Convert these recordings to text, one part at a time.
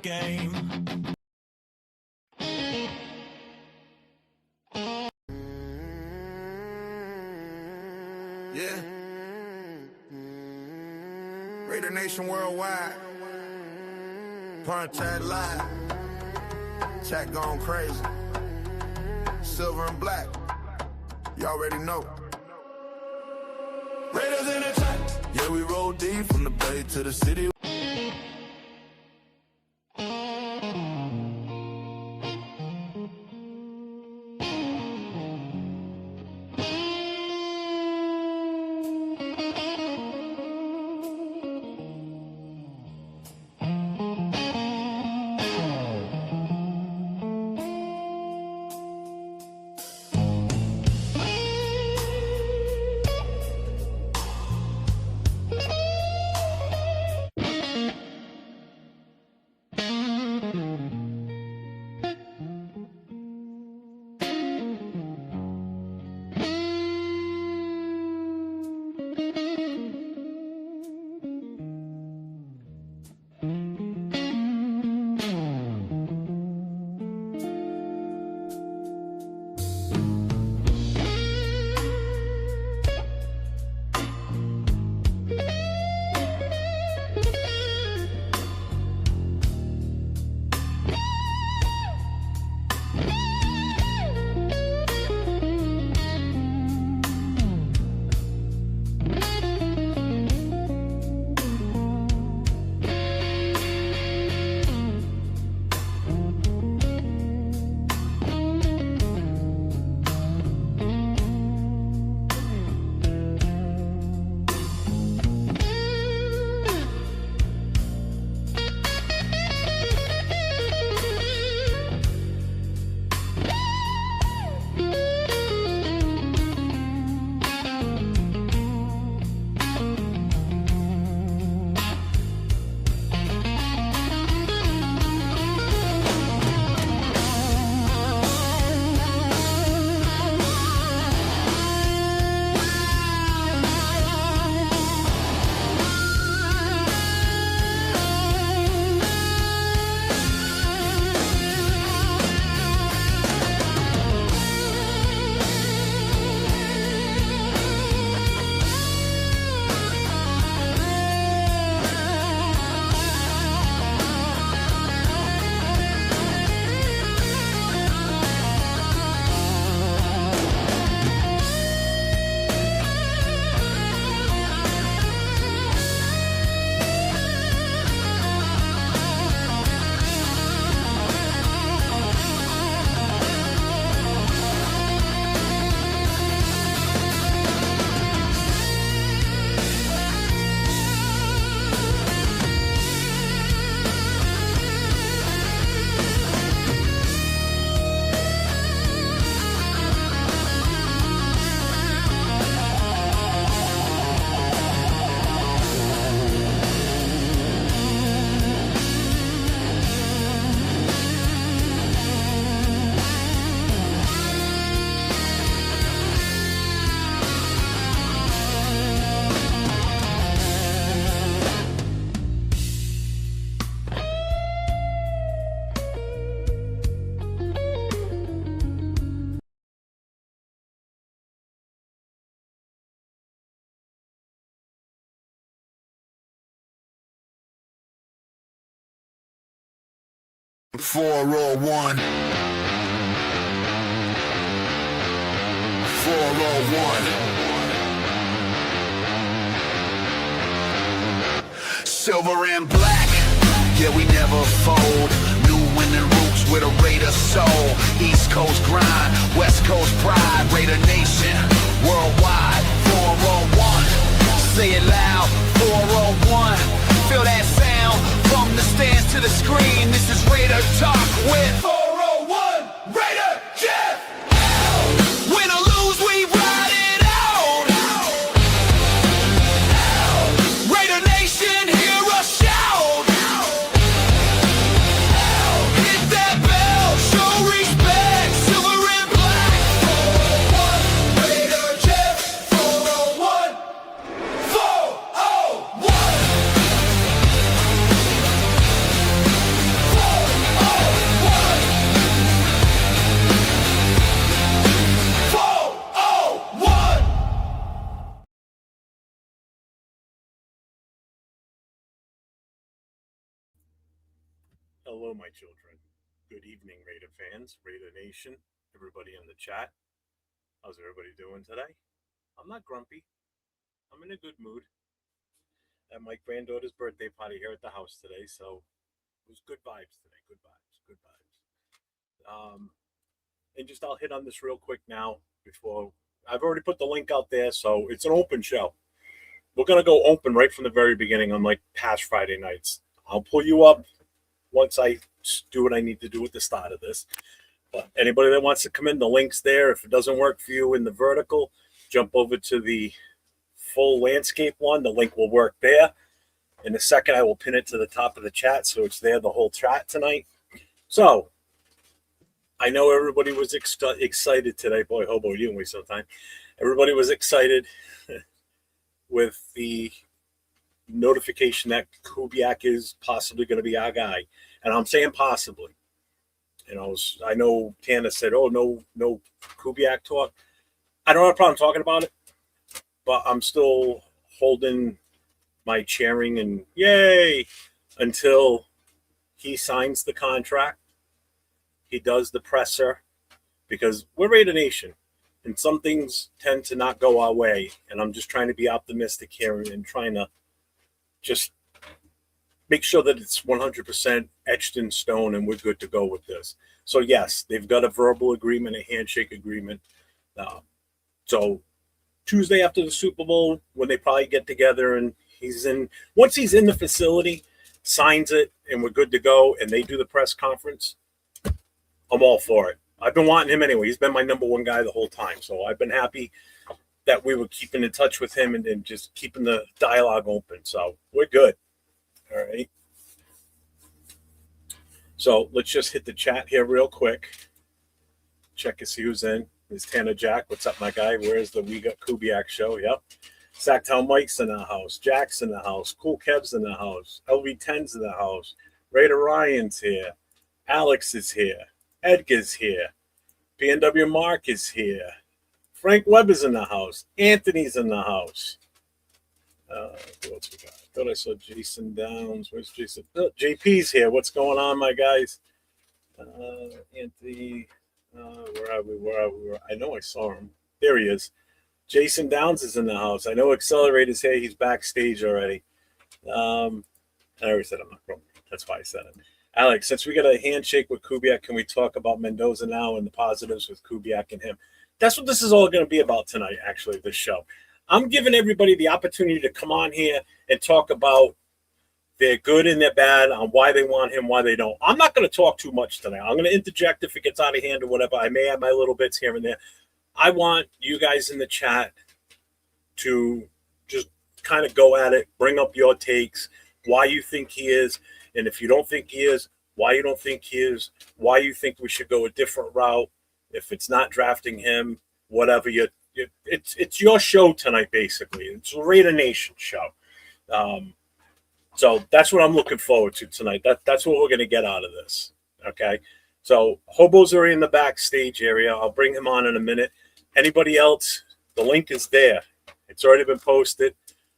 game. Yeah. Raider Nation worldwide. Primetime live. Chat gone crazy. Silver and black. You already know. Raiders in the chat. Yeah, we roll deep from the bay to the city. Four roll one. 401. Silver and black, yeah, we never fold. New winning roots with a Raider soul. East Coast grind, West Coast pride. Raider Nation, worldwide. 401, say it loud. 401, feel that sound from the stands to the screen. This is Raider Talk with 401 Raider Jeff. Win or lose, we ride it out. Raider Nation, hear us shout. Hit that bell, show respect. Silver and black. Hello, my children. Good evening, Raider fans, Raider Nation, everybody in the chat. How's everybody doing today? I'm not grumpy. I'm in a good mood. At my granddaughter's birthday party here at the house today, so it was good vibes today. Good vibes. Good vibes. And just I'll hit on this real quick now before I've already put the link out there, so it's an open show. We're gonna go open right from the very beginning on like past Friday nights. I'll pull you up once I do what I need to do at the start of this. But anybody that wants to come in, the link's there. If it doesn't work for you in the vertical, jump over to the full landscape one. The link will work there. In a second, I will pin it to the top of the chat so it's there the whole chat tonight. So I know everybody was excited today. Boy, Hobo, you didn't waste some time. Everybody was excited with the notification that Kubiak is possibly going to be our guy. And I'm saying possibly. I know Tana said, "Oh, no Kubiak talk." I don't have a problem talking about it, but I'm still holding my cheering and yay until he signs the contract. He does the presser because we're Raider Nation, and some things tend to not go our way. And I'm just trying to be optimistic here and trying to just make sure that it's 100% etched in stone and we're good to go with this. So yes, they've got a verbal agreement, a handshake agreement. So Tuesday after the Super Bowl, when they probably get together and once he's in the facility, signs it, and we're good to go, and they do the press conference, I'm all for it. I've been wanting him anyway. He's been my number one guy the whole time. So I've been happy that we were keeping in touch with him and just keeping the dialogue open. So we're good. All right. So let's just hit the chat here real quick. Check to see who's in. There's Tanner Jack. What's up, my guy? Where's the We Got Kubiak show? Yep. Sacktown Mike's in the house. Jack's in the house. Cool Kev's in the house. LV10's in the house. Raider Ryan's here. Alex is here. Edgar's here. PNW Mark is here. Frank Webb is in the house. Anthony's in the house. Who else we got? I thought I saw Jason Downs. Where's Jason? Oh, JP's here. What's going on, my guys? Anthony. Where are we? I know I saw him. There he is. Jason Downs is in the house. I know Accelerator's here. He's backstage already. I already said I'm not wrong. That's why I said it. Alex, since we got a handshake with Kubiak, can we talk about Mendoza now and the positives with Kubiak and him? That's what this is all going to be about tonight, actually, this show. I'm giving everybody the opportunity to come on here and talk about their good and their bad, on why they want him, why they don't. I'm not going to talk too much tonight. I'm going to interject if it gets out of hand or whatever. I may have my little bits here and there. I want you guys in the chat to just kind of go at it, bring up your takes, why you think he is, and if you don't think he is, why you don't think he is, why you think we should go a different route, if it's not drafting him, whatever. It's your show tonight, basically. It's a Raider Nation show. So that's what I'm looking forward to tonight. That's what we're going to get out of this. Okay. So Hobo's already in the backstage area. I'll bring him on in a minute. Anybody else? The link is there. It's already been posted.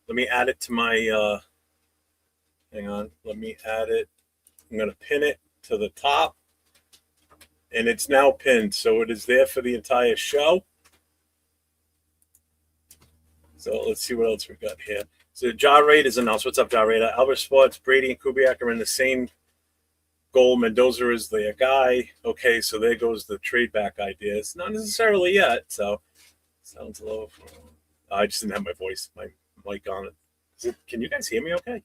Let me add it to my. Hang on. Let me add it. I'm going to pin it to the top, and it's now pinned, so it is there for the entire show. So let's see what else we got here. So Ja Raid is announced. What's up, Ja Raid? Albert Sports, Brady, and Kubiak are in the same goal. Mendoza is their guy. Okay, so there goes the trade back ideas. Not necessarily yet. So sounds low. I just didn't have my voice, my mic on it. Can you guys hear me okay?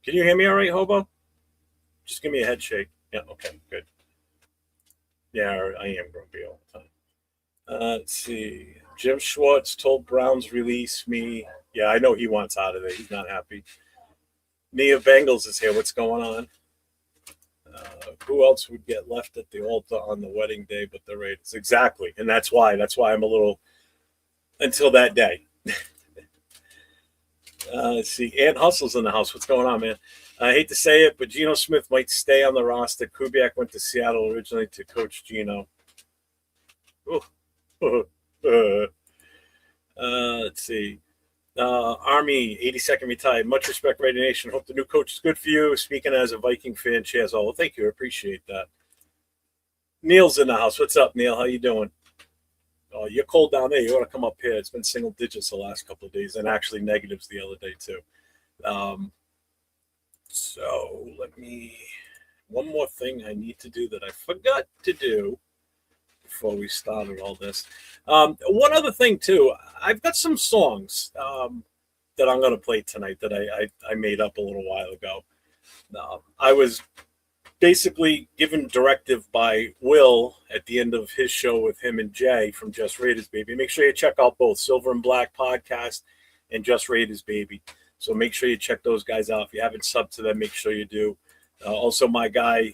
Can you hear me all right, Hobo? Just give me a head shake. Yeah, okay, good. Yeah, I am grumpy all the time. Let's see. Jim Schwartz told Browns release me. Yeah, I know he wants out of there. He's not happy. Nia Bengals is here. What's going on? Who else would get left at the altar on the wedding day but the Raiders? Exactly. And that's why I'm a little until that day. Let's see. Ant Hustle's in the house. What's going on, man? I hate to say it, but Geno Smith might stay on the roster. Kubiak went to Seattle originally to coach Geno. Let's see. Army, 82nd retired. Much respect, Raider Nation. Hope the new coach is good for you. Speaking as a Viking fan, cheers all. Well, thank you. I appreciate that. Neil's in the house. What's up, Neil? How you doing? Oh, you're cold down there. You ought to come up here. It's been single digits the last couple of days, and actually negatives the other day too. So let me. One more thing I need to do that I forgot to do before we started all this. One other thing too. I've got some songs that I'm going to play tonight that I made up a little while ago. I was basically given directive by Will at the end of his show with him and Jay from Just Raiders Baby. Make sure you check out both Silver and Black podcast and Just Raiders Baby. So make sure you check those guys out. If you haven't subbed to them, make sure you do. Also, my guy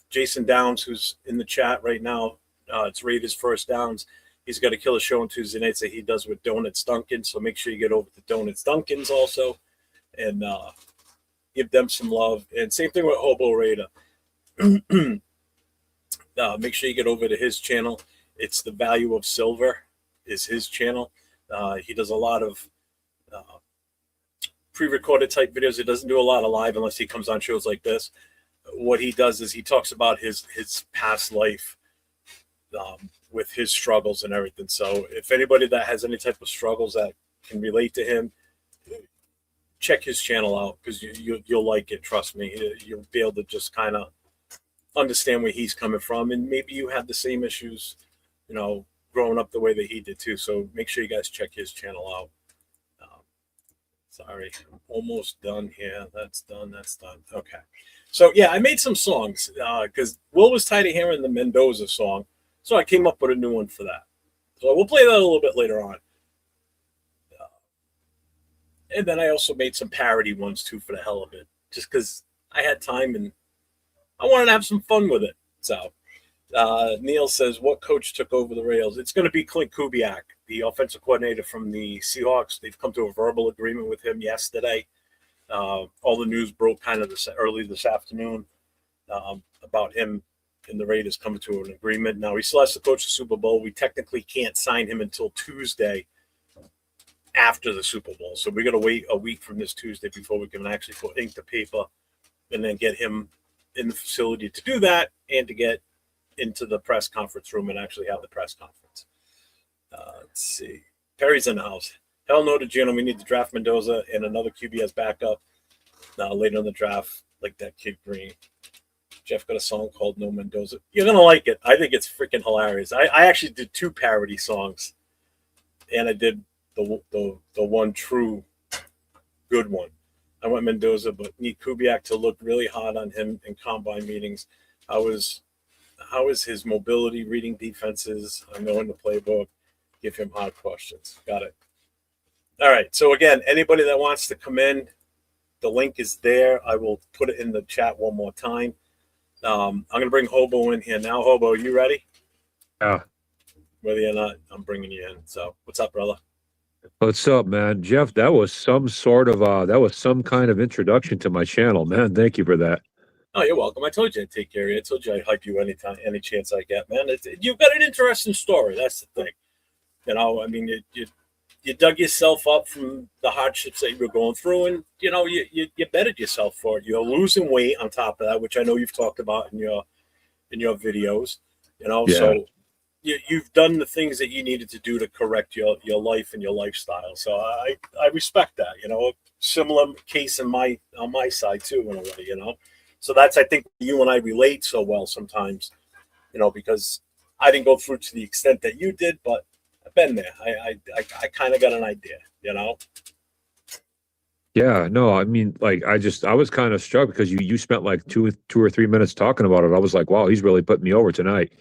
Jason Downs, who's in the chat right now, it's Raiders First Downs. He's got a killer show on Tuesday nights that he does with Donuts Duncan. So make sure you get over to Donuts Duncan's also and give them some love. And same thing with Hobo Raider. Make sure you get over to his channel. It's The Value of Silver is his channel. He does a lot of pre-recorded type videos. He doesn't do a lot of live unless he comes on shows like this. What he does is he talks about his past life with his struggles and everything. So if anybody that has any type of struggles that can relate to him, check his channel out because you'll like it. Trust me, you'll be able to just kind of understand where he's coming from, and maybe you had the same issues, growing up the way that he did too. So make sure you guys check his channel out. Sorry, I'm almost done here. That's done. Okay. So yeah, I made some songs because Will was tired of hearing the Mendoza song, so I came up with a new one for that. So we'll play that a little bit later on. And then I also made some parody ones too for the hell of it, just because I had time and I wanted to have some fun with it. So Neil says, what coach took over the Rails? It's going to be Clint Kubiak, the offensive coordinator from the Seahawks. They've come to a verbal agreement with him yesterday. All the news broke kind of early this afternoon about him and the Raiders coming to an agreement. Now, he still has to coach the Super Bowl. We technically can't sign him until Tuesday after the Super Bowl. So we're going to wait a week from this Tuesday before we can actually put ink to paper and then get him in the facility to do that and to get into the press conference room and actually have the press conference. Let's see. Perry's in the house. Hell no to Gino. We need to draft Mendoza and another QB as backup later in the draft, like that kid Green. Jeff got a song called No Mendoza. You're going to like it. I think it's freaking hilarious. I actually did 2 parody songs, and I did the one true good one. I went Mendoza, but need Kubiak to look really hard on him in combine meetings. How is his mobility, reading defenses? I know in the playbook. Give him hard questions. Got it. All right. So again, anybody that wants to come in, the link is there. I will put it in the chat one more time. I'm going to bring Hobo in here now. Hobo, you ready? Yeah. Whether or not, I'm bringing you in. So what's up, brother? What's up, man? Jeff, that was some kind of introduction to my channel, man. Thank you for that. Oh, you're welcome. I told you I'd take care of you. I told you I'd hype you anytime, any chance I get, man. You've got an interesting story. That's the thing. I mean, you dug yourself up from the hardships that you were going through, and you bettered yourself for it. You're losing weight on top of that, which I know you've talked about in your videos. Yeah. So you've done the things that you needed to do to correct your life and your lifestyle. So I respect that. Similar case on my side too, in a way. So that's, I think, you and I relate so well sometimes, because I didn't go through to the extent that you did, but I've been there. I kind of got an idea, Yeah, no, I mean, like, I was kind of struck because you spent like two or 3 minutes talking about it. I was like, wow, he's really putting me over tonight.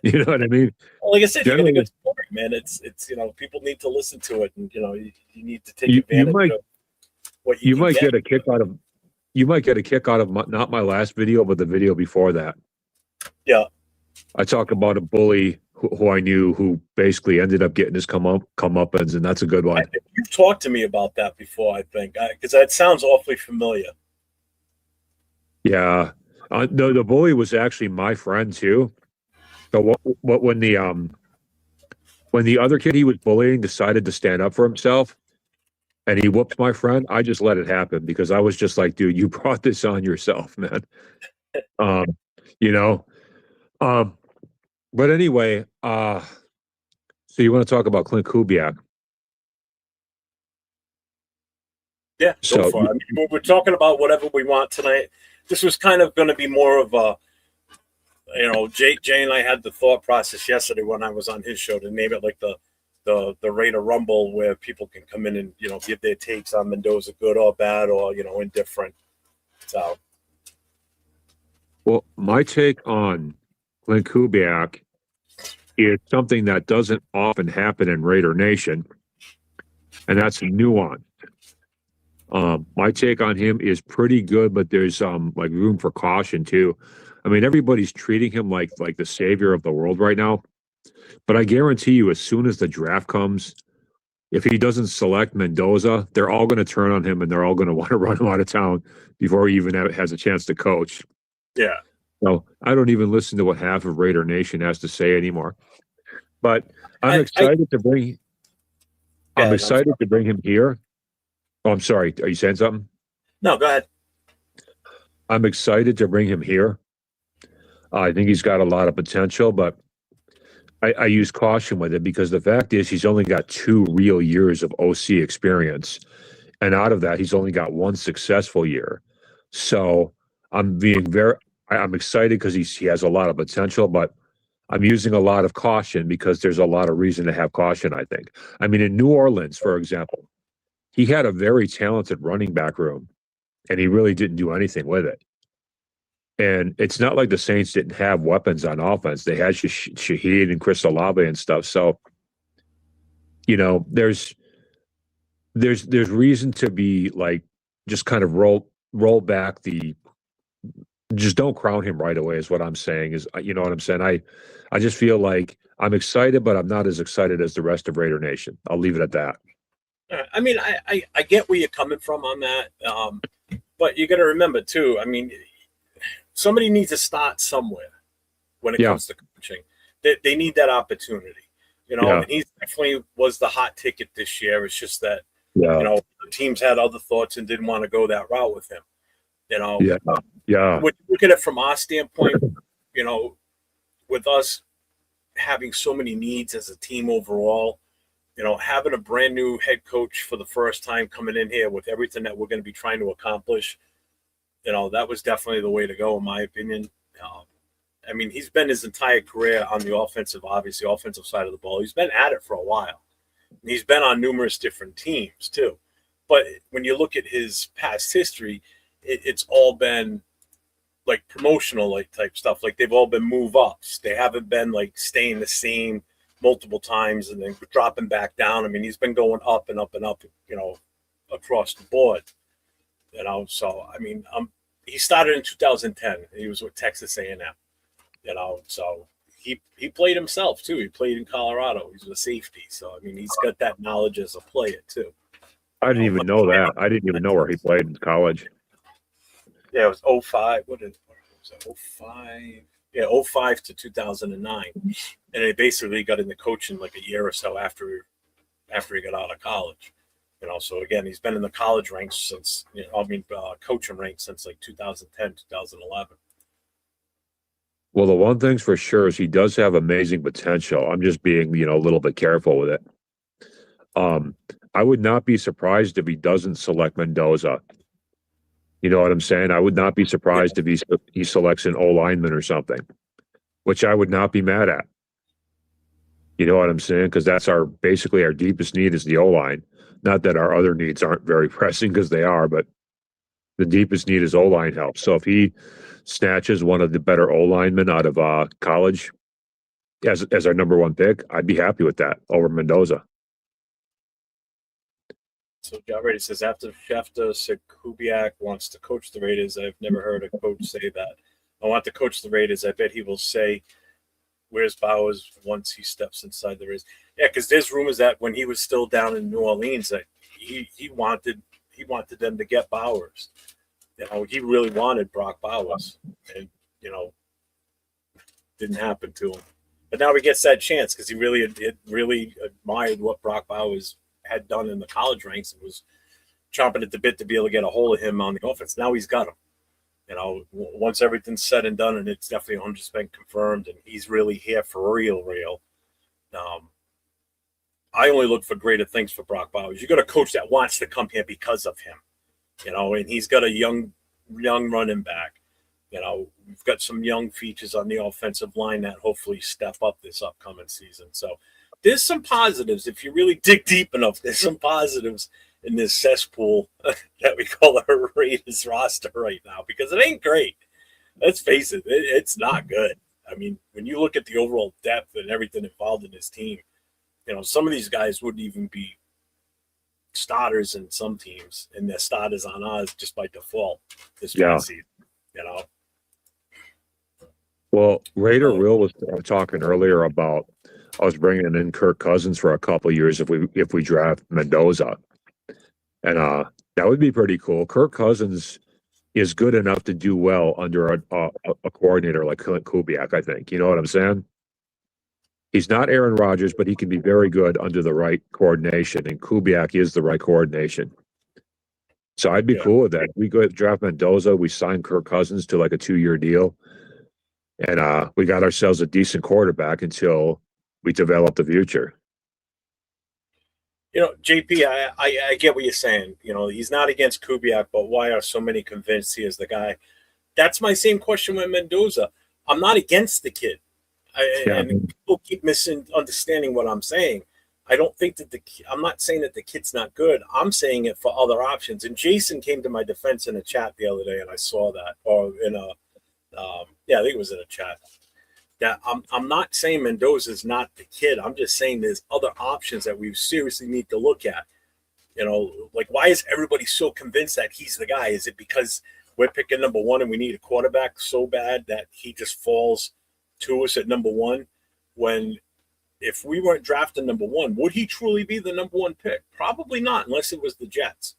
You know what I mean? Well, like I said, Generally, you got a good story, man. It's people need to listen to it, and you need to take advantage of what you might get a kick out of. You might get a kick out of not my last video, but the video before that. Yeah. I talk about a bully who I knew who basically ended up getting his comeuppance, and that's a good one. You've talked to me about that before, I think, because that sounds awfully familiar. Yeah. The bully was actually my friend too. So when When the other kid he was bullying decided to stand up for himself and he whooped my friend, I just let it happen because I was just like, dude, you brought this on yourself, man. Um, you know. Um, but anyway, so you want to talk about Clint Kubiak? Yeah, go So for it. I mean, we're talking about whatever we want tonight. This was kind of going to be more of a, Jay and I had the thought process yesterday when I was on his show to name it like the Raider Rumble, where people can come in and give their takes on Mendoza, good or bad, or indifferent. So well, my take on Clint Kubiak is something that doesn't often happen in Raider Nation, and that's nuance. My take on him is pretty good, but there's like room for caution too. I mean, everybody's treating him like the savior of the world right now, but I guarantee you, as soon as the draft comes, if he doesn't select Mendoza, they're all going to turn on him and they're all going to want to run him out of town before he even has a chance to coach. yeah, So I don't even listen to what half of Raider Nation has to say anymore. But I'm I excited to bring. go I'm ahead. I'm excited sorry. to bring him here. Oh, I'm sorry. Are you saying something? No, go ahead. I'm excited to bring him here. I think he's got a lot of potential, but I use caution with it because the fact is he's only got 2 real years of OC experience. And out of that, he's only got one successful year. So I'm being I'm excited because he has a lot of potential, but I'm using a lot of caution because there's a lot of reason to have caution, I think. I mean, in New Orleans, for example, he had a very talented running back room and he really didn't do anything with it. And it's not like the Saints didn't have weapons on offense. They had Shaheed and Chris Olave and stuff. So, there's reason to be like just kind of roll back the just don't crown him right away is what I'm saying is you know what I'm saying. I just feel like I'm excited, but I'm not as excited as the rest of Raider Nation. I'll leave it at that. I mean, I get where you're coming from on that, but you got to remember too. I mean, somebody needs to start somewhere when it Yeah, comes to coaching. They need that opportunity, yeah, and he definitely was the hot ticket this year. It's just that, yeah, the teams had other thoughts and didn't want to go that route with him. yeah, yeah, Look at it from our standpoint, you know, with us having so many needs as a team overall, having a brand new head coach for the first time coming in here with everything that we're going to be trying to accomplish, that was definitely the way to go, in my opinion. Um, I mean, he's been his entire career on the obviously offensive side of the ball. He's been at it for a while. He's been on numerous different teams too. But when you look at his past history, it's all been like promotional like type stuff. Like they've all been move ups. They haven't been like staying the same multiple times and then dropping back down. I mean, he's been going up and up and up, across the board. So I mean, he started in 2010. He was with Texas A&M. So he played himself too. He played in Colorado. He's a safety. So I mean, he's got that knowledge as a player too. I didn't even But know that. I didn't even know where he played in college. yeah, it was '05. What was it? '05. Yeah, '05 to 2009. And he basically got into coaching like a year or so after he got out of college. So again, he's been in the college ranks since, coaching ranks since like 2010, 2011. Well, the one thing's for sure is he does have amazing potential. I'm just being, a little bit careful with it. Um, I would not be surprised if he doesn't select Mendoza. You know what I'm saying? I would not be Yeah. surprised if he selects an O lineman or something, which I would not be mad at. You know what I'm saying? Because that's basically our deepest need is the O line. Not that our other needs aren't very pressing because they are, but the deepest need is O line help. So if he snatches one of the better O linemen out of college as our number one pick, I'd be happy with that over Mendoza. So John Brady says after Kubiak wants to coach the Raiders, I've never heard a coach say that. I want to coach the Raiders. I bet he will say, "Where's Bowers?" once he steps inside the Raiders. Yeah, because there's rumors that when he was still down in New Orleans, that he wanted them to get Bowers. He really wanted Brock Bowers, and didn't happen to him. But now he gets that chance because he really admired what Brock Bowers had done in the college ranks and was chomping at the bit to be able to get a hold of him on the offense. Now he's got him. Once everything's said and done, and it's definitely 100% confirmed, and he's really here for real. I only look for greater things for Brock Bowers. You got a coach that wants to come here because of him, and he's got a young running back. We've got some young features on the offensive line that hopefully step up this upcoming season. So there's some positives. If you really dig deep enough, there's some positives in this cesspool that we call our Raiders roster right now, because it ain't great. Let's face it, it's not good. I mean, when you look at the overall depth and everything involved in this team, some of these guys wouldn't even be starters in some teams, and they're starters on ours just by default this past season, Well, Raider Will was talking earlier about us bringing in Kirk Cousins for a couple of years if we draft Mendoza, and that would be pretty cool. Kirk Cousins is good enough to do well under a coordinator like Clint Kubiak, I think. You know what I'm saying? He's not Aaron Rodgers, but he can be very good under the right coordination, and Kubiak is the right coordination. So I'd be cool with that. We go draft Mendoza, we sign Kirk Cousins to like a 2-year deal, and we got ourselves a decent quarterback until we develop the future. JP, I get what you're saying. He's not against Kubiak, but why are so many convinced he is the guy? That's my same question with Mendoza. I'm not against the kid. And people keep misunderstanding what I'm saying. I don't think that I'm not saying that the kid's not good. I'm saying it for other options. And Jason came to my defense in a chat the other day, and I saw that, or in a, I think it was in a chat. That I'm not saying Mendoza's not the kid. I'm just saying there's other options that we seriously need to look at. Like, why is everybody so convinced that he's the guy? Is it because we're picking number one and we need a quarterback so bad that he just falls to us at number one? When if we weren't drafting number one, would he truly be the number one pick? Probably not, unless it was the Jets.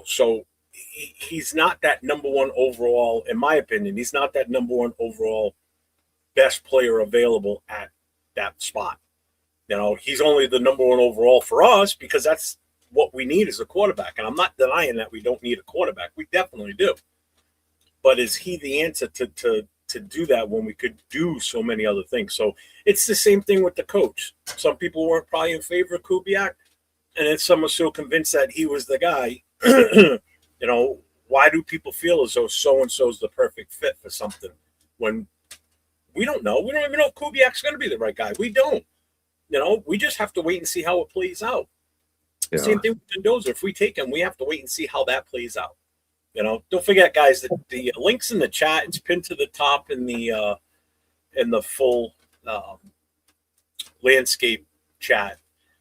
So he's not that number one overall, in my opinion. He's not that number one overall best player available at that spot. He's only the number one overall for us because that's what we need as a quarterback. And I'm not denying that we don't need a quarterback. We definitely do. But is he the answer to do that when we could do so many other things? So it's the same thing with the coach. Some people weren't probably in favor of Kubiak, and then some were so convinced that he was the guy. Why do people feel as though so-and-so is the perfect fit for something when we don't know? We don't even know if Kubiak's going to be the right guy. We don't. We just have to wait and see how it plays out. Yeah. Same thing with Mendoza. If we take him, we have to wait and see how that plays out. Don't forget, guys, that the link's in the chat. It's pinned to the top in the full landscape chat.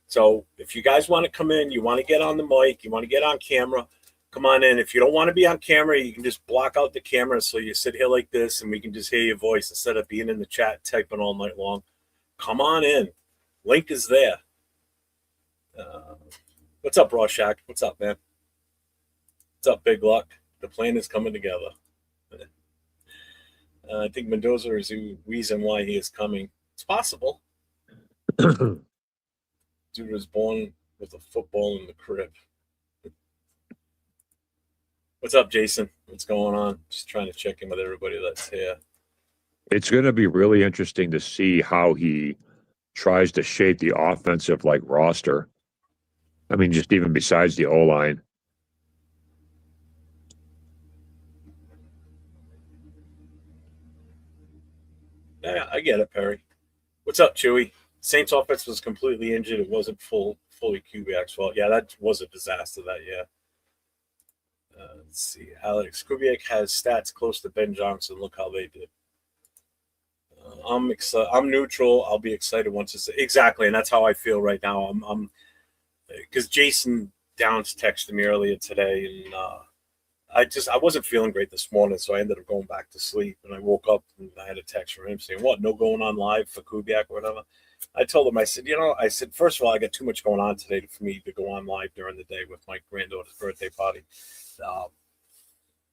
So if you guys want to come in, you want to get on the mic, you want to get on camera, come on in. If you don't want to be on camera, you can just block out the camera so you sit here like this and we can just hear your voice instead of being in the chat typing all night long. Come on in. Link is there. What's up, Rorschach? What's up, man? What's up, Big Luck? The plan is coming together. I think Mendoza is the reason why he is coming. It's possible. Dude was born with a football in the crib. What's up, Jason? What's going on? Just trying to check in with everybody that's here. It's going to be really interesting to see how he tries to shape the offensive roster. I mean, just even besides the O-line. Yeah, I get it, Perry. What's up, Chewy? Saints offense was completely injured. It wasn't fully Kubiak's fault. Yeah, that was a disaster that year. Let's see. Alex, Kubiak has stats close to Ben Johnson. Look how they did. I'm excited. I'm neutral. I'll be excited once it's exactly, and that's how I feel right now. I'm because Jason Downs texted me earlier today, and I wasn't feeling great this morning, so I ended up going back to sleep. And I woke up and I had a text from him saying, "What? No going on live for Kubiak or whatever." I told him, I said, first of all, I got too much going on today for me to go on live during the day with my granddaughter's birthday party.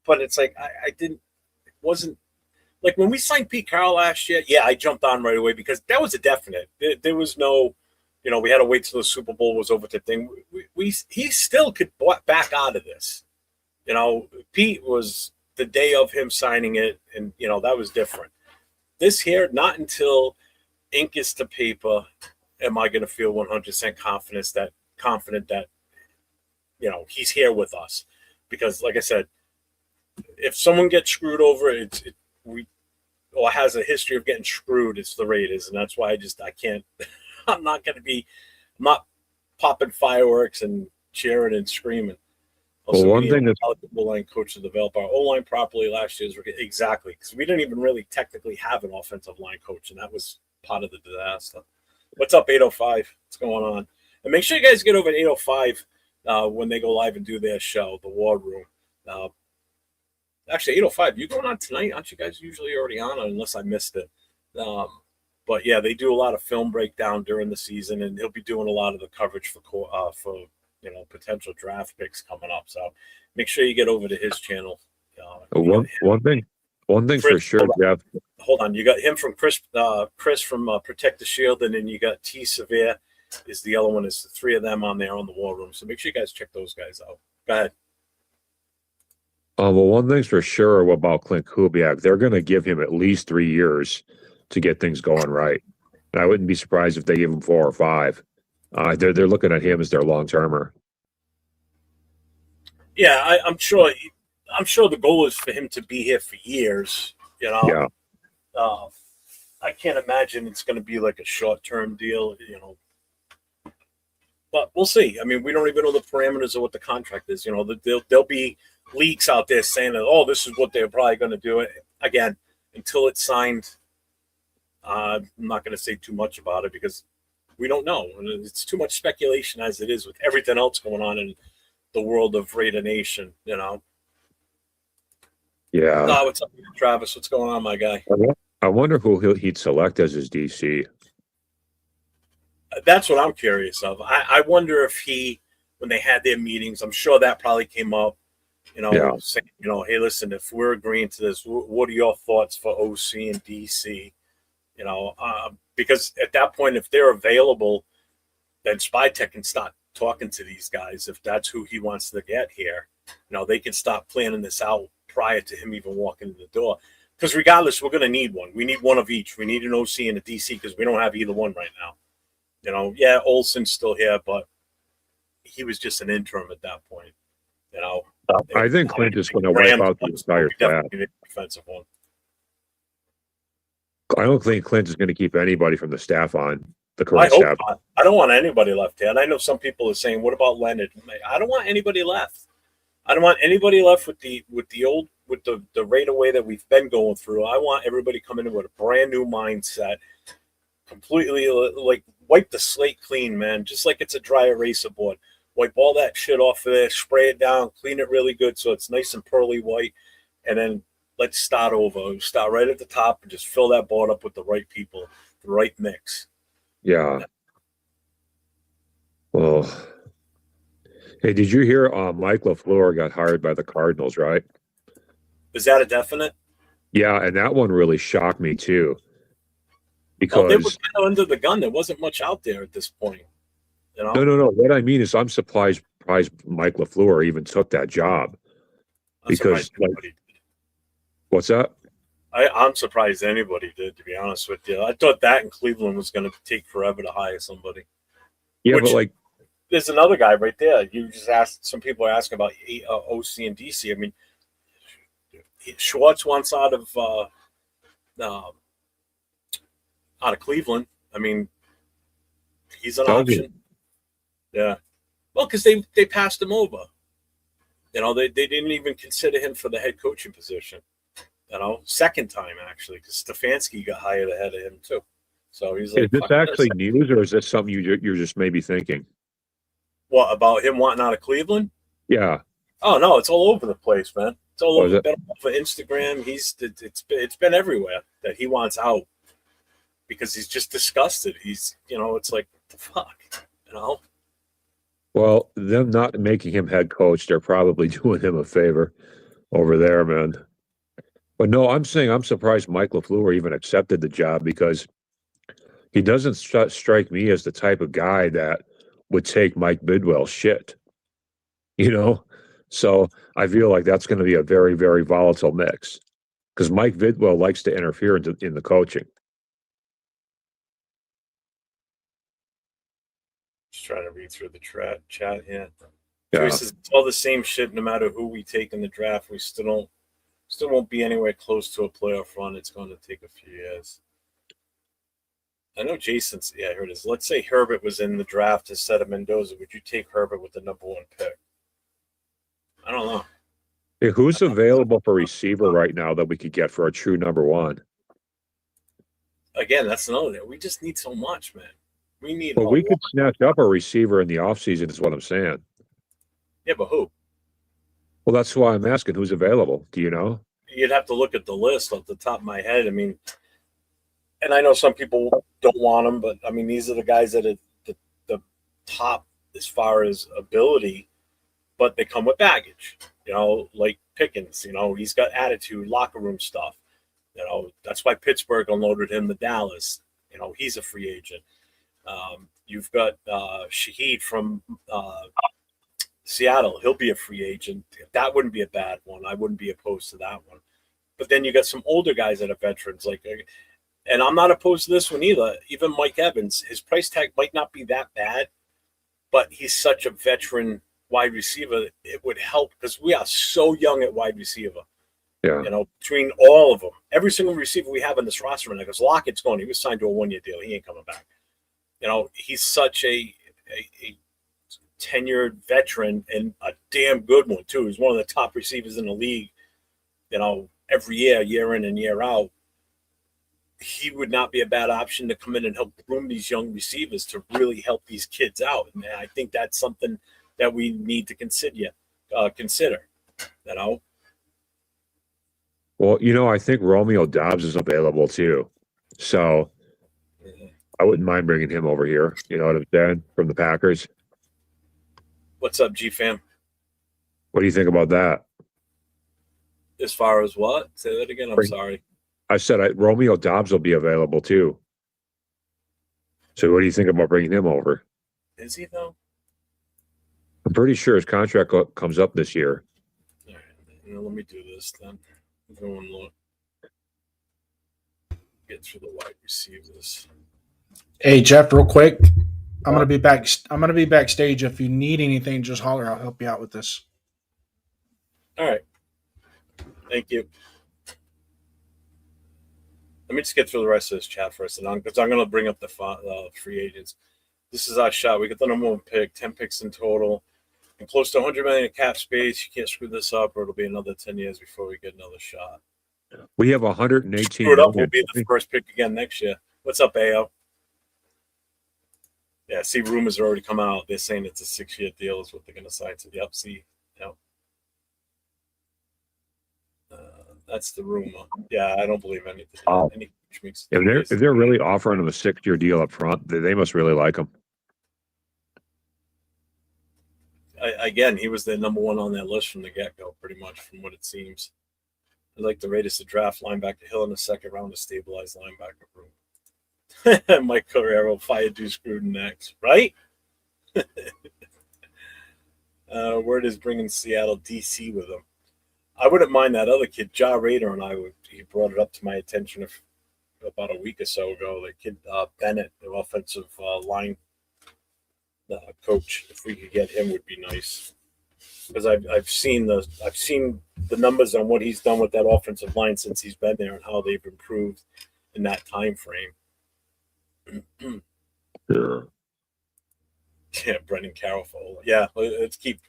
But it's like I didn't. It like when we signed Pete Carroll last year, yeah, I jumped on right away because that was a definite. There was no, we had to wait till the Super Bowl was over to thing. He still could back out of this. Pete was the day of him signing it, and that was different. This here, not until ink is to paper, am I going to feel 100% confident that he's here with us. Because, like I said, if someone gets screwed over, or has a history of getting screwed, it's the Raiders, and that's why I can't. I'm not popping fireworks and cheering and screaming. Also, one thing that's O-line coach to develop our O-line properly last year. Exactly, because we didn't even really technically have an offensive line coach, and that was part of the disaster. What's up, 805? What's going on? And make sure you guys get over at 805 when they go live and do their show, The War Room. Actually, 805, you going on tonight? Aren't you guys usually already on, unless I missed it? But yeah, they do a lot of film breakdown during the season, and he'll be doing a lot of the coverage for potential draft picks coming up. So make sure you get over to his channel. one thing Chris, for sure, Jeff. Hold on, you got him from Chris from Protect the Shield, and then you got T Severe is the other one. Is the three of them on there on the War Room. So make sure you guys check those guys out. Go ahead. Well, one thing's for sure about Clint Kubiak, they're going to give him at least 3 years to get things going right. And I wouldn't be surprised if they give him 4 or 5. They're looking at him as their long termer. Yeah, I'm sure. I'm sure the goal is for him to be here for years. Yeah. I can't imagine it's going to be like a short-term deal. But we'll see. I mean, we don't even know the parameters of what the contract is. There'll be leaks out there saying that, oh, this is what they're probably going to do. Again, until it's signed, I'm not going to say too much about it because we don't know. And it's too much speculation as it is with everything else going on in the world of Raider Nation, Yeah. What's up, Travis? What's going on, my guy? I wonder who he'd select as his DC. That's what I'm curious of. I wonder if when they had their meetings, I'm sure that probably came up, saying, hey, listen, if we're agreeing to this, what are your thoughts for OC and DC? Because at that point, if they're available, then SpyTech can start talking to these guys. If that's who he wants to get here, they can start planning this out prior to him even walking in the door. Because regardless, we're going to need one. We need one of each. We need an OC and a DC because we don't have either one right now. Yeah, Olsen's still here, but he was just an interim at that point. I think Clint is going to wipe out the entire staff. Defensive one. I don't think Clint is going to keep anybody from the staff on the current staff. Not. I don't want anybody left here. And I know some people are saying, "What about Leonard?" I don't want anybody left. I don't want anybody left with the Raider way that we've been going through. I want everybody coming in with a brand new mindset, completely like wipe the slate clean, man. Just like it's a dry eraser board. Wipe all that shit off of there, spray it down, clean it really good so it's nice and pearly white, and then let's start over. Start right at the top and just fill that board up with the right people, the right mix. Yeah. Well, hey, did you hear Mike LaFleur got hired by the Cardinals, right? Is that a definite? Yeah, and that one really shocked me too. Because they were kind of under the gun. There wasn't much out there at this point. No. What I mean is I'm surprised Mike LaFleur even took that job. Because what's that? I'm surprised anybody did, to be honest with you. I thought that in Cleveland was going to take forever to hire somebody. Yeah, but there's another guy right there. You just asked, some people are asking about OC and DC. I mean, Schwartz wants out of Cleveland. I mean, he's an option. Yeah. Well, because they passed him over. They didn't even consider him for the head coaching position. Second time actually, because Stefanski got hired ahead of him too. So he's like, is this actually news, or is this something you're just maybe thinking? What about him wanting out of Cleveland? Yeah. Oh no, it's all over the place, man. It's all over for Instagram. It's been everywhere that he wants out because he's just disgusted. He's it's like what the fuck, Well, them not making him head coach, they're probably doing him a favor over there, man. But no, I'm saying I'm surprised Mike LaFleur even accepted the job because he doesn't strike me as the type of guy that would take Mike Bidwell's shit, you know? So I feel like that's going to be a very, very volatile mix because Mike Bidwell likes to interfere in the coaching. Just trying to read through the chat here. Yeah. Joey says it's all the same shit no matter who we take in the draft. We still won't be anywhere close to a playoff run. It's going to take a few years. I know Jason's, yeah, here it is. Let's say Herbert was in the draft instead of Mendoza. Would you take Herbert with the #1 pick? I don't know. Hey, who's available for receiver right now that we could get for a true #1? Again, that's another thing. We just need so much, man. We need Well, a we lot. could snatch up a receiver in the offseason is what I'm saying. Yeah, but who? Well, that's why I'm asking who's available. Do you know? You'd have to look at the list off the top of my head. I mean, and I know some people don't want them, but I mean, these are the guys that are the top as far as ability, but they come with baggage, like Pickens, he's got attitude, locker room stuff. That's why Pittsburgh unloaded him to Dallas. He's a free agent. You've got Shaheed from Seattle. He'll be a free agent. That wouldn't be a bad one. I wouldn't be opposed to that one. But then you got some older guys that are veterans, and I'm not opposed to this one either. Even Mike Evans, his price tag might not be that bad, but he's such a veteran wide receiver. It would help because we are so young at wide receiver. Yeah. Between all of them, every single receiver we have in this roster, and because Lockett's gone, he was signed to a 1-year deal. He ain't coming back. He's such a tenured veteran and a damn good one too. He's one of the top receivers in the league. Every year in and year out. He would not be a bad option to come in and help groom these young receivers to really help these kids out. And I think that's something that we need to consider. Well, I think Romeo Dobbs is available too. So I wouldn't mind bringing him over here. You know what I'm saying? From the Packers. What's up, G-Fam? What do you think about that? As far as what? Say that again. I'm sorry. I said Romeo Dobbs will be available too. So what do you think about bringing him over? Is he though? I'm pretty sure his contract comes up this year. All right. Let me do this then. Everyone look. Get through the wide receivers. Hey Jeff, real quick. I'm gonna be back. I'm gonna be backstage. If you need anything, just holler. I'll help you out with this. All right. Thank you. Let me just get through the rest of this chat first, because I'm going to bring up the free agents. This is our shot. We get the #1 pick, 10 picks in total, and close to $100 million in cap space. You can't screw this up, or it'll be another 10 years before we get another shot. We have 118. Screw it up. We'll be the first pick again next year. What's up, AO? Yeah, see, rumors are already come out. They're saying it's a 6-year deal is what they're going to sign to. Yep, see. Yep. That's the rumor. Yeah, I don't believe anything. Oh. If they're really offering him a 6-year deal up front, they must really like him. Again, he was the #1 on that list from the get-go, pretty much, from what it seems. I'd like the Raiders to draft linebacker Hill in the 2nd round to stabilize linebacker room. Mike Carrero, fire Deuce Gruden next, right? Word is bringing Seattle DC with him. I wouldn't mind that other kid, Ja Rader, and he brought it up to my attention about a week or so ago. The kid Bennett, the offensive line coach. If we could get him, would be nice. Because I've seen the numbers on what he's done with that offensive line since he's been there and how they've improved in that time frame. Sure. Yeah, Brendan Carroll. Yeah, let's keep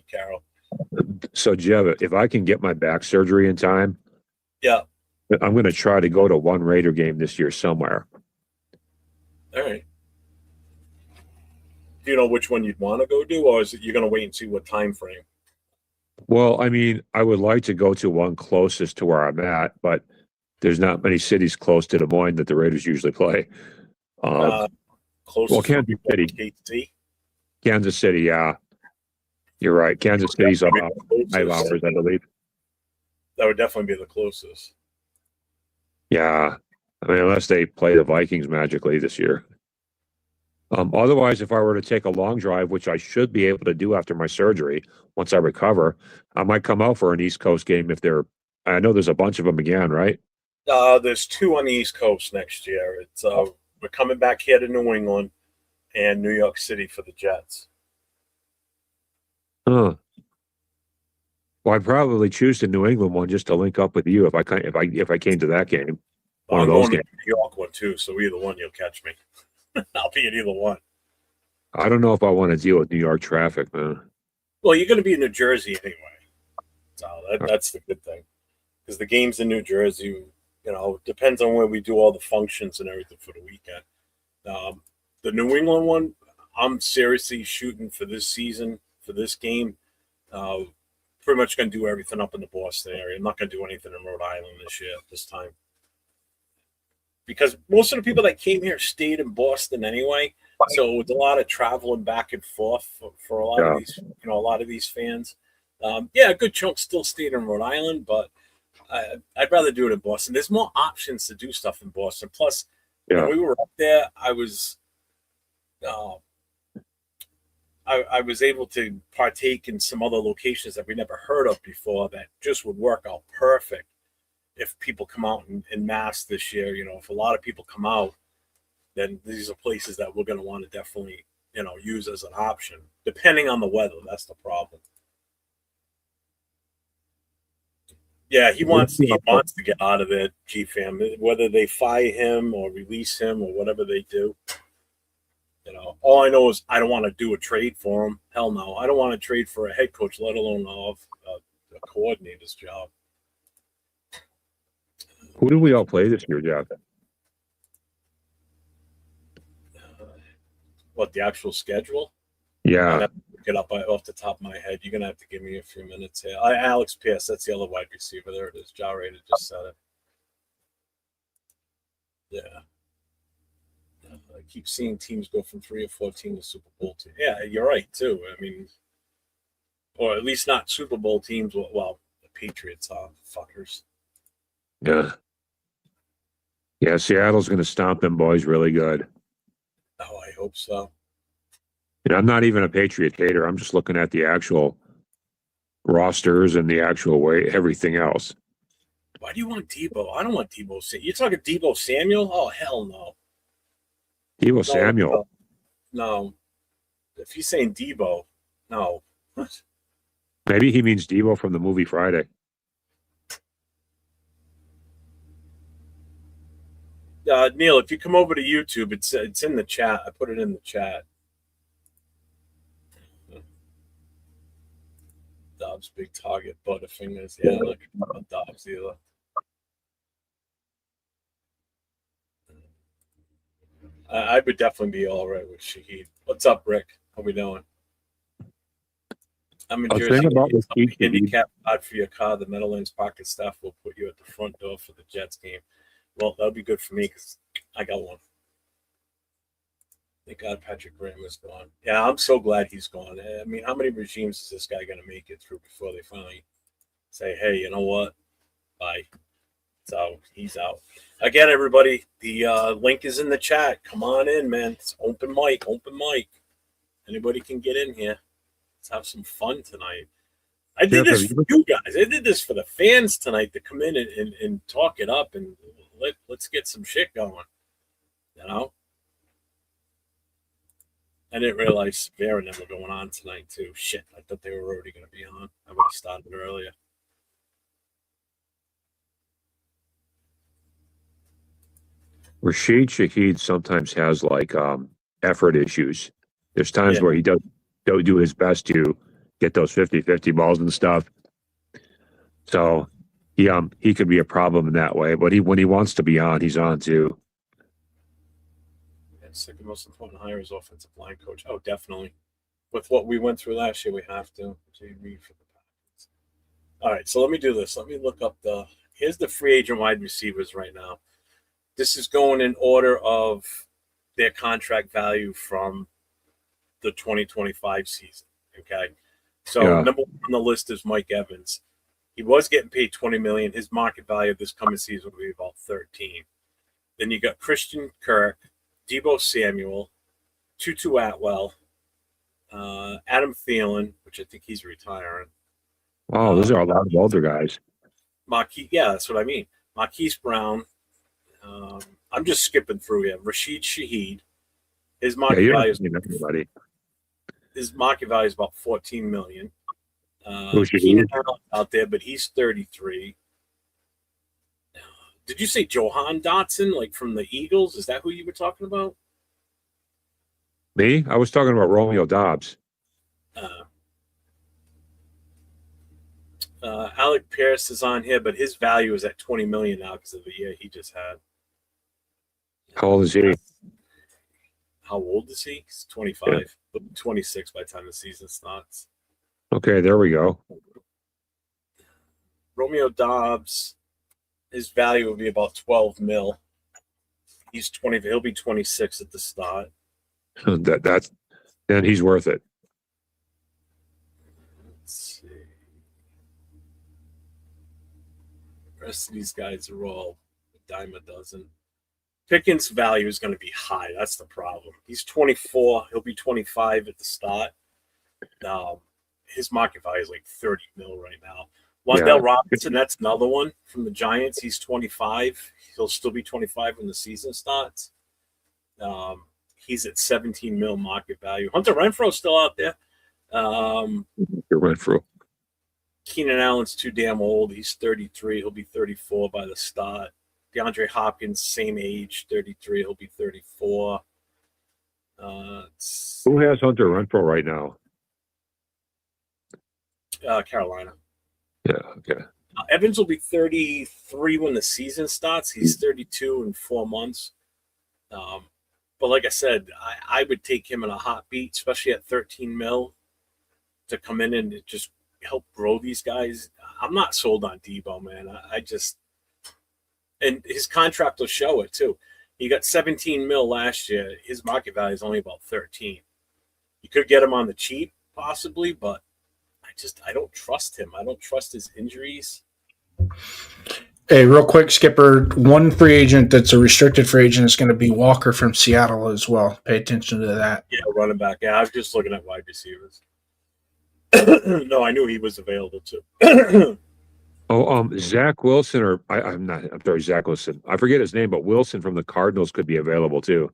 Carroll. So, Jeff, if I can get my back surgery in time, yeah, I'm going to try to go to one Raider game this year somewhere. All right. Do you know which one you'd want to go do, or is it you're going to wait and see what time frame? Well, I mean, I would like to go to one closest to where I'm at, but there's not many cities close to Des Moines that the Raiders usually play. Closest Kansas City. KC? Kansas City, yeah. You're right. Kansas City's about 5 hours, I believe. That would definitely be the closest. Yeah. I mean, unless they play the Vikings magically this year. Otherwise, if I were to take a long drive, which I should be able to do after my surgery, once I recover, I might come out for an East Coast game if they're. I know there's a bunch of them again, right? There's two on the East Coast next year. It's we're coming back here to New England and New York City for the Jets. Huh. Well, I'd probably choose the New England one just to link up with you if I came to that game. One I'm of those going games. to the New York one too, so either one you'll catch me. I'll be at either one. I don't know if I want to deal with New York traffic, man. Well, you're going to be in New Jersey anyway, so that's the good thing. Because the games in New Jersey, depends on where we do all the functions and everything for the weekend. The New England one, I'm seriously shooting for this season, for this game. Pretty much going to do everything up in the Boston area. I'm not going to do anything in Rhode Island this time. Because most of the people that came here stayed in Boston anyway. So it was a lot of traveling back and forth for a lot of these, a lot of these fans. A good chunk still stayed in Rhode Island, but I'd rather do it in Boston. There's more options to do stuff in Boston. Plus, when we were up there, I was able to partake in some other locations that we never heard of before that just would work out perfect if people come out in mass this year. If a lot of people come out, then these are places that we're going to want to definitely, use as an option, depending on the weather. That's the problem. Yeah, he wants to get out of it, G-Fam. Whether they fire him or release him or whatever they do. All I know is I don't want to do a trade for him. Hell no. I don't want to trade for a head coach, let alone a coordinator's job. Who do we all play this year, Jeff? What, the actual schedule? Yeah. I'd have to look it up off the top of my head. You're going to have to give me a few minutes here. Alex Pierce, that's the other wide receiver. There it is. Rader just said it. Yeah. I keep seeing teams go from 3 or 14 to Super Bowl team. Yeah, you're right, too. I mean, or at least not Super Bowl teams. Well, the Patriots are fuckers. Yeah. Yeah, Seattle's going to stomp them boys really good. Oh, I hope so. I'm not even a Patriot hater. I'm just looking at the actual rosters and the actual way, everything else. Why do you want Debo? I don't want Debo. You're talking Debo Samuel? Oh, hell no. Debo Samuel? No. If he's saying Debo, no. What? Maybe he means Debo from the movie Friday. Neil, if you come over to YouTube, it's in the chat. I put it in the chat. Dobbs, big target, Butterfingers. Yeah, I'm not about Dobbs either. I would definitely be all right with Shaheed. What's up, Rick? How we doing? I'm in Jersey. Handicap card for your car. The Meadowlands Pocket staff will put you at the front door for the Jets game. Well, that'll be good for me because I got one. Thank God Patrick Graham is gone. Yeah, I'm so glad he's gone. I mean, how many regimes is this guy going to make it through before they finally say, hey, you know what? Bye. So he's out. Again, everybody, the link is in the chat. Come on in, man. It's open mic. Anybody can get in here. Let's have some fun tonight. I did this for you guys. I did this for the fans tonight to come in and talk it up and let's get some shit going. I didn't realize Severe and them were going on tonight too. Shit, I thought they were already going to be on. I would have started earlier. Rashid Shaheed sometimes has like effort issues. There's times where he don't do his best to get those 50-50 balls and stuff. So he could be a problem in that way. But when he wants to be on, he's on too. Second most important hire is offensive line coach. Oh, definitely. With what we went through last year, we have to. Reed for the Packers. All right, so let me do this. Let me look up here's the free agent wide receivers right now. This is going in order of their contract value from the 2025 season. Okay. So number one on the list is Mike Evans. He was getting paid $20 million. His market value this coming season will be about 13. Then you got Christian Kirk, Deebo Samuel, Tutu Atwell, Adam Thielen, which I think he's retiring. Oh, those are a lot of older guys. Marquise, yeah, that's what I mean. Marquise Brown. I'm just skipping through here. Rashid Shaheed. His Yeah, market you value don't need everybody. is about 14 million. Who's your Keenan lead? Allen out there, but he's 33. Did you say Johan Dotson, like from the Eagles? Is that who you were talking about? Me? I was talking about Romeo Dobbs. Alec Pierce is on here, but his value is at 20 million now because of the year he just had. How old is he? How old is he? He's 25. Yeah. 26 by the time the season starts. Okay, there we go. Romeo Dobbs, his value will be about 12 mil. He's 20. He'll be 26 at the start. Then he's worth it. Let's see. The rest of these guys are all a dime a dozen. Pickens' value is going to be high. That's the problem. He's 24. He'll be 25 at the start. His market value is like 30 mil right now. Wandale Robinson, that's another one from the Giants. He's 25. He'll still be 25 when the season starts. He's at 17 mil market value. Hunter Renfro's still out there. Renfro. Keenan Allen's too damn old. He's 33. He'll be 34 by the start. DeAndre Hopkins, same age, 33. He'll be 34. Who has Hunter Renfro right now? Carolina. Yeah, okay. Evans will be 33 when the season starts. He's 32 in 4 months. But like I said, I would take him in a hot beat, especially at 13 mil, to come in and just help grow these guys. I'm not sold on Deebo, man. And his contract will show it too. He got 17 mil last year. His market value is only about 13. You could get him on the cheap, possibly, but I don't trust him. I don't trust his injuries. Hey, real quick, Skipper. One free agent that's a restricted free agent is going to be Walker from Seattle as well. Pay attention to that. Yeah, running back. Yeah, I was just looking at wide receivers. No, I knew he was available too. Zach Wilson, or I'm sorry, Zach Wilson. I forget his name, but Wilson from the Cardinals could be available too.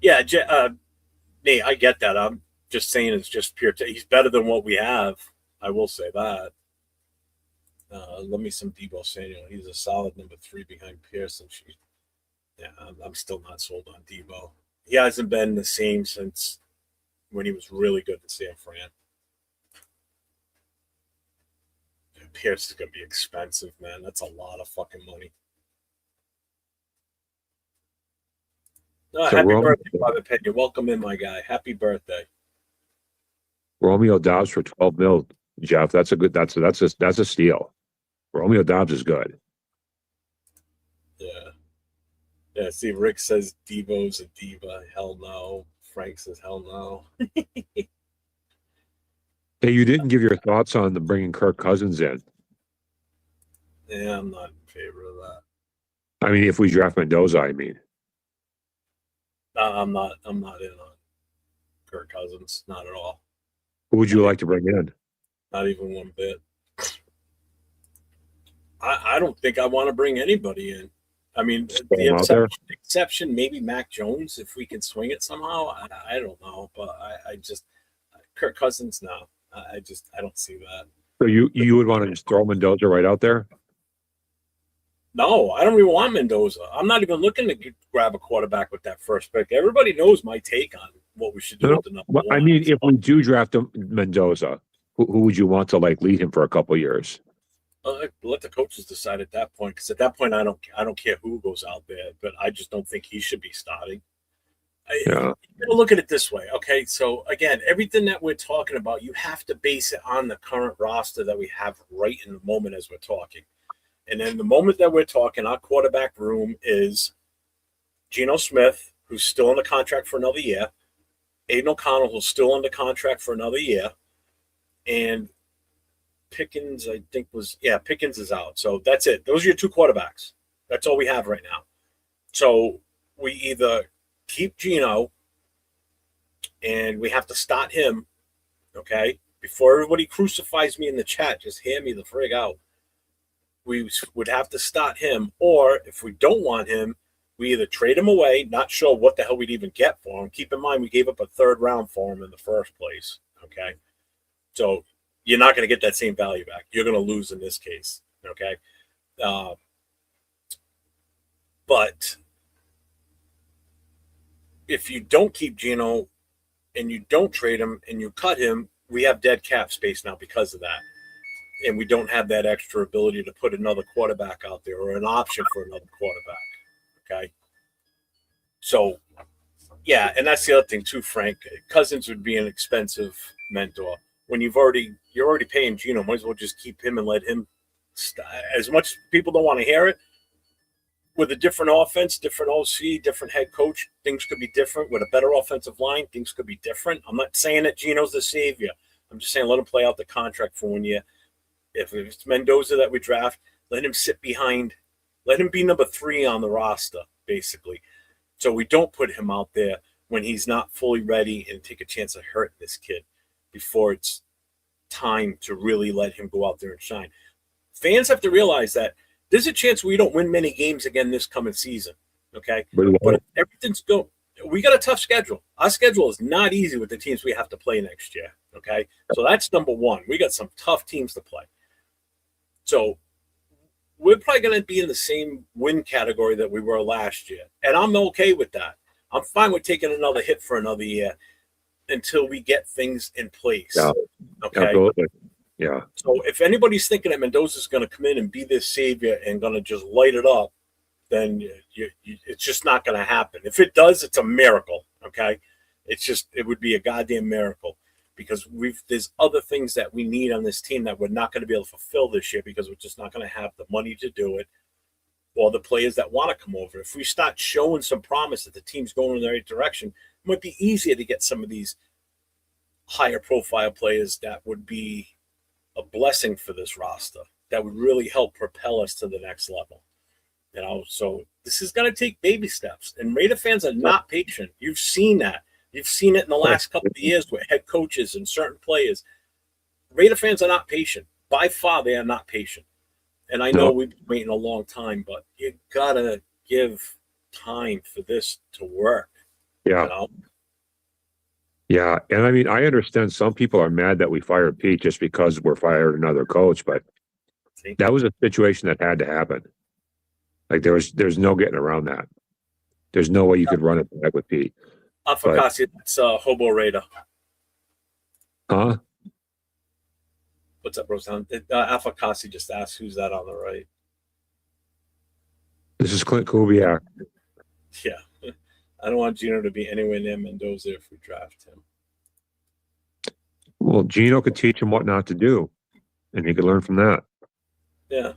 Yeah, Nate, I get that. I'm just saying it's just pure. He's better than what we have. I will say that. Let me some Deebo Samuel. He's a solid number 3 behind Pearson. Yeah, I'm still not sold on Deebo. He hasn't been the same since when he was really good in San Fran. Pierce is going to be expensive, man. That's a lot of fucking money. Happy birthday, Father Penn. You're welcome in, my guy. Happy birthday. Romeo Dobbs for 12 mil, Jeff. That's a steal. Romeo Dobbs is good. Yeah. See, Rick says Deebo's a diva. Hell no. Frank says hell no. Hey, you didn't give your thoughts on the bringing Kirk Cousins in. Yeah, I'm not in favor of that. I mean, if we draft Mendoza, I mean. I'm not in on Kirk Cousins. Not at all. Who would you like to bring in? Not even one bit. I don't think I want to bring anybody in. I mean, the exception, maybe Mac Jones, if we can swing it somehow. I don't know, but I just Kirk Cousins, no. I don't see that. So you would want to just throw Mendoza right out there? No, I don't even want Mendoza. I'm not even looking to grab a quarterback with that first pick. Everybody knows my take on what we should do with the number one. I mean, if we do draft Mendoza, who would you want to lead him for a couple of years? Let the coaches decide at that point, because at that point I don't care who goes out there, but I just don't think he should be starting. You gotta look at it this way, okay? So again, everything that we're talking about, you have to base it on the current roster that we have right in the moment as we're talking. And in the moment that we're talking, our quarterback room is Geno Smith, who's still under contract for another year, Aiden O'Connell, who's still under contract for another year, and Pickens, I think Pickens is out. So that's it. Those are your two quarterbacks. That's all we have right now. So we either keep Geno and we have to start him, okay? Before everybody crucifies me in the chat, just hear me the frig out. We would have to start him, or if we don't want him, we either trade him away, not sure what the hell we'd even get for him. Keep in mind, we gave up a third round for him in the first place, okay? So you're not going to get that same value back. You're going to lose in this case, okay? But if you don't keep Geno and you don't trade him and you cut him, we have dead cap space now because of that. And we don't have that extra ability to put another quarterback out there or an option for another quarterback, okay? So, yeah, and that's the other thing too, Frank. Cousins would be an expensive mentor. When you're already paying Geno, might as well just keep him and let him. As much as people don't want to hear it, with a different offense, different OC, different head coach, things could be different. With a better offensive line, things could be different. I'm not saying that Geno's the savior. I'm just saying let him play out the contract for 1 year. If it's Mendoza that we draft, let him sit behind. Let him be number 3 on the roster, basically. So we don't put him out there when he's not fully ready and take a chance of hurting this kid before it's time to really let him go out there and shine. Fans have to realize that there's a chance we don't win many games again this coming season, okay? But everything's good. We got a tough schedule. Our schedule is not easy with the teams we have to play next year, okay? So that's number one. We got some tough teams to play. So we're probably going to be in the same win category that we were last year. And I'm okay with that. I'm fine with taking another hit for another year until we get things in place. Yeah. Okay. Absolutely. Yeah. So if anybody's thinking that Mendoza's going to come in and be this savior and going to just light it up, then it's just not going to happen. If it does, it's a miracle. Okay. It would be a goddamn miracle because there's other things that we need on this team that we're not going to be able to fulfill this year because we're just not going to have the money to do it or the players that want to come over. If we start showing some promise that the team's going in the right direction, it might be easier to get some of these higher profile players that would be a blessing for this roster that would really help propel us to the next level. So this is going to take baby steps, and Raider fans are not patient. You've seen that. You've seen it in the last couple of years with head coaches and certain players. Raider fans are not patient. By far, they are not patient. And I know we've been waiting a long time, but you got to give time for this to work. Yeah. Yeah, and I mean, I understand some people are mad that we fired Pete just because we're fired another coach, but that was a situation that had to happen. Like there's no getting around that. There's no way you could run it back with Pete. Afakasi, it's Hobo Raider. Huh? What's up, Roseanne? Afakasi just asked who's that on the right. This is Clint Kubiak. Yeah. I don't want Geno to be anywhere near Mendoza if we draft him. Well, Geno could teach him what not to do, and he could learn from that. Yeah.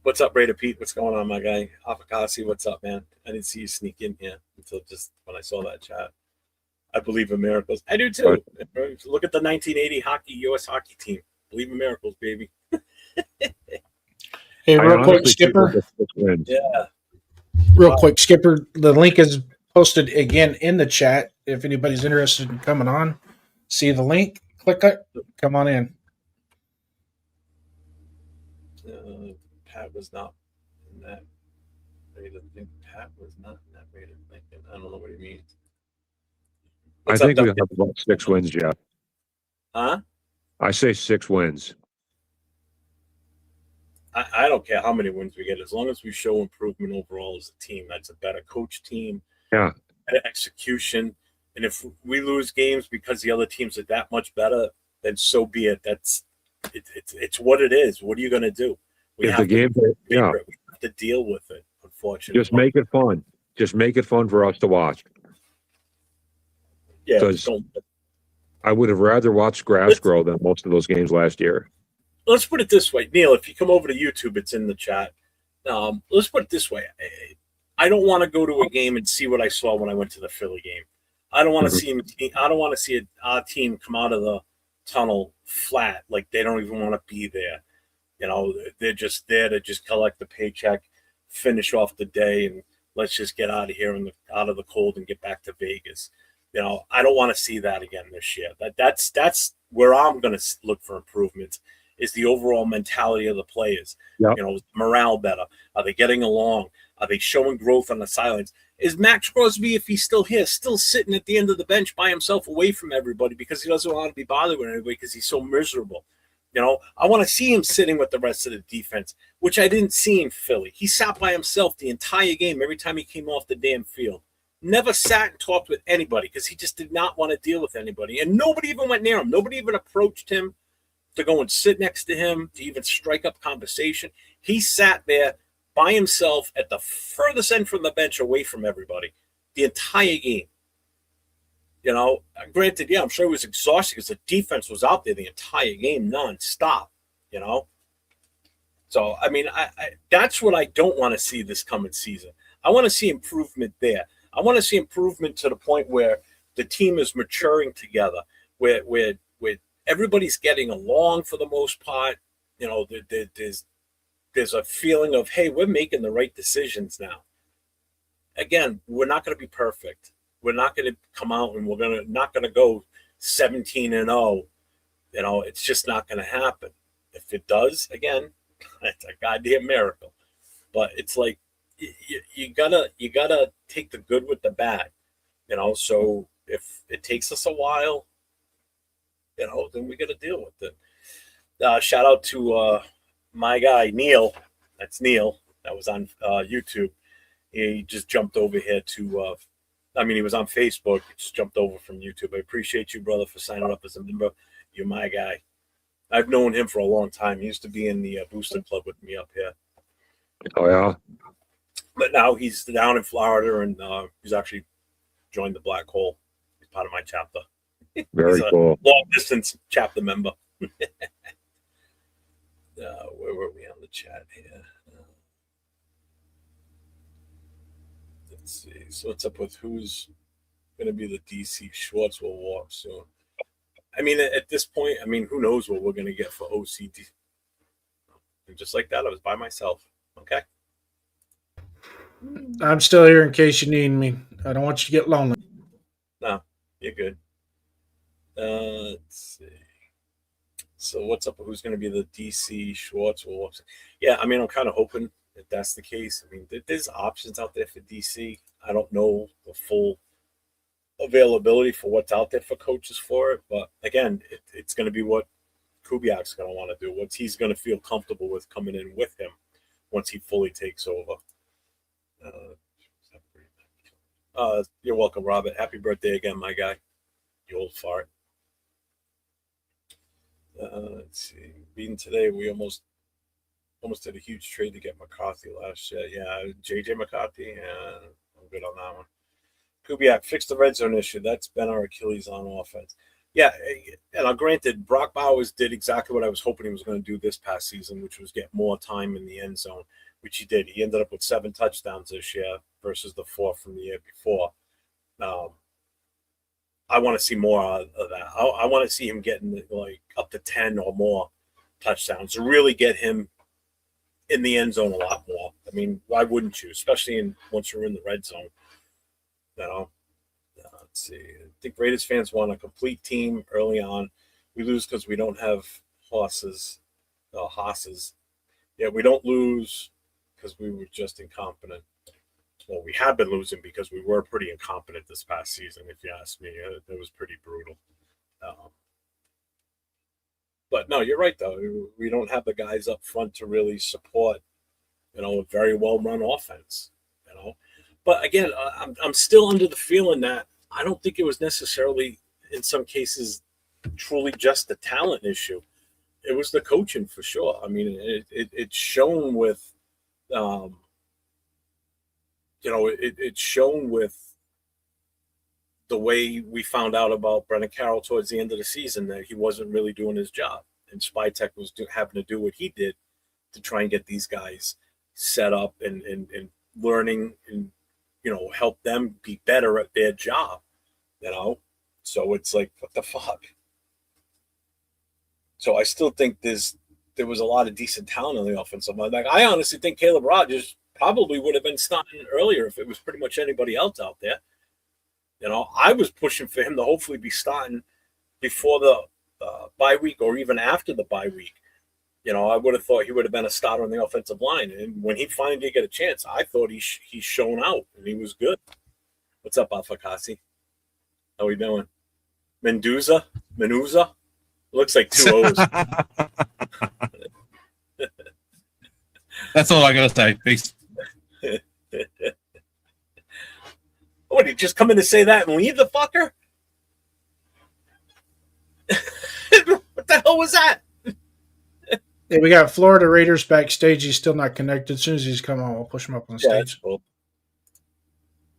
What's up, Raider Pete? What's going on, my guy? Afakasi, what's up, man? I didn't see you sneak in here until just when I saw that chat. I believe in miracles. I do too. Right. Look at the 1980 U.S. hockey team. Believe in miracles, baby. Hey, real quick, Skipper. Yeah. Real quick, Skipper, the link is posted again in the chat. If anybody's interested in coming on, see the link, click it, come on in. Pat was not in that rated. I think Pat was not in that rated. I don't know what he means. I think we have about 6 wins, Jeff. Huh? I say 6 wins. I don't care how many wins we get, as long as we show improvement overall as a team. That's a better coach team. Yeah. Better execution. And if we lose games because the other teams are that much better, then so be it. It's what it is. What are you going to do? We have to deal with it, unfortunately. Just make it fun. Just make it fun for us to watch. Yeah. I would have rather watched grass grow than most of those games last year. Let's put it this way, Neil. If you come over to YouTube, it's in the chat. Let's put it this way: I don't want to go to a game and see what I saw when I went to the Philly game. I don't want to see. I don't want to see our team come out of tunnel flat, like they don't even want to be there. You know, they're just there to just collect the paycheck, finish off the day, and let's just get out of here and out of the cold and get back to Vegas. You know, I don't want to see that again this year. That's where I'm going to look for improvements. Is the overall mentality of the players. Yep. You know, morale better? Are they getting along? Are they showing growth on the sidelines? Is Max Crosby, if he's still here, still sitting at the end of the bench by himself away from everybody because he doesn't want to be bothered with anybody because he's so miserable? You know, I want to see him sitting with the rest of the defense, which I didn't see in Philly. He sat by himself the entire game every time he came off the damn field. Never sat and talked with anybody because he just did not want to deal with anybody. And nobody even went near him. Nobody even approached him to go and sit next to him, to even strike up conversation. He sat there by himself at the furthest end from the bench away from everybody the entire game. You know, granted, yeah, I'm sure he was exhausted because the defense was out there the entire game nonstop, you know. So, I mean, I that's what I don't want to see this coming season. I want to see improvement there. I want to see improvement to the point where the team is maturing together, where everybody's getting along for the most part. You know, there's a feeling of, hey, we're making the right decisions now. Again, we're not going to be perfect. We're not going to come out and we're not going to go 17-0. You know, it's just not going to happen. If it does, again, it's a goddamn miracle. But it's like you gotta take the good with the bad. You know, so if it takes us a while, you know, then we got to deal with it. Shout out to my guy, Neil. That's Neil. That was on YouTube. He just jumped over here to, he was on Facebook. He just jumped over from YouTube. I appreciate you, brother, for signing up as a member. You're my guy. I've known him for a long time. He used to be in the Booster Club with me up here. Oh, yeah. But now he's down in Florida, and he's actually joined the Black Hole. He's part of my chapter. Very cool. Long distance chapter member. Where were we on the chat here? Let's see. So what's up with who's going to be the DC? Schwartz will walk soon. I mean, at this point, I mean, who knows what we're going to get for OCD? And just like that, I was by myself. Okay. I'm still here in case you need me. I don't want you to get lonely. No, you're good. Let's see. So what's up? Who's going to be the DC? Schwartz will walk? Yeah, I mean, I'm kind of hoping that that's the case. I mean, there's options out there for DC. I don't know the full availability for what's out there for coaches for it, but again, it's going to be what Kubiak's going to want to do, what he's going to feel comfortable with coming in with him once he fully takes over. You're welcome, Robert. Happy birthday again, my guy. You old fart. Let's see. Being today, we almost did a huge trade to get McCarthy last year. Yeah, JJ McCarthy. Yeah, I'm good on that one. Kubiak, fix the red zone issue. That's been our Achilles on offense. Yeah, and granted, Brock Bowers did exactly what I was hoping he was going to do this past season, which was get more time in the end zone, which he did. He ended up with 7 touchdowns this year versus the 4 from the year before. I want to see more of that. I want to see him getting like up to 10 or more touchdowns to really get him in the end zone a lot more. I mean, why wouldn't you? Especially once you're in the red zone. You know, let's see. I think Raiders fans want a complete team early on. We lose because we don't have hosses. Yeah, we don't lose because we were just incompetent. Well, we have been losing because we were pretty incompetent this past season, if you ask me. It was pretty brutal. But no, you're right, though. We don't have the guys up front to really support, a very well-run offense, But again, I'm still under the feeling that I don't think it was necessarily, in some cases, truly just the talent issue. It was the coaching for sure. I mean, it's shown with, it's shown with the way we found out about Brennan Carroll towards the end of the season that he wasn't really doing his job, and Spytek was having to do what he did to try and get these guys set up and learning and help them be better at their job, So it's like, what the fuck? So I still think there was a lot of decent talent on the offensive line. Like, I honestly think Caleb Rogers probably would have been starting earlier if it was pretty much anybody else out there. You know, I was pushing for him to hopefully be starting before the bye week or even after the bye week. You know, I would have thought he would have been a starter on the offensive line. And when he finally did get a chance, I thought he's shown out and he was good. What's up, Afakasi? How we doing? Mendoza? Looks like two O's. That's all I gotta say. Peace. What, did he just come in to say that and leave the fucker? What the hell was that? Yeah, we got Florida Raiders backstage. He's still not connected. As soon as he's come on, we'll push him up on Yeah, stage. that's cool.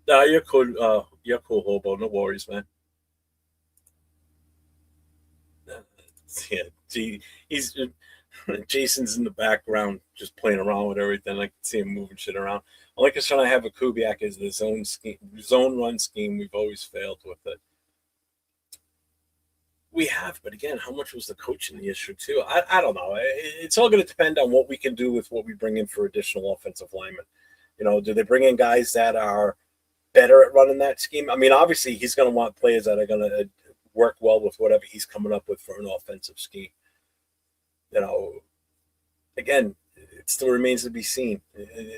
Nah, you're cool. You're cool, Hobo. No worries, man. Yeah, gee, Jason's in the background just playing around with everything. I can see him moving shit around. I like us trying to have a Kubiak as the zone run scheme. We've always failed with it. We have, but again, how much was the coaching the issue too? I don't know. It's all going to depend on what we can do with what we bring in for additional offensive linemen. You know, do they bring in guys that are better at running that scheme? I mean, obviously, he's going to want players that are going to work well with whatever he's coming up with for an offensive scheme. You know, again, it still remains to be seen.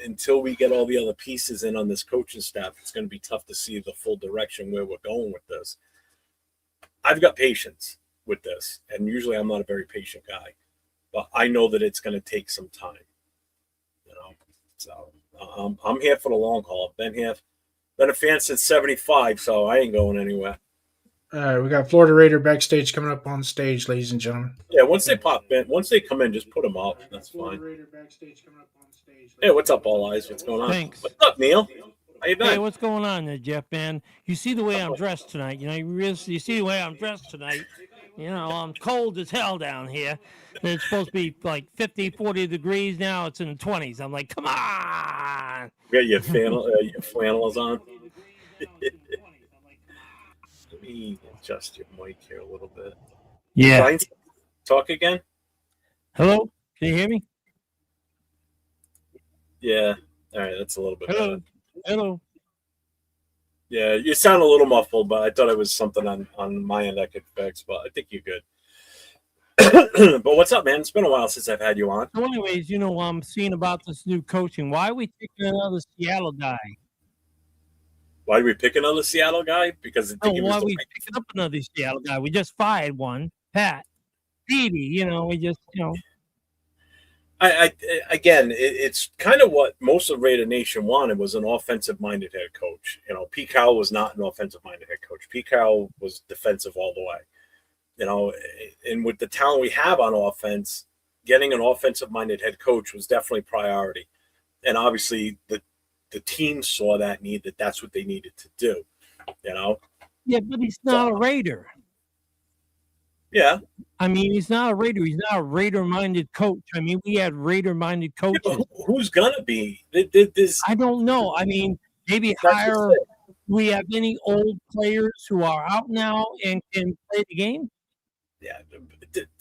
Until we get all the other pieces in on this coaching staff, it's going to be tough to see the full direction where we're going with this. I've got patience with this, and usually I'm not a very patient guy, but I know that it's going to take some time. You know, so I'm here for the long haul. I've been a fan since '75, so I ain't going anywhere. All right, we got Florida Raider backstage coming up on stage, ladies and gentlemen. Yeah, once they come in, just put them up. That's fine. Hey, what's up, All Eyes? What's going on? Thanks. What's up, Neil? How you been? Hey, what's going on there, Jeff, man? You see the way I'm dressed tonight. You know, you see the way I'm dressed tonight. You know, I'm cold as hell down here. It's supposed to be like 50, 40 degrees now. It's in the 20s. I'm like, come on. You got your flannels on? Let me adjust your mic here a little bit. Yeah. Brian, talk again? Hello? Can you hear me? Yeah. All right, that's a little bit better. Hello. Yeah, you sound a little muffled, but I thought it was something on my end I could fix, but I think you're good. But what's up, man? It's been a while since I've had you on. So anyways, you know, I'm seeing about this new coaching. Why are we taking another Seattle guy? Why did we pick another Seattle guy? Because why are we picking up another Seattle guy? We just fired one, Pat. Phoebe, you know, we just, you know. Again, it's kind of what most of Raider Nation wanted was an offensive-minded head coach. You know, Pete Carroll was not an offensive-minded head coach. Pete Carroll was defensive all the way. You know, and with the talent we have on offense, getting an offensive-minded head coach was definitely priority. And obviously, the team saw that need, that's what they needed to do. You know. Yeah, but he's not a Raider. Yeah. I mean, he's not a Raider. He's not a Raider-minded coach. I mean, we had Raider-minded coaches. Yeah, who's gonna be? I don't know. I mean, maybe hire. We have any old players who are out now and can play the game?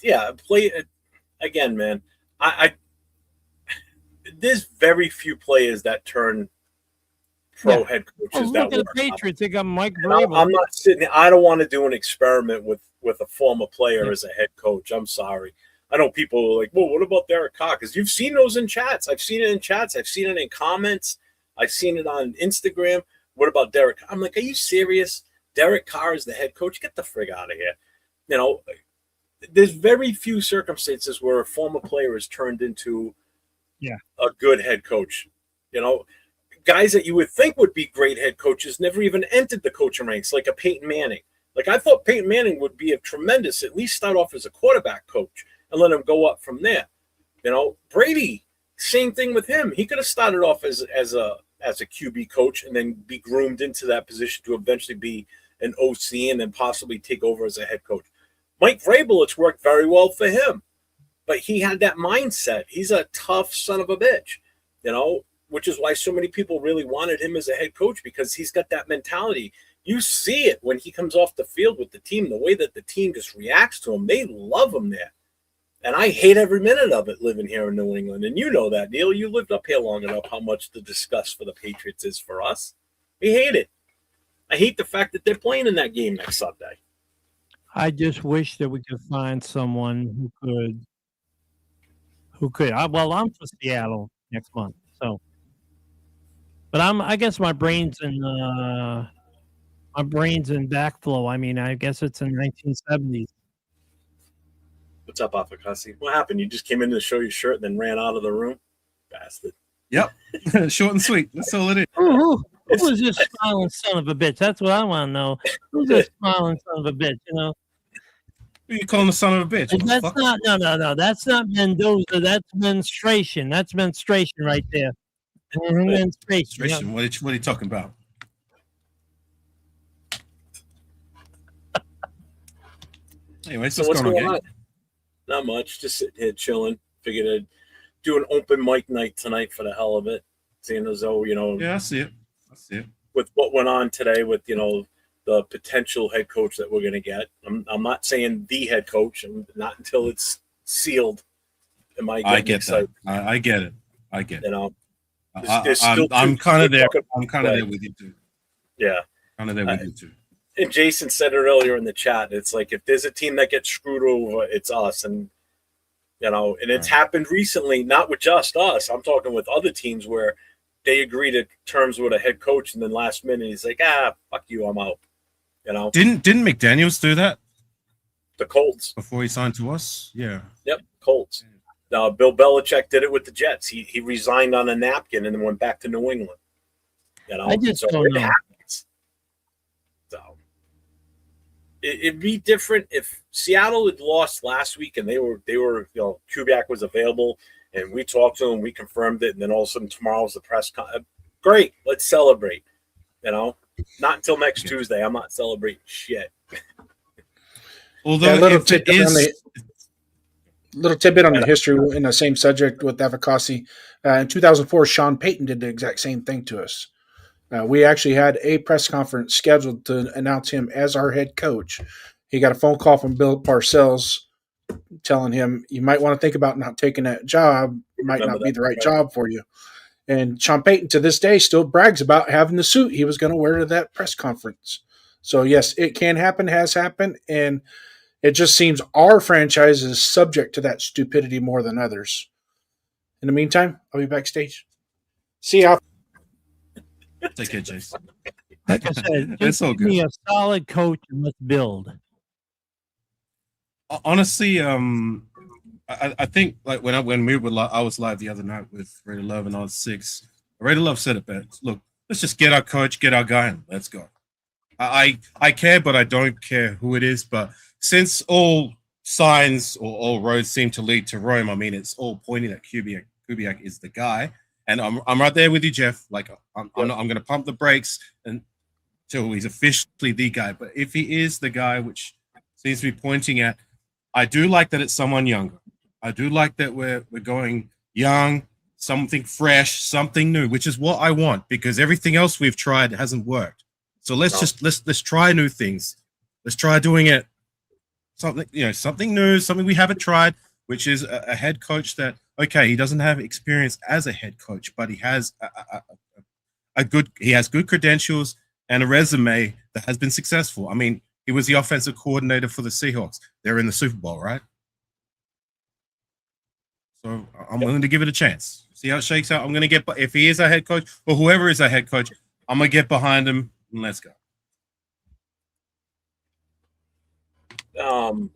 Yeah. Play again, man. I there's very few players that turn pro head coaches. Look at the Patriots. They got Mike Vrabel. I'm not sitting. I don't want to do an experiment with a former player as a head coach. I'm sorry. I know people are like, well, what about Derek Carr? Because you've seen those in chats. I've seen it in chats. I've seen it in comments. I've seen it on Instagram. What about Derek? I'm like, are you serious? Derek Carr is the head coach? Get the frig out of here. You know, there's very few circumstances where a former player is turned into a good head coach. You know, guys that you would think would be great head coaches never even entered the coaching ranks, like a Peyton Manning. Like, I thought Peyton Manning would be a tremendous, at least start off as a quarterback coach and let him go up from there. You know, Brady, same thing with him. He could have started off as a QB coach and then be groomed into that position to eventually be an OC and then possibly take over as a head coach. Mike Vrabel, it's worked very well for him, but he had that mindset. He's a tough son of a bitch, you know, which is why so many people really wanted him as a head coach, because he's got that mentality. You see it when he comes off the field with the team, the way that the team just reacts to him. They love him there. And I hate every minute of it living here in New England. And you know that, Neil. You lived up here long enough how much the disgust for the Patriots is for us. We hate it. I hate the fact that they're playing in that game next Sunday. I just wish that we could find someone who could. Well, I'm for Seattle next month, so. But I guess my brain's in backflow. I mean, I guess it's in 1970s. What's up, Afakasi? What happened? You just came in to show your shirt and then ran out of the room? Bastard. Yep. Short and sweet. That's all it is. Who was this smiling son of a bitch? That's what I want to know. Who's this smiling son of a bitch? You know. Who you calling the son of a bitch? That's not. No. That's not Mendoza. That's menstruation. That's menstruation right there. Menstruation. Yeah. What are you talking about? Anyway, so what's going on? Not much. Just sitting here chilling. Figured I'd do an open mic night tonight for the hell of it. Seeing as though, Yeah, I see it. With what went on today with, the potential head coach that we're going to get. I'm not saying the head coach, not until it's sealed. I get that. I get it. I'm kind of there. I'm kind of there with you too. Yeah. Kind of there with you too. And Jason said it earlier in the chat. It's like, if there's a team that gets screwed over, it's us. And, and it's happened recently, not with just us. I'm talking with other teams where they agree to terms with a head coach, and then last minute he's like, fuck you, I'm out. Didn't McDaniels do that? The Colts. Before he signed to us? Yeah. Yep, Colts. Bill Belichick did it with the Jets. He resigned on a napkin and then went back to New England. I just don't know. Happens. So it'd be different if Seattle had lost last week and they were Kubiak was available and we talked to him, we confirmed it, and then all of a sudden tomorrow's the press con. Great, let's celebrate. Not until next Tuesday. I'm not celebrating shit. Although little tidbit on the history in the same subject with Avakasi. In 2004, Sean Payton did the exact same thing to us. We actually had a press conference scheduled to announce him as our head coach. He got a phone call from Bill Parcells telling him, you might want to think about not taking that job. It might not be the right job for you. And Sean Payton, to this day, still brags about having the suit he was going to wear to that press conference. So, yes, it can happen, has happened, and it just seems our franchise is subject to that stupidity more than others. In the meantime, I'll be backstage. See ya. Take care, Jason. Like I said, it's all good. Be a solid coach and let's build. Honestly, I think like when I was live the other night with Raider Love and on 6. Raider Love said it best. Look, let's just get our coach, get our guy, and let's go. I care, but I don't care who it is. But since all signs or all roads seem to lead to Rome, I mean, it's all pointing at Kubiak. Kubiak is the guy, and I'm right there with you, Jeff. Like I'm going to pump the brakes until he's officially the guy. But if he is the guy, which seems to be pointing at, I do like that it's someone younger. I do like that we're going young, something fresh, something new, which is what I want, because everything else we've tried hasn't worked. So let's try new things. Let's try doing it something new, something we haven't tried, which is a head coach that, okay, he doesn't have experience as a head coach, but he has good credentials and a resume that has been successful. I mean, he was the offensive coordinator for the Seahawks. They're in the Super Bowl, right? So I'm willing to give it a chance. See how it shakes out. I'm going to get, if he is a head coach or whoever is a head coach, I'm going to get behind him and let's go. And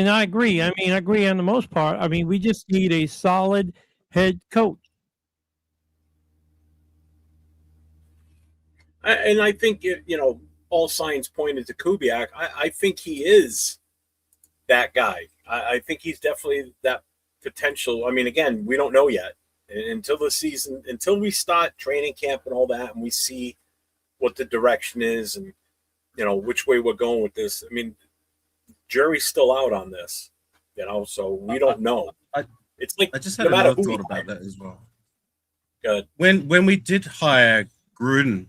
I agree. I mean, I agree on the most part. I mean, we just need a solid head coach. And I think, all signs pointed to Kubiak. I think he is that guy. I think he's definitely that potential. I mean, again, we don't know yet until the season, until we start training camp and all that, and we see what the direction is and, which way we're going with this. I mean, jury's still out on this, so we don't know. It's like, I just had another thought about that as well. Good. When we did hire Gruden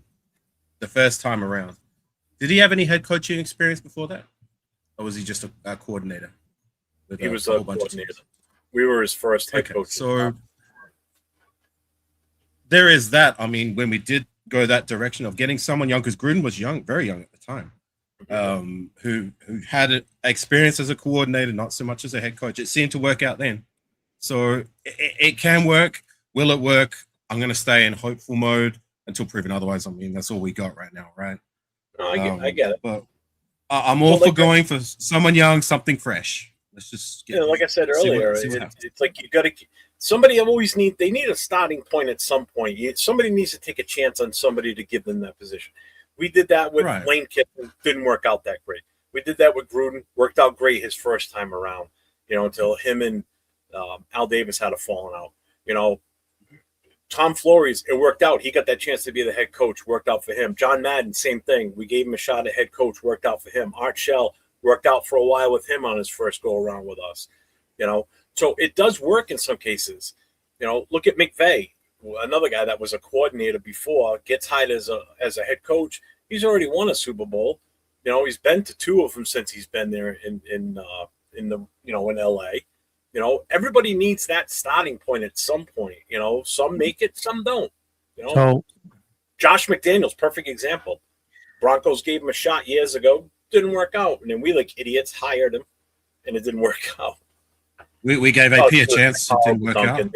the first time around, did he have any head coaching experience before that? or was he just a coordinator? He was a coordinator. We were his first head coach. So there is that. I mean, when we did go that direction of getting someone young, because Gruden was young, very young at the time, who had experience as a coordinator, not so much as a head coach. It seemed to work out then. So it can work. Will it work? I'm going to stay in hopeful mode until proven otherwise. I mean, that's all we got right now, right? No, I get it. But I'm all for going for someone young, something fresh. Let's just get, like I said earlier, it's like you got to somebody. They need a starting point at some point. Somebody needs to take a chance on somebody to give them that position. We did that with Lane Kiffin, didn't work out that great. We did that with Gruden, worked out great his first time around. Until him and Al Davis had a falling out. Tom Flores, it worked out. He got that chance to be the head coach, worked out for him. John Madden, same thing. We gave him a shot at head coach, worked out for him. Art Shell worked out for a while with him on his first go around with us. So it does work in some cases. Look at McVay, another guy that was a coordinator before, gets hired as a head coach. He's already won a Super Bowl. He's been to 2 of them since he's been there in LA. Everybody needs that starting point at some point. Some make it, some don't. So Josh McDaniels, perfect example. Broncos gave him a shot years ago, didn't work out, and then we like idiots hired him, and it didn't work out. We gave AP a chance, it didn't work out.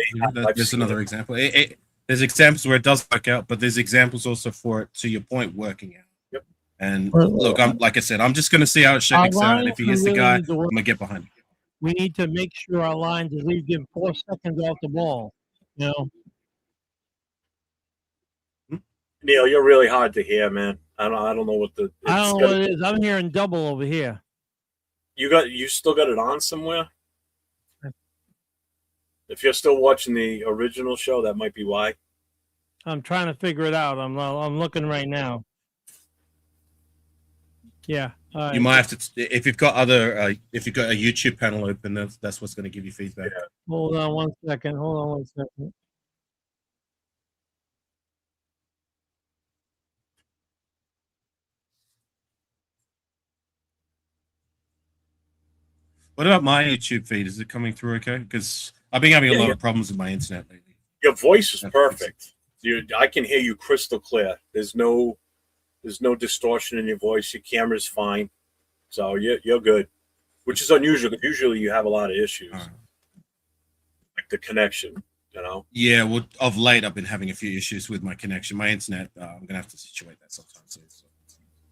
There's another example. There's examples where it does work out, but there's examples also for it, to your point, working out. Yep. And look, like I said, I'm just going to see how it shakes out. And if he is the guy, I'm going to get behind him. we need to make sure our lines at least give 4 seconds off the ball. Neil, you're really hard to hear, man. I don't know what the. I don't know what it is. I'm hearing double over here. You still got it on somewhere? If you're still watching the original show, that might be why. I'm trying to figure it out. I'm looking right now. Yeah. You might have to, if you've got a YouTube panel open, that's what's going to give you feedback. Yeah. Hold on one second. What about my YouTube feed? Is it coming through okay? Because I've been having a lot of problems with my internet lately. Your voice is perfect. I can hear you crystal clear. There's no distortion in your voice. Your camera's fine, so you're good, which is unusual. Usually, you have a lot of issues, like the connection. Yeah, well, of late, I've been having a few issues with my connection. My internet, I'm gonna have to situate that sometime soon. So,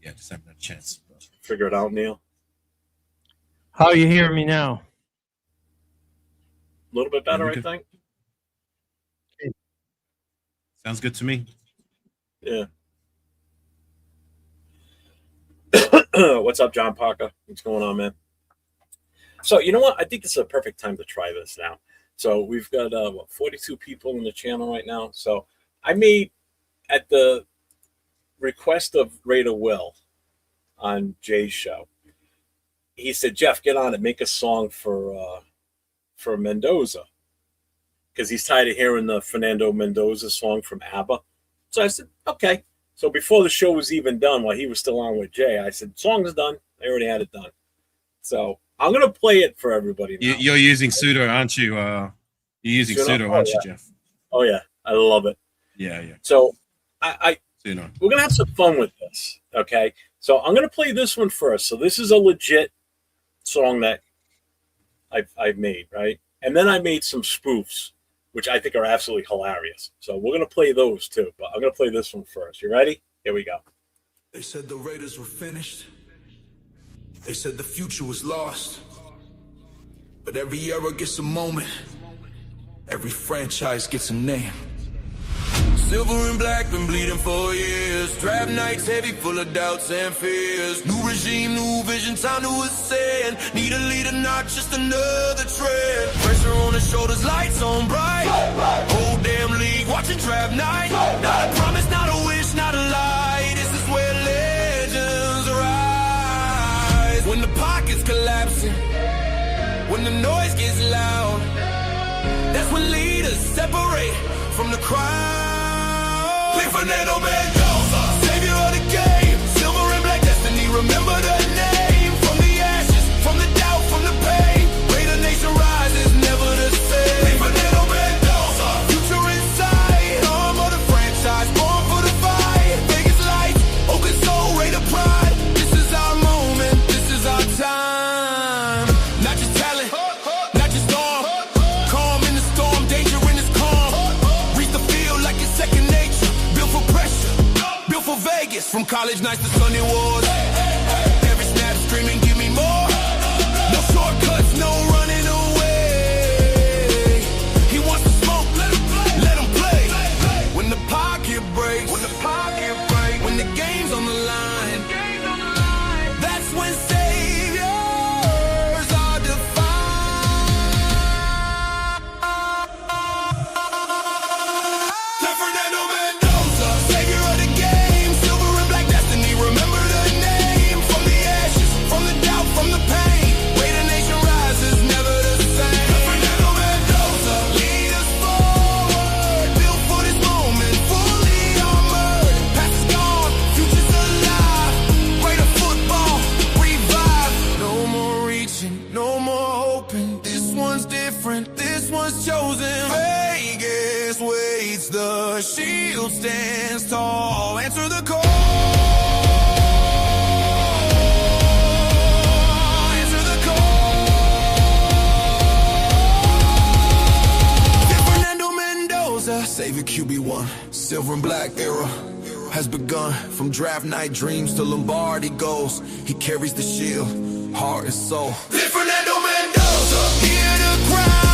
yeah, just haven't had a chance. Figure it out, Neil. How are you hearing me now? A little bit better, I think. Sounds good to me. Yeah. What's up, John Parker? What's going on, man? So, you know what? I think this is a perfect time to try this now. So we've got 42 people in the channel right now. So I made, at the request of Raider Will on Jay's show, he said, Jeff, get on it, make a song for Mendoza, because he's tired of hearing the Fernando Mendoza song from ABBA. So I said, okay. So before the show was even done, while he was still on with Jay, I said, song's done. I already had it done. So I'm going to play it for everybody now. You're using pseudo, aren't you? You're using pseudo, aren't you, Jeff? Oh, yeah. I love it. Yeah. So we're going to have some fun with this, okay? So I'm going to play this one first. So this is a legit song that I've made, right? And then I made some spoofs, which I think are absolutely hilarious. So we're going to play those too, but I'm going to play this one first. You ready? Here we go. They said the Raiders were finished. They said the future was lost. But every era gets a moment. Every franchise gets a name. Silver and black, been bleeding for years. Draft nights heavy, full of doubts and fears. New regime, new vision, time to ascend. Need a leader, not just another trend. Pressure on the shoulders, lights on bright. Whole damn league, watching draft night. Not a promise, not a wish, not a lie. This is where legends rise. When the pocket's collapsing, when the noise gets loud, that's when leaders separate from the crowd. Fernando Mendoza, savior of the game. Silver and black destiny, remember the name. From the ashes, Vegas, from college nights to Sunday wars. Every snap screaming, give me more. No shortcuts, no running away. He wants to smoke, let him play. When the pocket breaks, when the game's on the line, that's when saviors are defined. Fernando Mendoza, savior of the game, silver and black destiny. Remember the name, from the ashes, from the doubt, from the pain. Way the nation rises, never the same. Fernando Mendoza, lead us forward, built for this moment, fully armored. Past is gone, future's alive. Greater football, revive. No more reaching, no more hoping. This one's different, this one's chosen. Vegas waits, the shield stands tall. Answer the call. Answer the call. Fernando Mendoza, savior QB1. Silver and black era has begun. From draft night dreams to Lombardi goals, he carries the shield, heart and soul. Fernando Mendoza, hear the crowd.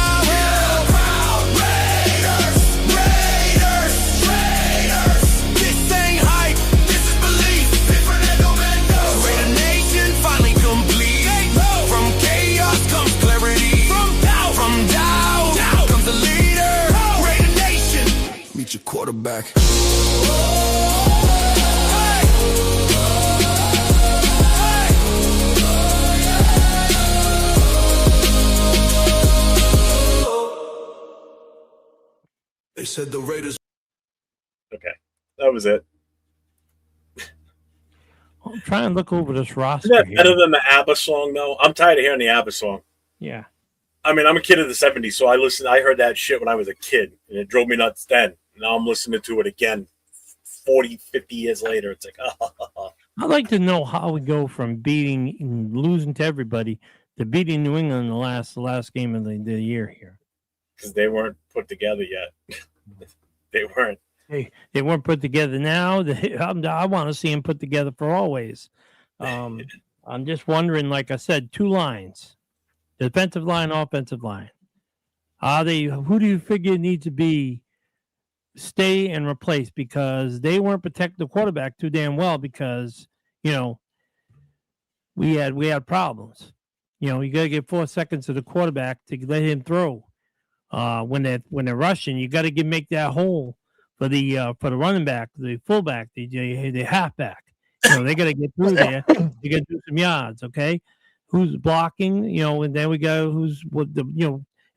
Raiders, Raiders, Raiders. This ain't hype, this is belief. Fernando Mendoza, Raider Nation finally complete. From chaos comes clarity. From doubt comes the leader. Raider Nation, meet your quarterback. They said the Raiders. Okay, that was it. I'm trying to look over this roster Isn't that here. better than the ABBA song, though? I'm tired of hearing the ABBA song. Yeah. I mean, I'm a kid of the 70s, so I heard that shit when I was a kid, and it drove me nuts then. Now I'm listening to it again 40, 50 years later. It's like, I'd like to know how we go from beating and losing to everybody to beating New England in the last game of the year here. because they weren't put together yet. They weren't. They weren't put together now. I want to see them put together for always. I'm just wondering, like I said, two lines, defensive line, offensive line. Who do you figure needs to stay and replace? Because they weren't protecting the quarterback too damn well, because, we had problems. You got to get 4 seconds to the quarterback to let him throw. When they're rushing, you got to make that hole for the running back, the fullback, the halfback. They got to get through there. They got to do some yards. Okay, who's blocking? And then we go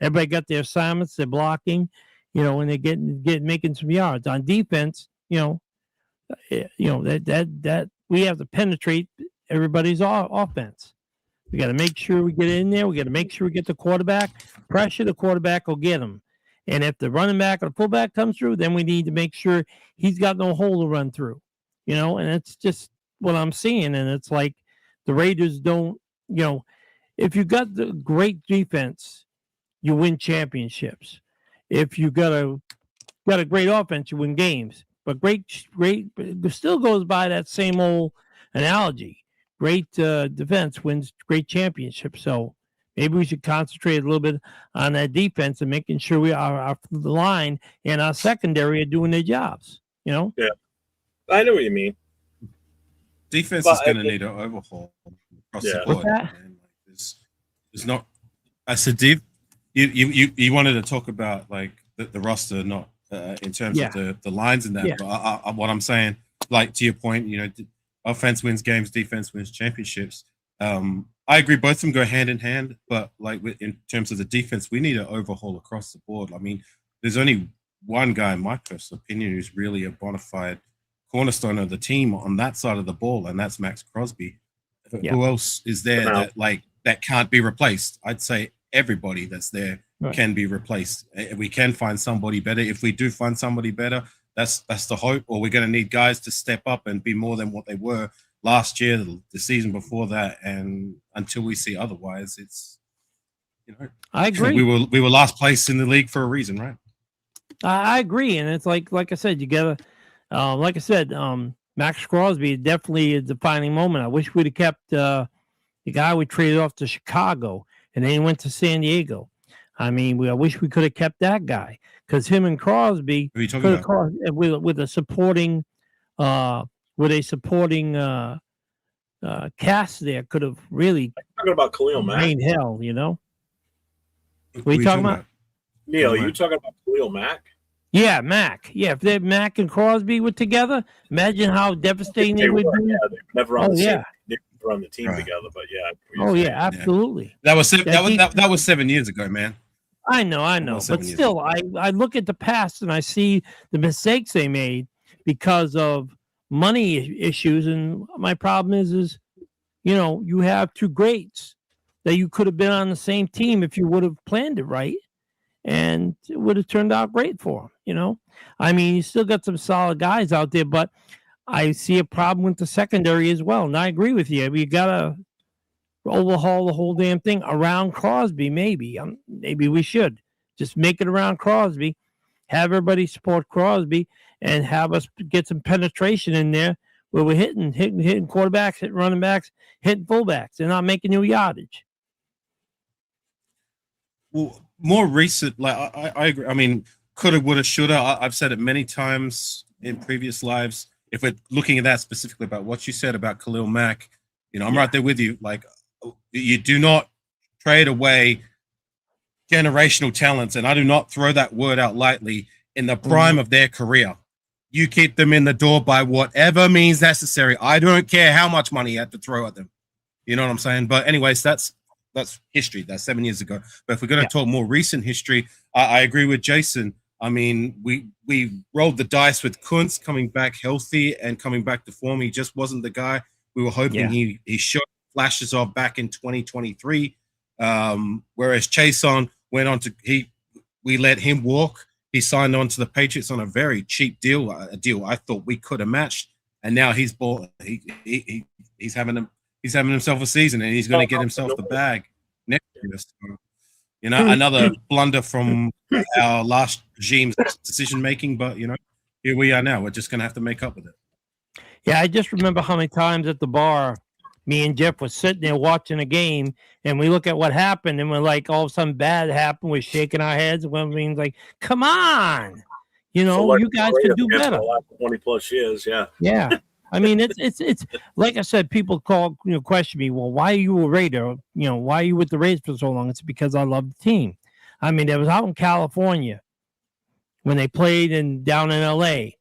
everybody got their assignments. They're blocking. And they get making some yards on defense. That we have to penetrate everybody's offense. We got to make sure we get in there. We got to make sure we get the quarterback. Pressure the quarterback will get him. And if the running back or the fullback comes through, then we need to make sure he's got no hole to run through. And it's just what I'm seeing. And it's like the Raiders don't, if you got the great defense, you win championships. If you got a great offense, you win games. But great still goes by that same old analogy. Great defense wins great championships. So maybe we should concentrate a little bit on that defense and making sure our line and our secondary are doing their jobs. Yeah, I know what you mean. Defense is going to need an overhaul across the board. There's not. I said, you wanted to talk about like the roster, not in terms of the lines and that. Yeah. But what I'm saying, like to your point, offense wins games, defense wins championships. I agree, both of them go hand in hand, but like in terms of the defense, we need an overhaul across the board. I mean, there's only one guy, in my personal opinion, who's really a bona fide cornerstone of the team on that side of the ball, and that's Max Crosby. Yeah. Who else is there that can't be replaced? I'd say everybody that's there can be replaced. We can find somebody better. If we do find somebody better, that's the hope. Or we're going to need guys to step up and be more than what they were last year, the season before that, and until we see otherwise, it's I agree. We were last place in the league for a reason, right? I agree, and it's like I said, you gotta, like I said, Max Crosby is definitely a defining moment. I wish we'd have kept the guy we traded off to Chicago and then he went to San Diego. I mean, I wish we could have kept that guy because him and Crosby Who are you talking could have about? with a supporting cast there could have really Talking about Khalil Mack. made hell, you know. Who What are you talking about? Neil, Khalil you Mack. talking about Khalil Mack? Yeah, Mac. Yeah, if they Mac and Crosby were together, imagine how devastating They they would were, be. yeah, they were never on Oh the same. yeah. They were on the team Right. together, but yeah. Oh yeah, absolutely. That was That that was 7 years ago, man. I know, Almost 7 but years still, I look at the past and I see the mistakes they made because of money issues, and my problem is you have two greats that you could have been on the same team if you would have planned it right, and it would have turned out great for them. I mean, you still got some solid guys out there, but I see a problem with the secondary as well, and I agree with you. You gotta overhaul the whole damn thing around Crosby. Maybe we should just make it around Crosby, have everybody support Crosby, and have us get some penetration in there where we're hitting quarterbacks, hitting running backs, hitting fullbacks. They're not making new yardage. Well, more recent, like I agree. I mean, coulda, woulda, shoulda. I've said it many times in previous lives. If we're looking at that specifically about what you said about Khalil Mack, I'm right there with you. Like, you do not trade away generational talents, and I do not throw that word out lightly, in the prime of their career. You keep them in the door by whatever means necessary. I don't care how much money you have to throw at them. You know what I'm saying? But anyways, that's history. That's 7 years ago. But if we're going to talk more recent history, I agree with Jason. I mean, we rolled the dice with Kuntz coming back healthy and coming back to form. He just wasn't the guy we were hoping. He showed flashes of back in 2023. Whereas Chason went on to we let him walk. He signed on to the Patriots on a very cheap deal, a deal I thought we could have matched. And now he's bought. He's having himself a season, and he's going to get himself the bag next year. So, another blunder from our last regime's decision making. But here we are now. We're just going to have to make up with it. Yeah, I just remember how many times at the bar, me and Jeff was sitting there watching a game, and we look at what happened, and we're like, all of a sudden bad happened. We're shaking our heads. We're being like, come on, you guys can do better. For the last 20 plus years, yeah. Yeah. I mean, it's like I said, people question me, well, why are you a Raider? Why are you with the Raiders for so long? It's because I love the team. I mean, I was out in California when they played down in LA.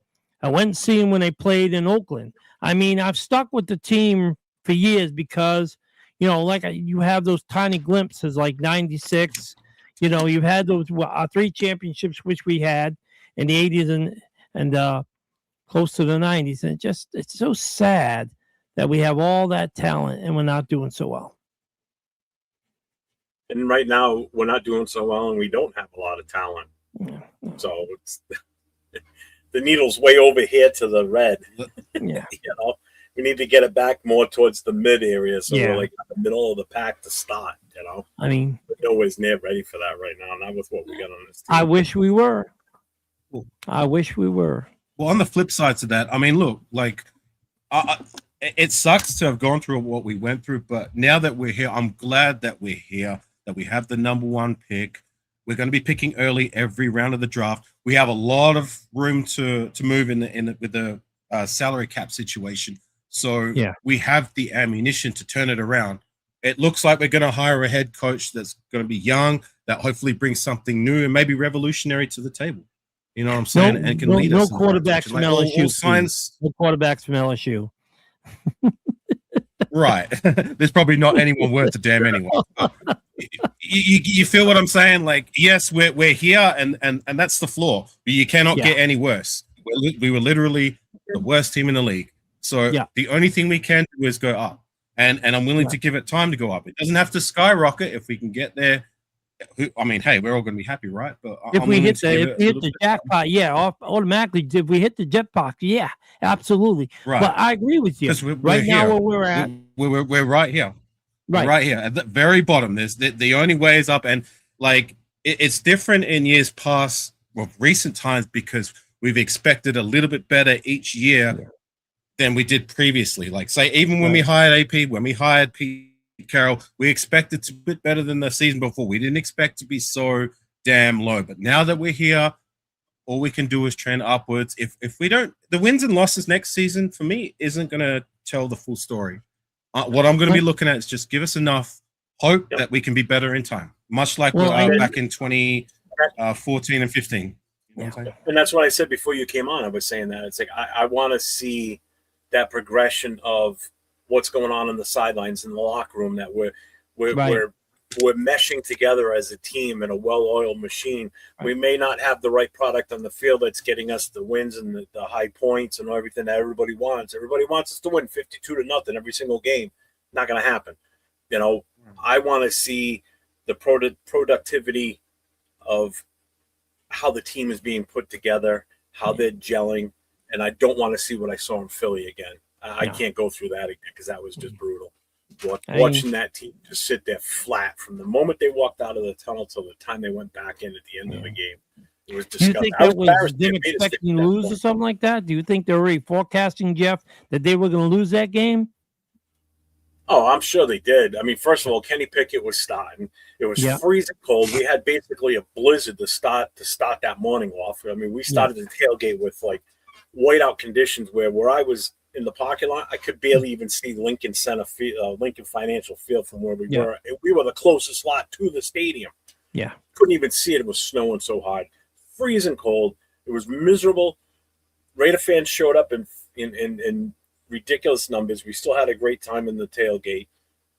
I went and see them when they played in Oakland. I mean, I've stuck with the team for years because, you have those tiny glimpses like 96. You've had those 3 championships, which we had in the 80s and close to the 90s. And it's so sad that we have all that talent and we're not doing so well. And right now, we're not doing so well, and we don't have a lot of talent. Yeah. So it's the needle's way over here to the red. Yeah. We need to get it back more towards the mid area, so Yeah. we're like in the middle of the pack to start. I mean, we're nowhere near ready for that right now. Not with what we got on this team. I wish we were. Well, on the flip side to that, I mean, look, like, it sucks to have gone through what we went through, but now that we're here, I'm glad that we're here, that we have the number 1 pick. We're going to be picking early every round of the draft. We have a lot of room to move with the salary cap situation. So we have the ammunition to turn it around. It looks like we're going to hire a head coach that's going to be young, that hopefully brings something new and maybe revolutionary to the table. You know what I'm saying? And can lead us. No quarterbacks from LSU. Signs. No quarterbacks from LSU. Right. There's probably not anyone worth a damn anyway. You feel what I'm saying? Like, yes, we're here, and that's the floor. But you cannot get any worse. We were literally the worst team in the league. So the only thing we can do is go up. And I'm willing to give it time to go up. It doesn't have to skyrocket if we can get there. I mean, hey, we're all going to be happy, right? But if we hit the jackpot, automatically. If we hit the jetpot, absolutely. Right. But I agree with you. We're now, where we're at, we're right here. Right. We're right here at the very bottom. There's the only way is up, and like it's different in years past, recent times, because we've expected a little bit better each year. than we did previously. Like, say, even when we hired AP, when we hired Pete Carroll, we expected to be better than the season before. We didn't expect to be so damn low. But now that we're here, all we can do is trend upwards. If we don't, the wins and losses next season for me isn't going to tell the full story. What I'm going to be looking at is just give us enough hope that we can be better in time, much like back in 2014 and 15. You know what I'm saying? And that's what I said before you came on. I was saying that it's like I want to see that progression of what's going on in the sidelines in the locker room, that we're meshing together as a team in a well-oiled machine. We may not have the right product on the field that's getting us the wins and the high points and everything that everybody wants. Everybody wants us to win 52-0 every single game. Not going to happen. You know, I want to see the productivity of how the team is being put together, how they're gelling, and I don't want to see what I saw in Philly again. I can't go through that again because that was just brutal. Watching that team just sit there flat from the moment they walked out of the tunnel till the time they went back in at the end of the game. It was disgusting. Do you think that was them expecting to lose or something like that? Do you think they're already forecasting, Jeff, that they were going to lose that game? Oh, I'm sure they did. I mean, first of all, Kenny Pickett was starting. It was freezing cold. We had basically a blizzard to start that morning off. I mean, we started the tailgate with like whiteout conditions where I was in the parking lot, I could barely even see Lincoln Financial Field from where we were. We were the closest lot to the stadium. Yeah. Couldn't even see it. It was snowing so hard. Freezing cold. It was miserable. Raider fans showed up in ridiculous numbers. We still had a great time in the tailgate,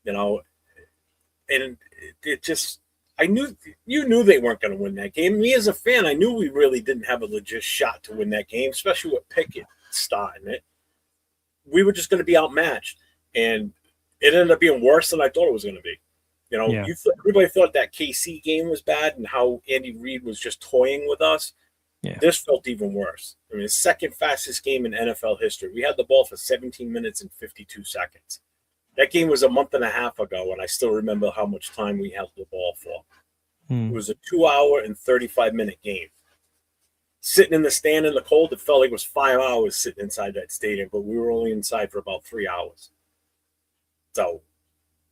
you know, and it just, you knew they weren't going to win that game. Me as a fan, I knew we really didn't have a legit shot to win that game, especially with Pickett starting it. We were just going to be outmatched, and it ended up being worse than I thought it was going to be. You know, everybody thought that KC game was bad and how Andy Reid was just toying with us. Yeah. This felt even worse. I mean, the second fastest game in NFL history. We had the ball for 17 minutes and 52 seconds. That game was a month and a half ago, and I still remember how much time we held the ball for. It was a 2-hour and 35-minute game. Sitting in the stand in the cold, it felt like it was 5 hours sitting inside that stadium, but we were only inside for about 3 hours. So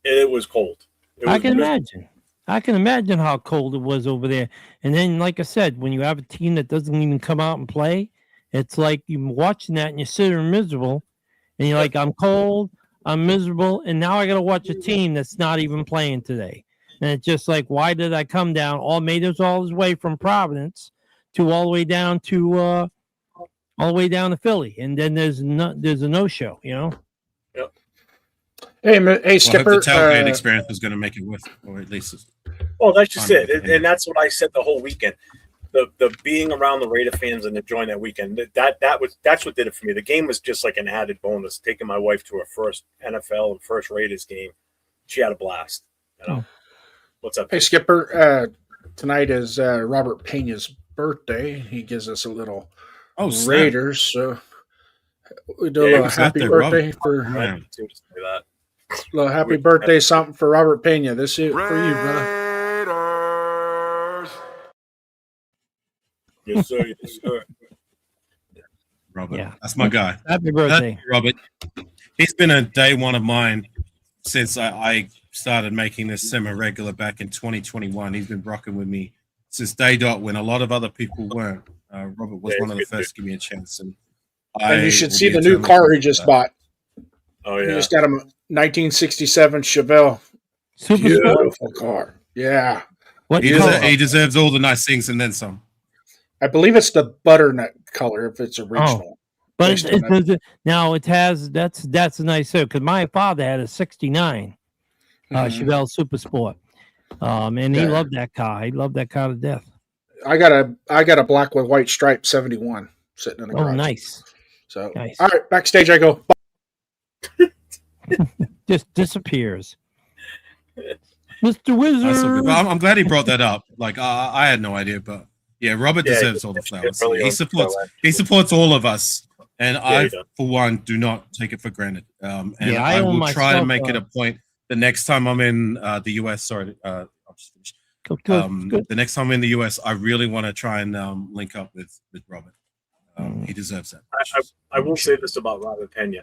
it was cold. I can imagine. I can imagine how cold it was over there. And then, like I said, when you have a team that doesn't even come out and play, it's like you're watching that and you're sitting miserable, and you're like, I'm cold, I'm miserable, and now I got to watch a team that's not even playing today. And it's just like, why did I come down? Made us all his way from Providence to all the way down to Philly, and then there's a no-show, you know. Yep. Hey, Skipper. I hope the tailgate experience is going to make it worth, or at least. Well, that's just it, and that's what I said the whole weekend. The being around the Raider fans and enjoying that weekend, that's what did it for me. The game was just like an added bonus. Taking my wife to her first NFL and first Raiders game, she had a blast. You know, what's up? Hey, Skipper. Tonight is Robert Pena's birthday. He gives us a little Raiders. So we do a little happy birthday for little happy birthday something for Robert Pena. This is for you, brother. Yes, sir. Yes, sir. Robert, that's my guy. Happy birthday, Robert. He's been a day one of mine since I started making this semi-regular back in 2021. He's been rocking with me since day dot when a lot of other people weren't. Robert was one of the first to give me a chance. And you should see the new car he just bought. Oh, yeah. He just got a 1967 Chevelle. Super beautiful car. Yeah. He deserves all the nice things and then some. I believe it's the butternut color if it's original. But now it has that's a nice suit because my father had a '69 Chevelle Super Sport, and he loved that car. He loved that car to death. I got a black with white stripe 71 sitting in the garage. Oh, nice. So nice. All right, backstage I go. Just disappears. Mr. Wizard. I'm glad he brought that up. Like I had no idea, but. Yeah, Robert deserves all the flowers. He supports all of us, and I, for one, do not take it for granted. And I will try to make it a point the next time I'm in the US. Sorry, I'll just finish. Good. The next time I'm in the US, I really want to try and link up with Robert. He deserves that. I will say this about Robert Pena.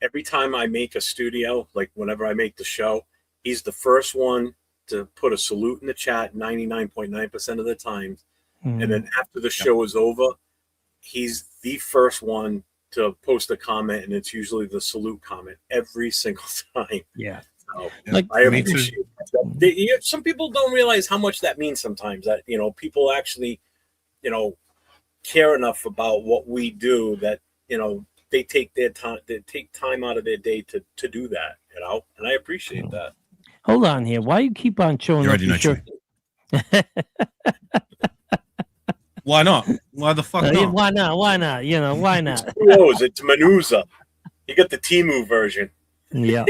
Every time I make a studio, like whenever I make the show, he's the first one to put a salute in the chat 99.9% of the time. And then after the show is over, he's the first one to post a comment, and it's usually the salute comment every single time. Yeah. So, Like, I appreciate that. Some people don't realize how much that means sometimes, that, people actually, care enough about what we do that, they take time out of their day to do that, and I appreciate that. Hold on here. Why you keep on showing up your shirt? Why not? Why the fuck not? Why not? Why not? Why not? Who knows? It's Mendoza. You got the Timu version. Yeah.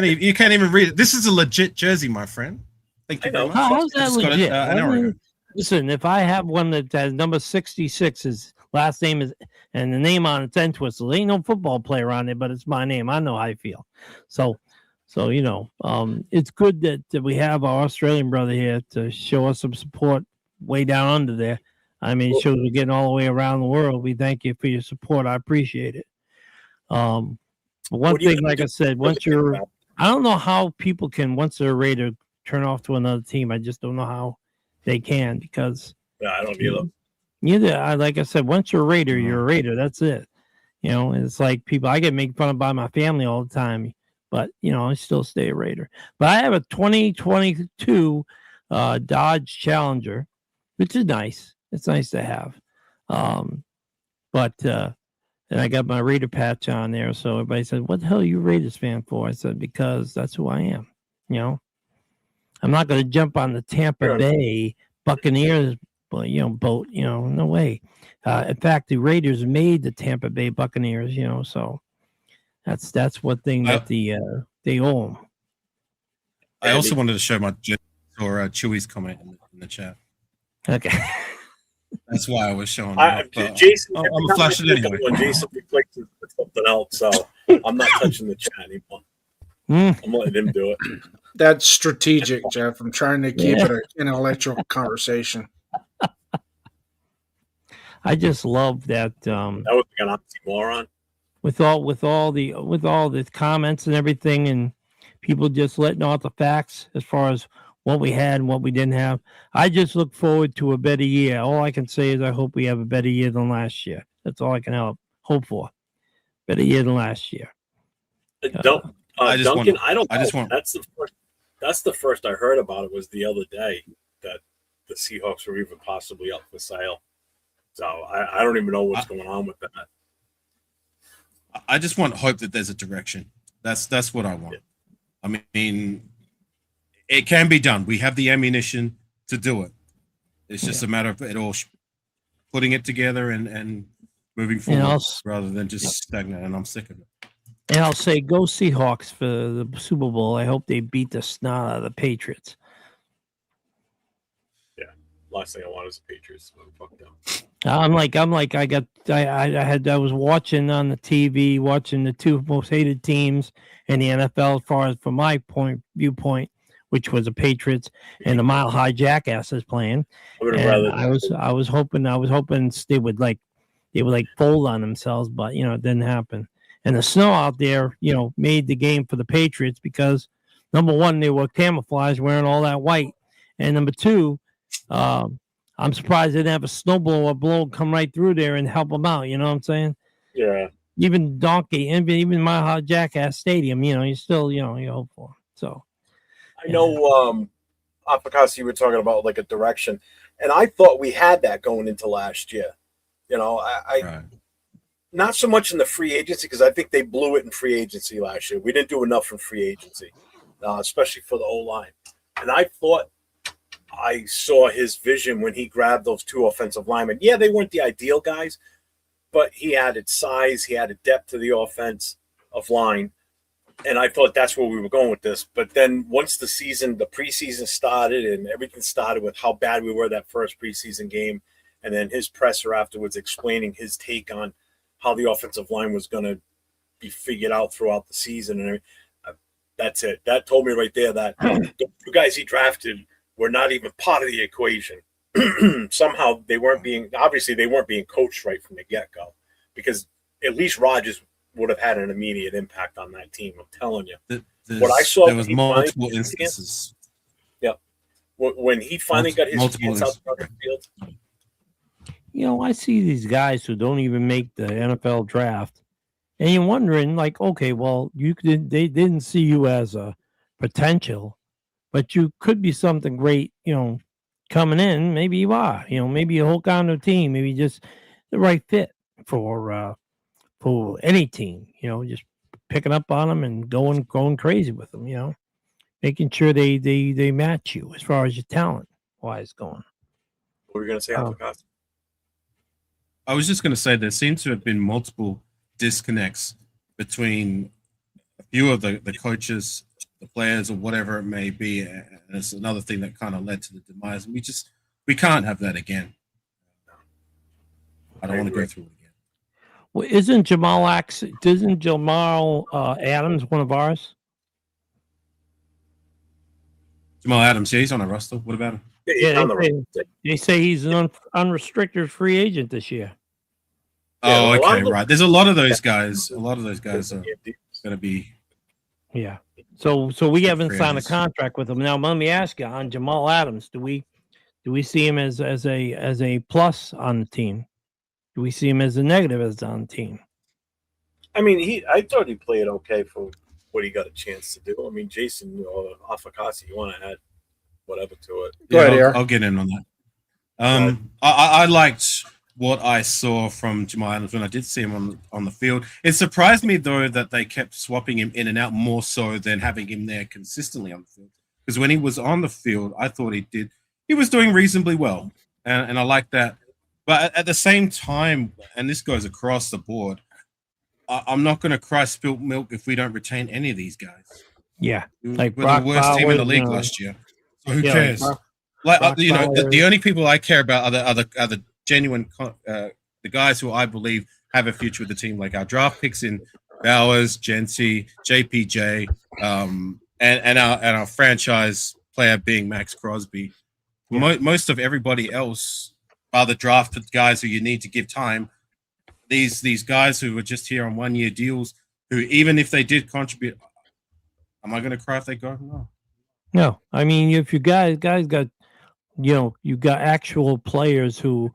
You can't even read it. This is a legit jersey, my friend. Thank you very much. How's that legit? An hour ago. Listen, if I have one that has number 66, his last name is, and the name on it's end twisted. Ain't no football player on it, but it's my name. I know how I feel. So it's good that we have our Australian brother here to show us some support way down under there. I mean, it shows we're getting all the way around the world. We thank you for your support. I appreciate it. One thing, like I said, I don't know how people can, once they're a Raider, turn off to another team. I just don't know how they can, because I don't either. Neither. Like I said, once you're a Raider, you're a Raider. That's it. It's like people, I get made fun of by my family all the time, but I still stay a Raider. But I have a 2022 Dodge Challenger, which is nice. It's nice to have. And I got my Raider patch on there. So everybody said, "What the hell are you a Raiders fan for?" I said, "Because that's who I am." I'm not going to jump on the Tampa Bay Buccaneers, boat. No way. In fact, the Raiders made the Tampa Bay Buccaneers. So that's one thing that they owe them. I also wanted to show my Chewy's comment in the chat. Okay. That's why I was showing. Jason, I'm gonna flash it anyway. Jason reflects something else, so I'm not touching the chat anymore. I'm letting him do it. That's strategic, Jeff. I'm trying to keep it an intellectual conversation. I just love that. That was like an oxymoron. With all the comments and everything, and people just letting out the facts as far as what we had and what we didn't have. I just look forward to a better year. All I can say is I hope we have a better year than last year. That's all I can hope for. Better year than last year. Duncan, I don't know. That's the first I heard about it was the other day that the Seahawks were even possibly up for sale. So I don't even know what's going on with that. I just want hope that there's a direction. That's what I want. Yeah. I mean, it can be done. We have the ammunition to do it. It's just a matter of it all putting it together and moving forward rather than just stagnant. And I'm sick of it. And I'll say, go Seahawks for the Super Bowl. I hope they beat the snot out of the Patriots. Yeah, last thing I want is the Patriots. Fuck them. I was watching on the TV, watching the two most hated teams in the NFL as far as from my viewpoint, which was the Patriots and the Mile High Jackasses playing. I was hoping they would fold on themselves, but it didn't happen. And the snow out there, made the game for the Patriots because number one, they were camouflage wearing all that white. And number two, I'm surprised they didn't have a snowblower come right through there and help them out. You know what I'm saying? Yeah. Even Donkey, even Mile High Jackass Stadium, you still, you hope for. So I know, Apicassi, you were talking about like a direction, and I thought we had that going into last year. Right. Not so much in the free agency because I think they blew it in free agency last year. We didn't do enough in free agency, especially for the O-line. And I thought I saw his vision when he grabbed those two offensive linemen. Yeah, they weren't the ideal guys, but he added size, he added depth to the offense of line. And I thought that's where we were going with this. But then once the preseason started and everything started with how bad we were that first preseason game, and then his presser afterwards explaining his take on how the offensive line was going to be figured out throughout the season. And that's it. That told me right there that the two guys he drafted were not even part of the equation. somehow they weren't being coached right from the get go, because at least Rodgers would have had an immediate impact on that team. I'm telling you, what I saw There when was he finally multiple got his chance, instances, yeah, when he finally got his multiple chance out instances. on the field, I see these guys who don't even make the NFL draft, and you're wondering, like, okay, well, they didn't see you as a potential, but you could be something great, coming in. Maybe you are, maybe you hook on to a team, maybe just the right fit for any team, just picking up on them and going crazy with them, making sure they match you as far as your talent wise going. what were you going to say, Um, Alpha? I was just going to say there seems to have been multiple disconnects between a few of the coaches, the players, or whatever it may be. And it's another thing that kind of led to the demise. We can't have that again. I don't want to go through it again. Well, isn't Jamal Adams one of ours? Jamal Adams, yeah, he's on a roster. What about him? Yeah, they say he's an unrestricted free agent this year. Oh, okay, right. There's a lot of those guys. A lot of those guys are going to be. Yeah. So we haven't signed a contract with him now. Let me ask you on Jamal Adams. Do we see him as a plus on the team? Do we see him as a negative as on the team? I mean, I thought he played okay for what he got a chance to do. I mean, Jason Afakasi, you want to add whatever to it? Yeah, I'll get in on that. I liked what I saw from Jamal Adams when I did see him on the field. It surprised me, though, that they kept swapping him in and out more so than having him there consistently on the field. Because when he was on the field, I thought he was doing reasonably well. And I like that. But at the same time, and this goes across the board, I'm not going to cry spilt milk if we don't retain any of these guys. Yeah. Like we're the worst team in the league last year. So who cares? The only people I care about are the genuine, the guys who I believe have a future with the team, like our draft picks in Bowers, Jency, JPJ, and our franchise player being Max Crosby. Yeah. Most of everybody else are the drafted guys who you need to give time. These guys who were just here on 1-year deals, who even if they did contribute, am I going to cry if they go? No. I mean, if you guys got, you got actual players who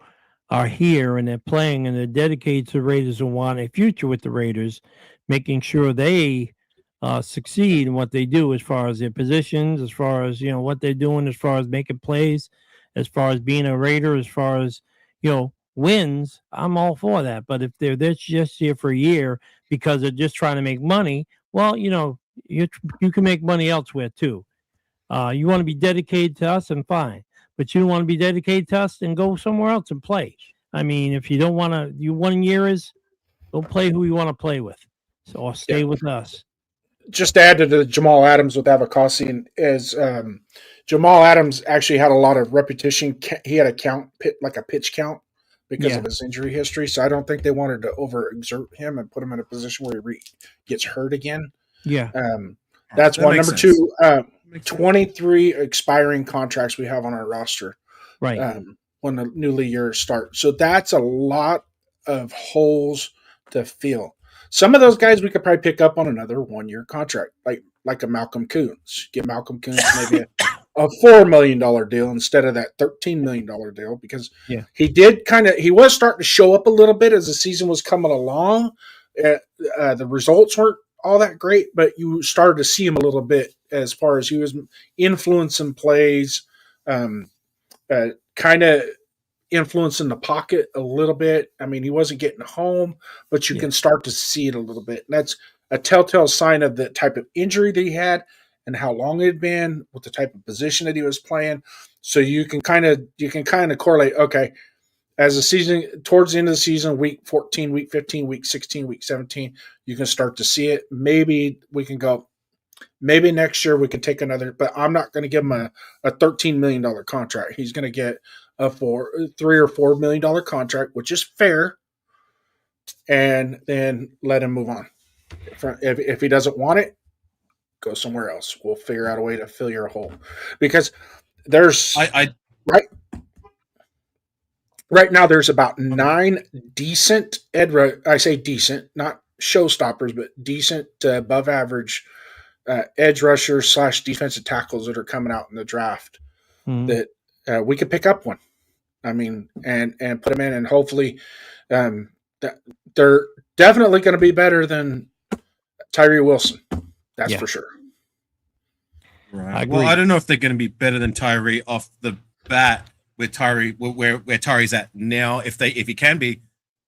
are here and they're playing and they're dedicated to the Raiders and want a future with the Raiders, making sure they succeed in what they do as far as their positions, as far as, what they're doing, as far as making plays, as far as being a Raider, as far as, wins, I'm all for that. But if they're just here for a year because they're just trying to make money, well, you can make money elsewhere too. You want to be dedicated to us, and fine. But you don't want to be dedicated to us, and go somewhere else and play. I mean, if you don't want to, 1 year is, go play who you want to play with. So or stay with us. Just to add to the Jamal Adams with Avocasi, is Jamal Adams actually had a lot of repetition. He had a pitch count because of his injury history. So I don't think they wanted to overexert him and put him in a position where he gets hurt again. Yeah. That's one. Number two, 23 expiring contracts we have on our roster. Right. When the new league year starts. So that's a lot of holes to fill. Some of those guys we could probably pick up on another 1-year contract, like a Malcolm Koonce. Get Malcolm Koonce maybe a $4 million deal instead of that $13 million deal, because he was starting to show up a little bit as the season was coming along. The results weren't all that great, but you started to see him a little bit as far as he was influencing plays, kind of influencing the pocket a little bit. I mean, he wasn't getting home, but you can start to see it a little bit. And that's a telltale sign of the type of injury that he had and how long it had been, with the type of position that he was playing. So you can kind of correlate, okay, as the season, towards the end of the season, week 14, week 15, week 16, week 17, you can start to see it. Maybe we can go, maybe next year we can take another, but I'm not going to give him a $13 million contract. He's going to get a $3 or $4 million contract, which is fair, and then let him move on. If he doesn't want it, go somewhere else. We'll figure out a way to fill your hole, because there's right. Right now, there's about 9 decent I say decent, not showstoppers, but decent to above average edge rushers / defensive tackles that are coming out in the draft. Mhm. That we could pick up one. I mean, and put them in, and hopefully, um, they're definitely going to be better than Tyree Wilson. That's Yeah. for sure. Right. Well, agree. I don't know if they're going to be better than Tyree off the bat with Tyree where Tyree's at now. If he can be,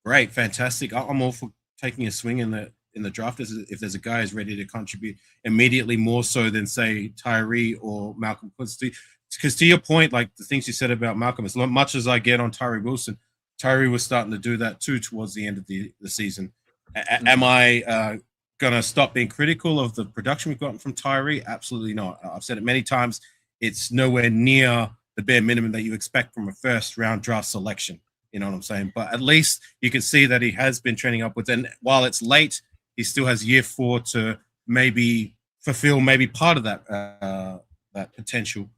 great, fantastic. I'm all for taking a swing in the draft if there's a guy who's ready to contribute immediately, more so than say Tyree or Malcolm. Because to your point, like the things you said about Malcolm, as much as I get on Tyree Wilson, Tyree was starting to do that too towards the end of the season. Am I going to stop being critical of the production we've gotten from Tyree? Absolutely not. I've said it many times. It's nowhere near the bare minimum that you expect from a first round draft selection. You know what I'm saying? But at least you can see that he has been trending upwards. And while it's late, he still has year 4 to maybe fulfill maybe part of that potential.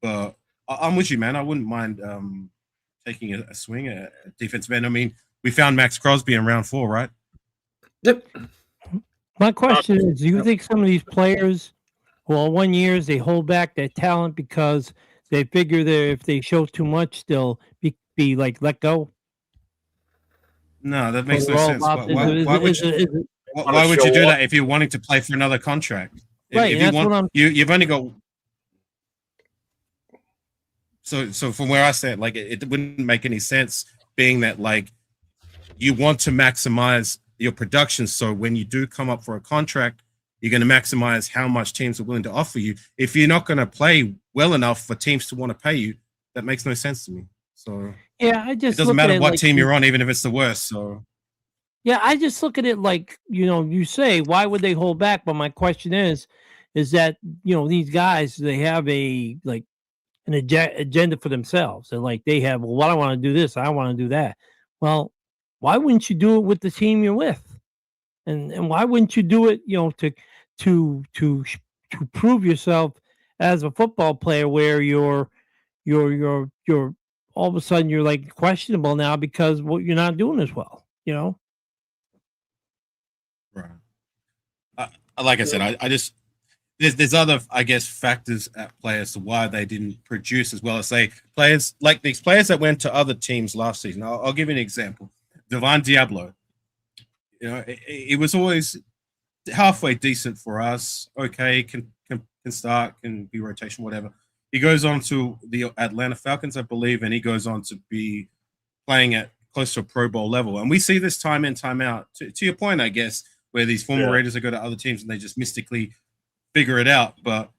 But I'm with you, man. I wouldn't mind taking a swing at defensive end. I mean, we found Max Crosby in round 4, right? Yep. My question is, do you think some of these players, well, 1 year they hold back their talent because they figure that if they show too much, they'll be like let go? No, that Or makes no they're all sense. about- Why would you do that if you're wanting to play for another contract? Right, If and you that's want, what I'm. you've only got. So from where I stand, like it wouldn't make any sense, being that like you want to maximize your production. So when you do come up for a contract, you're going to maximize how much teams are willing to offer you. If you're not going to play well enough for teams to want to pay you, that makes no sense to me. So Yeah, I it just doesn't look at matter it what like team you're on, even if it's the worst. So yeah, I just look at it like, you say, why would they hold back? But my question is that, these guys, they have a like an agenda for themselves. And like they have, well, I want to do this, I want to do that. Well, why wouldn't you do it with the team you're with? And why wouldn't you do it, to prove yourself as a football player where you're all of a sudden you're like questionable now because what you're not doing as well. right. Like I said, I just there's other, I guess, factors at play as to why they didn't produce as well as say players like these players that went to other teams last season. I'll give you an example. Divine Diablo. It was always halfway decent for us. Okay, can start, can be rotation, whatever. He goes on to the Atlanta Falcons, I believe, and he goes on to be playing at close to a Pro Bowl level. And we see this time in, time out. To your point, I guess, where these former Raiders go to other teams and they just mystically figure it out. But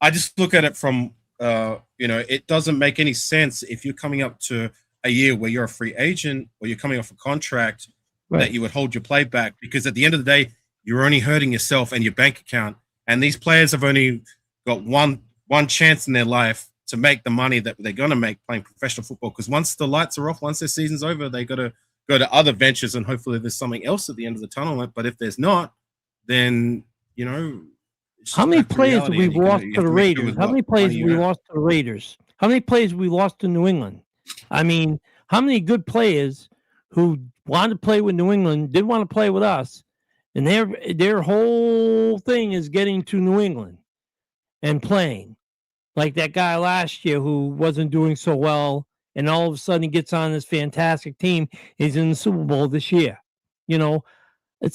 I just look at it from, it doesn't make any sense if you're coming up to a year where you're a free agent or you're coming off a contract that you would hold your play back, because at the end of the day, you're only hurting yourself and your bank account. And these players have only got one chance in their life to make the money that they're going to make playing professional football. Because once the lights are off, once their season's over, they got to go to other ventures, and hopefully there's something else at the end of the tunnel. But if there's not, then, how many players have we lost to the Raiders? How many players have we lost to the Raiders? How many players have we lost to New England? I mean, how many good players who wanted to play with New England did want to play with us, and their whole thing is getting to New England and playing? Like that guy last year who wasn't doing so well, and all of a sudden he gets on this fantastic team. He's in the Super Bowl this year. It's What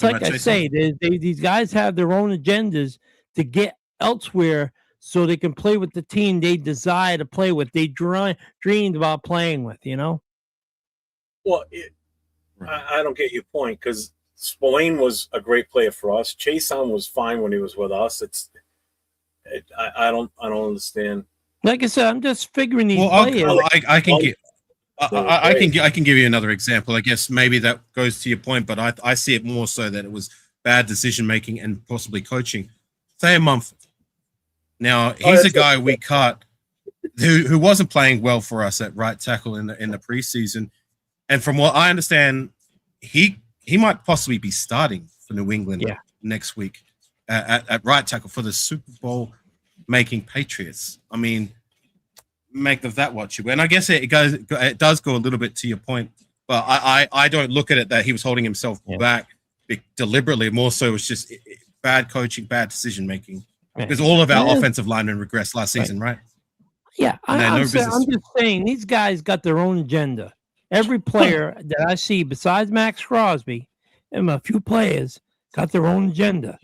like about I say, these guys have their own agendas to get elsewhere so they can play with the team they desire to play with. They dreamed about playing with. Well, I don't get your point, because Spillane was a great player for us. Chason was fine when he was with us. I don't understand. Like I said, I'm just figuring these players. I can get. I can give you another example. I guess maybe that goes to your point, but I see it more so that it was bad decision making and possibly coaching. Say a Mumford. Now he's a guy we cut who wasn't playing well for us at right tackle in the preseason, and from what I understand, he might possibly be starting for New England next week at right tackle for the Super Bowl making Patriots. I mean, make of that what you. And I guess it does go a little bit to your point, but I don't look at it that he was holding himself back deliberately. More so, it was just bad coaching, bad decision making. Because all of our offensive linemen regressed last season, right? Yeah, I'm just saying these guys got their own agenda. Every player that I see besides Max Crosby and a few players got their own agenda.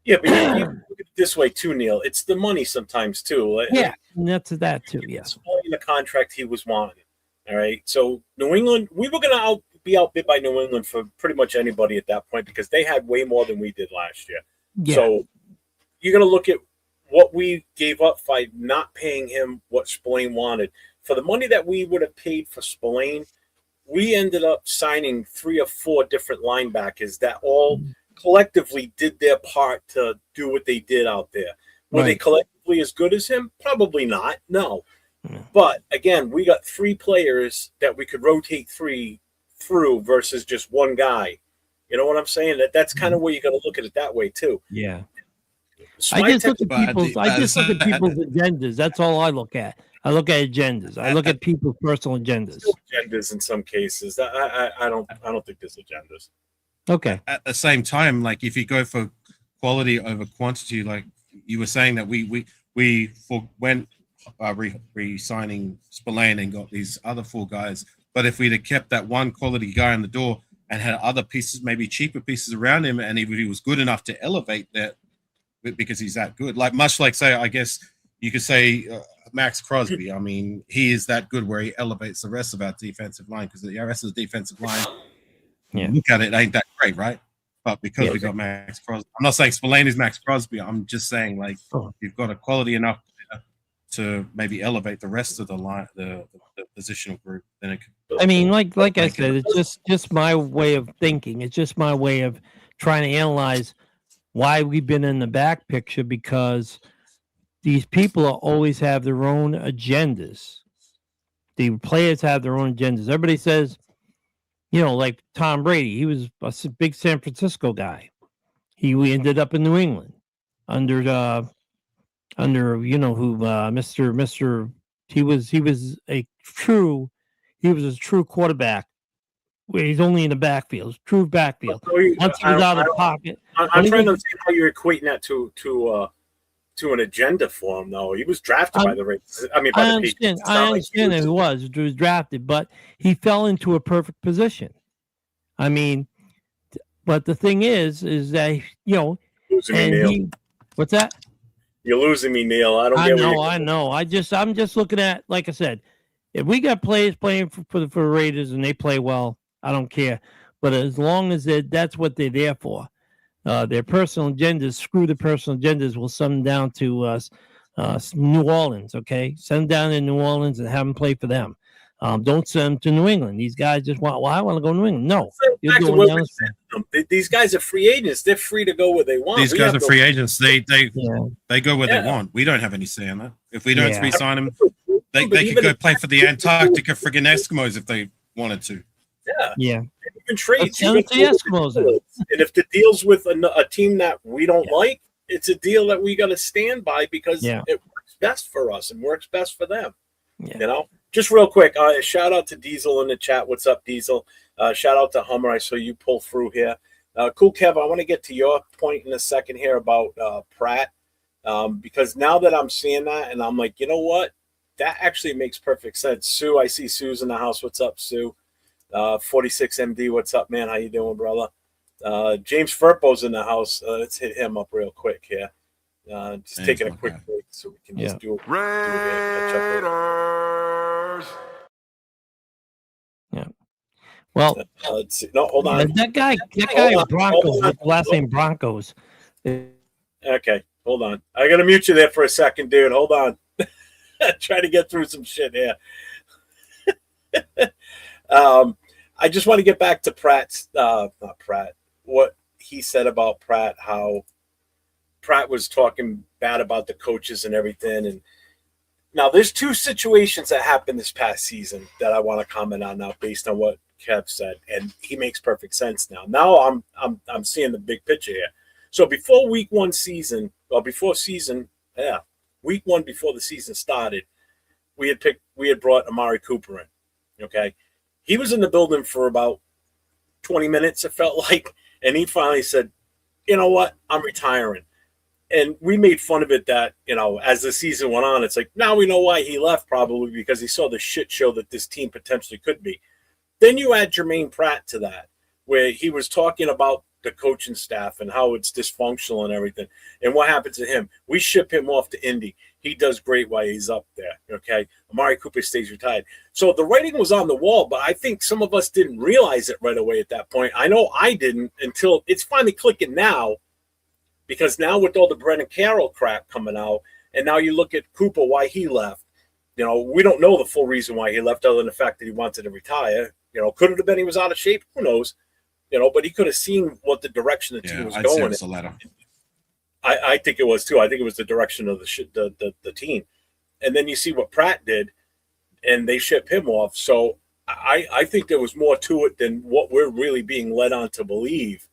Yeah, but you look at it this way too, Neil. It's the money sometimes too. Yeah, and that's that too. Yes, the contract he was wanting. All right, so New England, we were going to be outbid by New England for pretty much anybody at that point because they had way more than we did last year. Yeah. So you're going to look at what we gave up by not paying him what Spillane wanted. For the money that we would have paid for Spillane, we ended up signing 3 or 4 different linebackers that all collectively did their part to do what they did out there. Were they collectively as good as him? Probably not, no. But, again, we got 3 players that we could rotate 3 through versus just one guy. You know what I'm saying? That's kind of where you got to look at it that way, too. Yeah. I just look at people's agendas. That's all I look at. I look at agendas. I look at people's personal agendas. Agendas in some cases. I don't think there's agendas. Okay. At the same time, like if you go for quality over quantity, like you were saying that we went re-signing Spillane and got these other 4 guys. But if we'd have kept that one quality guy on the door and had other pieces, maybe cheaper pieces around him, and if he was good enough to elevate that, because he's that good, like much like say, I guess you could say Max Crosby. I mean, he is that good where he elevates the rest of our defensive line because the rest of the defensive line, look at it, ain't that great, right? But because we got Max Crosby, I'm not saying Spillane is Max Crosby. I'm just saying like you've got a quality enough to maybe elevate the rest of the line, the positional group. Then it could. I mean, like I said, it's just my way of thinking. It's just my way of trying to analyze why we've been in the back picture, because these people always have their own agendas. The players have their own agendas. Everybody says, like Tom Brady, he was a big San Francisco guy. He ended up in New England under Mr. He was a true quarterback. Where he's only in the backfield, true backfield. Once he was out of the pocket. I'm trying to see how you're equating that to an agenda for him, though. He was drafted by the Raiders. I mean, I understand that he was drafted, but he fell into a perfect position. I mean, but the thing is that losing me, Neil. What's that? You're losing me, Neil. I know. I'm just looking at, like I said, if we got players playing for the Raiders and they play well, I don't care. But as long as that's what they're there for, their personal agendas, screw the personal agendas, we'll send them down to New Orleans, okay? Send them down in New Orleans and have them play for them. Don't send them to New England. These guys just want, I want to go to New England. No. These guys are free agents. They're free to go where they want. These guys are free agents. They go where they want. We don't have any say in that. If we don't re-sign them, they could go play for the Antarctica friggin' Eskimos if they wanted to. Yeah. Even trades. And if the deal's with a team that we don't like, it's a deal that we got to stand by because it works best for us and works best for them. Yeah. Just real quick, shout out to Diesel in the chat. What's up, Diesel? Shout out to Hummer. I saw you pull through here. Cool, Kev. I want to get to your point in a second here about Pratt, because now that I'm seeing that, and I'm like, you know what? That actually makes perfect sense. Sue, I see Sue's in the house. What's up, Sue? 46MD, what's up, man? How you doing, brother? James Furpo's in the house. Let's hit him up real quick here. Just taking a quick break so we can just do it. Raiders. Yeah. Well, let's see. No, hold on. That guy is Broncos with the last name Broncos. Okay, hold on. I gotta mute you there for a second, dude. Hold on. Try to get through some shit here. I just want to get back to what he said about Pratt, how Pratt was talking bad about the coaches and everything. And now there's 2 situations that happened this past season that I want to comment on now based on what Kev said. And he makes perfect sense now. Now I'm seeing the big picture here. So before week 1 season, or before season, week 1 before the season started, we had brought Amari Cooper in. Okay, he was in the building for about 20 minutes. It felt like, and he finally said, "You know what? I'm retiring." And we made fun of it that, as the season went on, it's like, now we know why he left, probably because he saw the shit show that this team potentially could be. Then you add Jermaine Pratt to that, where he was talking about the coaching staff and how it's dysfunctional and everything. And what happened to him? We ship him off to Indy. He does great while he's up there, okay? Amari Cooper stays retired. So the writing was on the wall, but I think some of us didn't realize it right away at that point. I know I didn't until it's finally clicking now, because now with all the Brennan Carroll crap coming out, and now you look at Cooper, why he left. We don't know the full reason why he left, other than the fact that he wanted to retire. Could it have been he was out of shape? Who knows? But he could have seen what the direction the team was I'd going. say it was the latter. I think it was too. I think it was the direction of the team. And then you see what Pratt did, and they ship him off. So I think there was more to it than what we're really being led on to believe.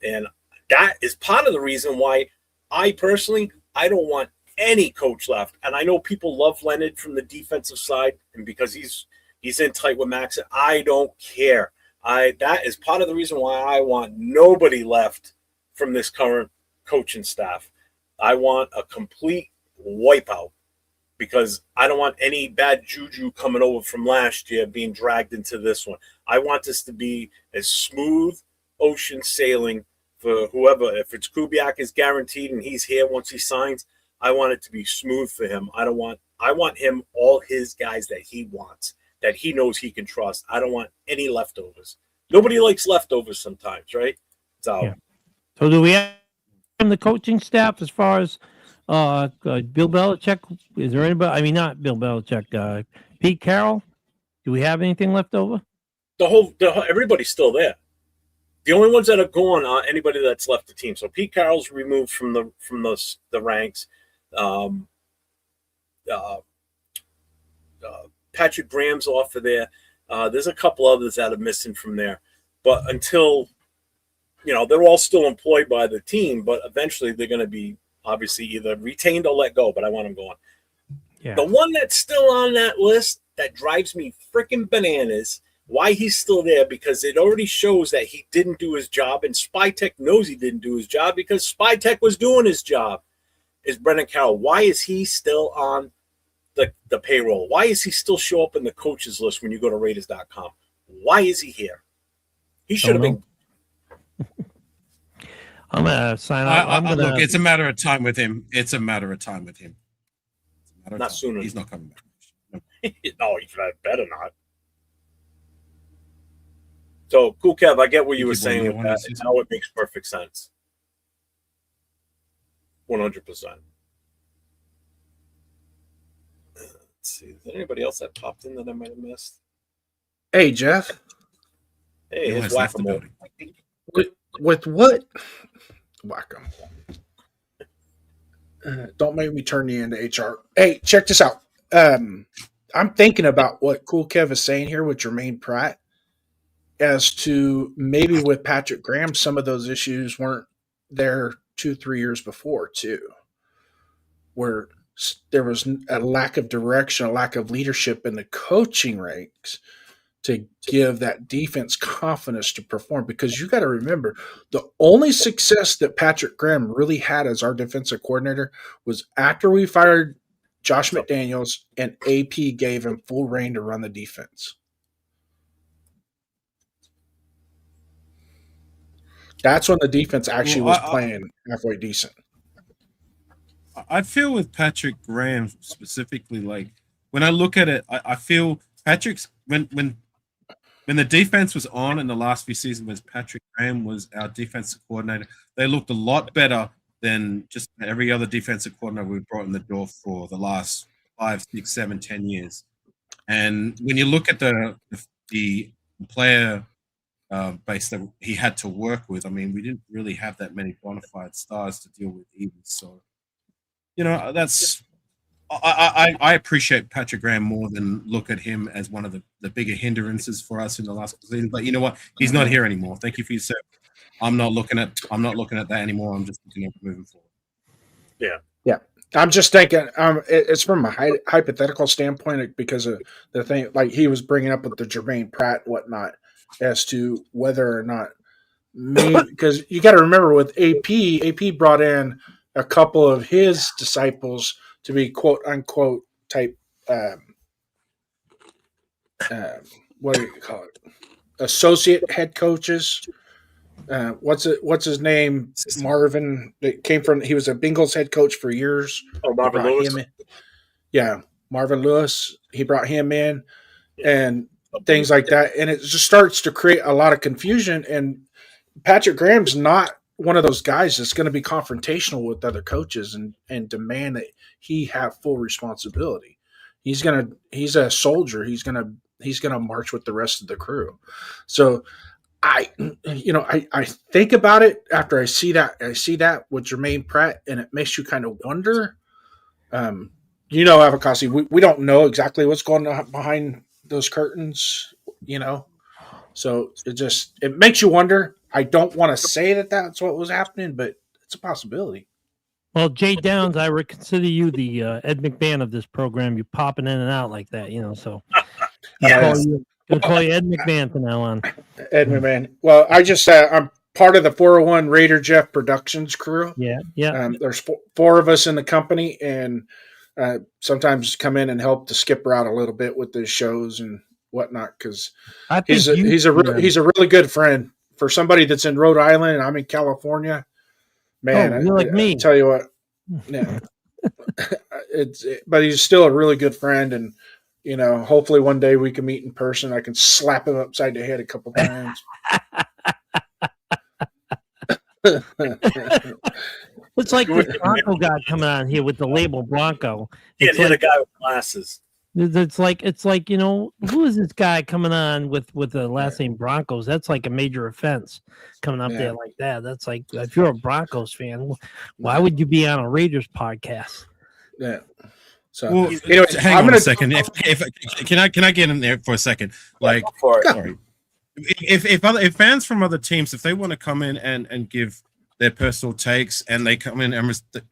And that is part of the reason why I personally, I don't want any coach left. And I know people love Leonard from the defensive side, and because he's in tight with Max, I don't care. That is part of the reason why I want nobody left from this current coaching staff. I want a complete wipeout, because I don't want any bad juju coming over from last year being dragged into this one. I want this to be as smooth ocean sailing for whoever. If it's Kubiak is guaranteed and he's here once he signs, I want it to be smooth for him. I want him, all his guys that he wants, that he knows he can trust. I don't want any leftovers. Nobody likes leftovers sometimes, right? So, Yeah. So do we have the coaching staff as far as Bill Belichick? Is there anybody? I mean, not Bill Belichick. Pete Carroll. Do we have anything left over? Everybody's still there. The only ones that are gone are anybody that's left the team. So Pete Carroll's removed from the ranks. Patrick Graham's off of there. There's a couple others that are missing from there. But until, they're all still employed by the team, but eventually they're going to be obviously either retained or let go, but I want them gone. Yeah. The one that's still on that list that drives me freaking bananas, why he's still there, because it already shows that he didn't do his job, and Spytech knows he didn't do his job because Spytech was doing his job, is Brennan Carroll. Why is he still on the payroll? Why is he still show up in the coaches list when you go to Raiders.com? Why is he here? He should have been. I'm gonna sign up. Look, it's a matter of time with him. Not sooner. He's not coming back. No, he better not. So, cool, Kev, I get what you were saying with that. And now it makes perfect sense. 100%. Let's see. Is there anybody else that popped in that I might have missed? Hey, Jeff. Hey, it's Whack-A-Mole. With what? Whack-A-Mole. Don't make me turn you into HR. Hey, check this out. I'm thinking about what Cool Kev is saying here with Jermaine Pratt, as to maybe with Patrick Graham, some of those issues weren't there 2-3 years before too, where there was a lack of direction, a lack of leadership in the coaching ranks to give that defense confidence to perform. Because you got to remember, the only success that Patrick Graham really had as our defensive coordinator was after we fired Josh McDaniels and AP gave him full reign to run the defense. That's when the defense actually was playing halfway decent. I feel with Patrick Graham specifically, like when I look at it, I feel Patrick's when the defense was on in the last few seasons, when Patrick Graham was our defensive coordinator, they looked a lot better than just every other defensive coordinator we've brought in the door for the last 5, 6, 7, 10 years. And when you look at the player base that he had to work with, I mean, we didn't really have that many bona fide stars to deal with either. So, that's I appreciate Patrick Graham more than look at him as one of the bigger hindrances for us in the last season. But you know what? He's not here anymore. Thank you for your service. I'm not looking at that anymore. I'm just looking at moving forward. Yeah. Yeah. I'm just thinking. It's from a hypothetical standpoint because of the thing, like he was bringing up with the Jermaine Pratt and whatnot, as to whether or not maybe because you got to remember with AP brought in a couple of his disciples to be quote unquote type. What do you call it? Associate head coaches. What's his name? Marvin. That came from. He was a Bengals head coach for years. Oh, Marvin Brought Lewis. him in. Yeah, Marvin Lewis. He brought him in, and things like that, and it just starts to create a lot of confusion. And Patrick Graham's not one of those guys that's going to be confrontational with other coaches and demand that he have full responsibility. He's a soldier. He's gonna march with the rest of the crew. So I think about it after I see that with Jermaine Pratt, and it makes you kind of wonder. Avocasi, we don't know exactly what's going on behind those curtains, so it makes you wonder. I don't want to say that that's what was happening, but it's a possibility. Well, Jay Downs, I would consider you the Ed McMahon of this program. You popping in and out like that, so I'll call you Ed McMahon from now on. Ed McMahon. Well, I'm part of the 401 Raider Jeff Productions crew. Yeah. There's four of us in the company, and sometimes come in and help the skipper out a little bit with the shows and whatnot, because he's a really good friend for somebody that's in Rhode Island and I'm in California. Man, you're like me. I tell you what, yeah, but he's still a really good friend, and hopefully one day we can meet in person. I can slap him upside the head a couple times. It's like the Bronco guy coming on here with the label Bronco. It's like a guy with glasses. It's like who is this guy coming on with the last name Broncos? That's like a major offense coming up there like that. That's like, if you're a Broncos fan, why would you be on a Raiders podcast? Yeah. So anyways, hang on a second. If can I get in there for a second? Like, sorry. If fans from other teams, if they want to come in and give their personal takes, and they come in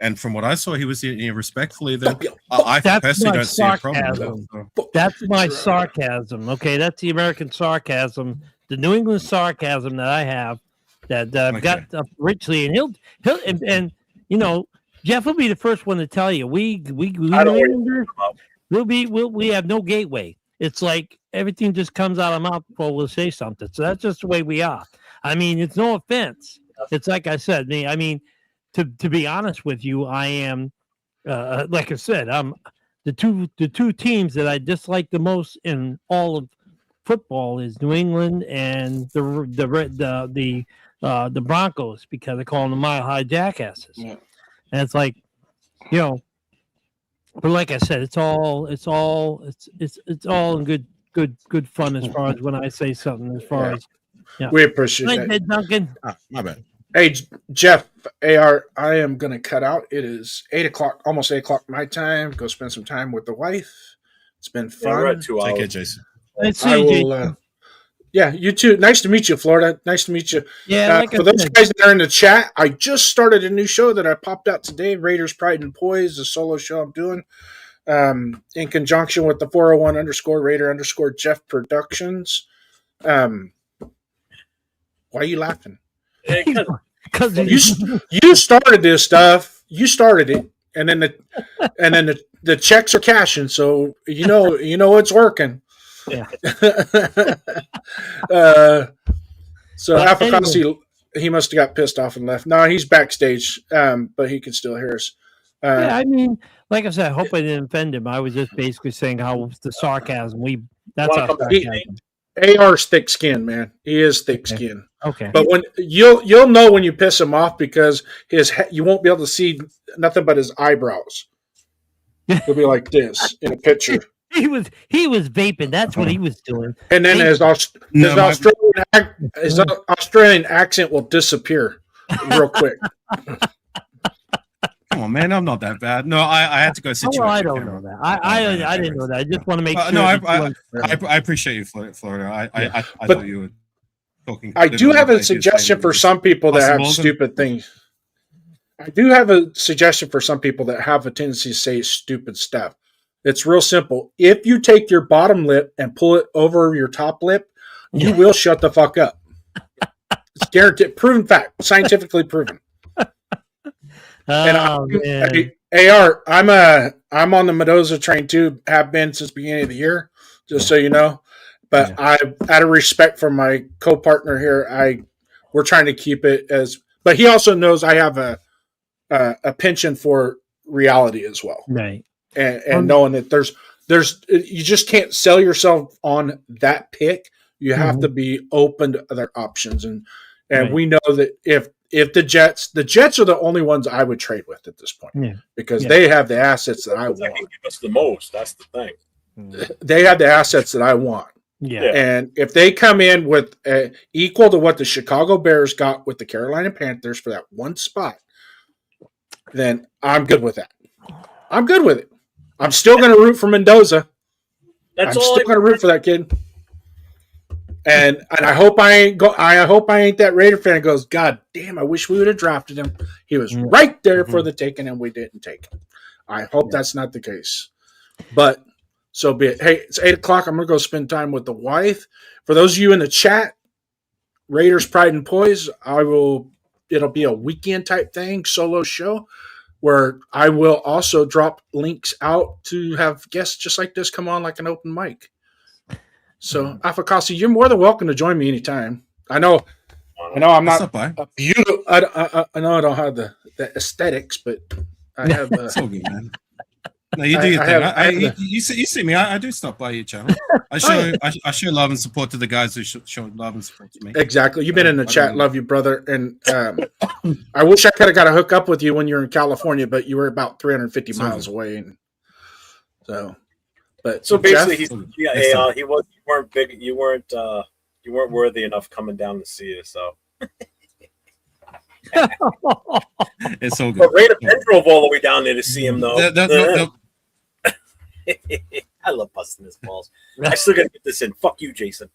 and from what I saw, he was respectfully. Then I personally don't see a problem. That's my sarcasm. Okay, that's the American sarcasm, the New England sarcasm that I have. That I've got richly, and he'll and Jeff will be the first one to tell you we have no gateway. It's like everything just comes out of mouth before we'll say something. So that's just the way we are. I mean, it's no offense. It's like I said, to be honest with you, I am, like I said, I'm the two teams that I dislike the most in all of football is New England and the Broncos, because I call them the Mile High Jackasses. Yeah. And it's like, but like I said, it's all in good fun as far as when I say something. As far as we appreciate that, Duncan. My bad. Hey, Jeff, AR, I am going to cut out. It is 8 o'clock, almost 8 o'clock my time. Go spend some time with the wife. It's been fun. We're at 2 hours. Take care, Jason. You too. Nice to meet you, Florida. Nice to meet you. Yeah, for those guys that are in the chat, I just started a new show that I popped out today, Raiders Pride and Poise, a solo show I'm doing in conjunction with the 401 _Raider _Jeff Productions. Why are you laughing? Because you started this stuff. You started it, and then the checks are cashing. So it's working. Yeah. So Afakasi, he must have got pissed off and left. No, he's backstage, but he can still hear us. I mean, like I said, I hope I didn't offend him. I was just basically saying how the sarcasm. That's our sarcasm. AR's thick skin, man. He is thick skin. Okay. But when you'll know when you piss him off, because you won't be able to see nothing but his eyebrows. He'll be like this in a picture. He was vaping. That's what he was doing. And then his Australian accent will disappear real quick. Come on, man! I'm not that bad. No, I had to go sit you. I don't know that. I didn't know that. I just want to make sure. No, I appreciate you, Florida. I thought you were talking. I do have a suggestion for some people that have stupid things. I do have a suggestion for some people that have a tendency to say stupid stuff. It's real simple. If you take your bottom lip and pull it over your top lip, you will shut the fuck up. It's guaranteed, proven fact, scientifically proven. And AR, I'm on the Mendoza train too. Have been since the beginning of the year, just so you know. But I, out of respect for my co-partner here, we're trying to keep it as. But he also knows I have a penchant for reality as well, right? And knowing that there's you just can't sell yourself on that pick. You have to be open to other options, and we know that if the Jets are the only ones I would trade with at this point, because they have the assets that I want. That can give us the most. That's the thing. They have the assets that I want. Yeah. And if they come in with equal to what the Chicago Bears got with the Carolina Panthers for that one spot, then I'm good with that. I'm good with it. I'm still going to root for Mendoza. I'm still going to root for that kid. And I hope I ain't that Raider fan that goes, God damn, I wish we would have drafted him. He was right there for the taking, and we didn't take him. I hope that's not the case. But so be it. Hey, it's 8:00. I'm going to go spend time with the wife. For those of you in the chat, Raiders Pride and Poise, it'll be a weekend type thing, solo show, where I will also drop links out to have guests just like this come on like an open mic. So, Afakasi, you're more than welcome to join me anytime. I know I'm not a beautiful. I know I don't have the aesthetics, but I have. It's all good, man. No, you do your thing. You see me. I do stop by your channel. I show love and support to the guys who show love and support to me. Exactly. You've been in the chat. Love you, brother. And I wish I could have got a hook up with you when you were in California, but you were about 350 miles away. And so, but so basically, Jeff, you weren't big. You weren't worthy enough coming down to see us. So. It's so good. But Raider Penn drove all the way down there to see him, though. I love busting his balls. I still gotta get this in. Fuck you, Jason.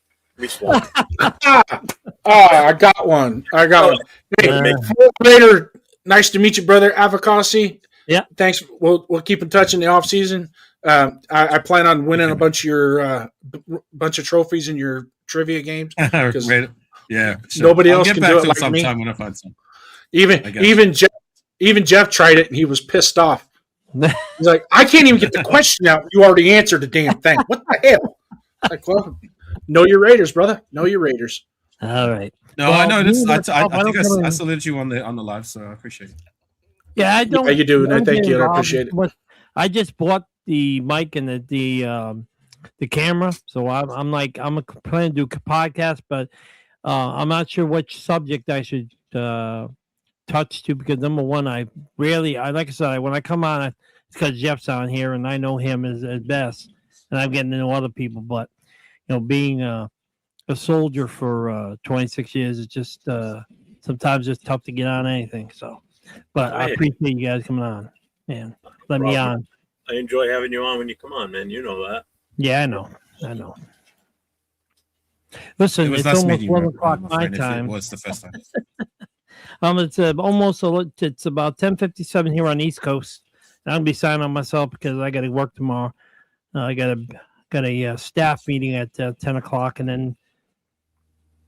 I got one. Hey, Raider, nice to meet you, brother. Avocasi. Yeah. Thanks. We'll keep in touch in the off season. I plan on winning a bunch of trophies in your trivia games. Yeah. Sure. Nobody else can do it like me. When I find some. Even Jeff tried it and he was pissed off. He's like, I can't even get the question out. You already answered the damn thing. What the hell? Like, well, know your Raiders, brother. Know your Raiders. All right. No, well, I know this. I think I saluted you on the live, so I appreciate it. Yeah, I don't. Yeah, you do. No, thank you. I appreciate it. I just bought the mic and the camera, so I'm planning to do a podcast, but I'm not sure which subject I should touch to, because number one, I like I said, when I come on, it's because Jeff's on here and I know him as best, and I'm getting to know other people. But being a soldier for 26 years, it's just sometimes it's tough to get on anything. So, but I appreciate you guys coming on and let me on. I enjoy having you on when you come on, man. You know that. Yeah, I know. Listen, it's almost 1 o'clock my time. What's the first time? It's it's about 10:57 here on the East Coast. And I'm gonna be signing on myself because I got to work tomorrow. I got a staff meeting at 10 o'clock, and then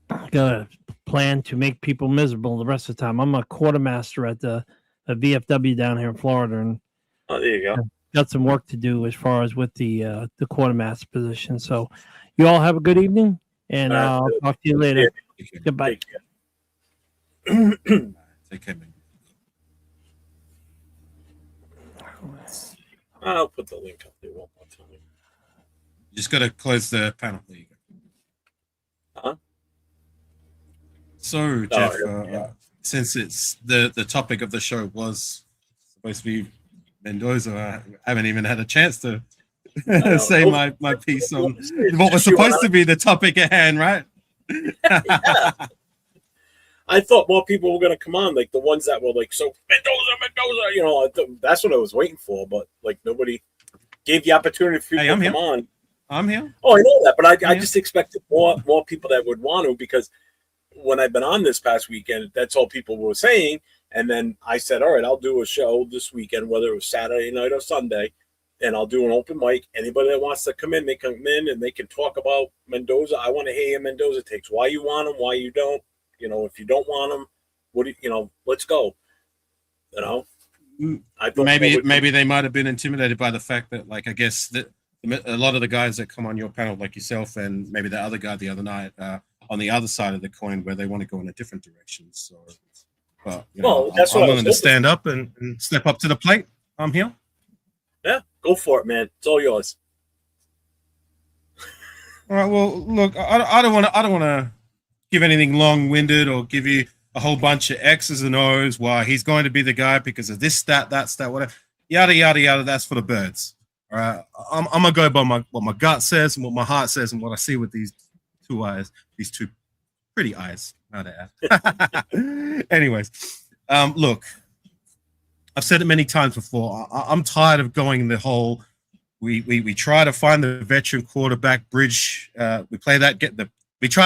I got a plan to make people miserable the rest of the time. I'm a quartermaster at the VFW down here in Florida, and there you go. Got some work to do as far as with the quartermaster position. So, you all have a good evening, and I'll talk to you later. Goodbye. Take care, man. I'll put the link up there one more time. You just got to close the panel. There you go. Huh? So, Jeff, since it's the topic of the show was supposed to be Mendoza, I haven't even had a chance to say my piece on what was supposed to be the topic at hand, right? Yeah. I thought more people were going to come on, like the ones that were like, so Mendoza, that's what I was waiting for, but like nobody gave the opportunity for people to come on. I'm here. Oh, I know that, but I just expected more people that would want to, because when I've been on this past weekend, that's all people were saying. And then I said, all right, I'll do a show this weekend, whether it was Saturday night or Sunday, and I'll do an open mic. Anybody that wants to come in, they come in and they can talk about Mendoza. I want to hear your Mendoza takes. Why you want them, why you don't. If you don't want them, let's go. I thought maybe they might have been intimidated by the fact that, like, I guess that a lot of the guys that come on your panel, like yourself and maybe the other guy the other night, on the other side of the coin, where they want to go in a different direction. So, but that's I'm what willing to stand up and step up to the plate. I'm here. Yeah, go for it, man. It's all yours. All right. Well, look, I don't want to give anything long-winded or give you a whole bunch of X's and O's. Why he's going to be the guy because of this stat, that stat, whatever, yada yada yada. That's for the birds. All right. I'm gonna go by what my gut says and what my heart says and what I see with these two eyes, these two pretty eyes. Anyways, look, I've said it many times before. I'm tired of going the whole. We try to find the veteran quarterback bridge. We try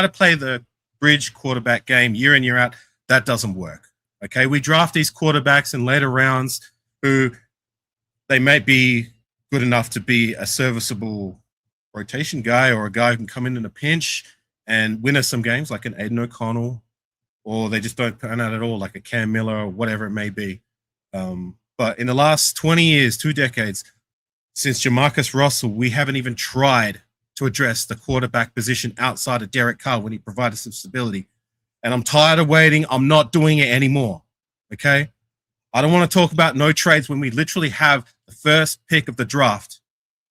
to play the bridge quarterback game year in, year out. That doesn't work. Okay, we draft these quarterbacks in later rounds who they may be good enough to be a serviceable rotation guy or a guy who can come in a pinch and win us some games, like an Aiden O'Connell, or they just don't pan out at all, like a Cam Miller or whatever it may be. But in the last 20 years, 2 decades, since Jamarcus Russell, we haven't even tried to address the quarterback position outside of Derek Carr when he provided some stability. And I'm tired of waiting. I'm not doing it anymore. Okay? I don't want to talk about no trades when we literally have the first pick of the draft.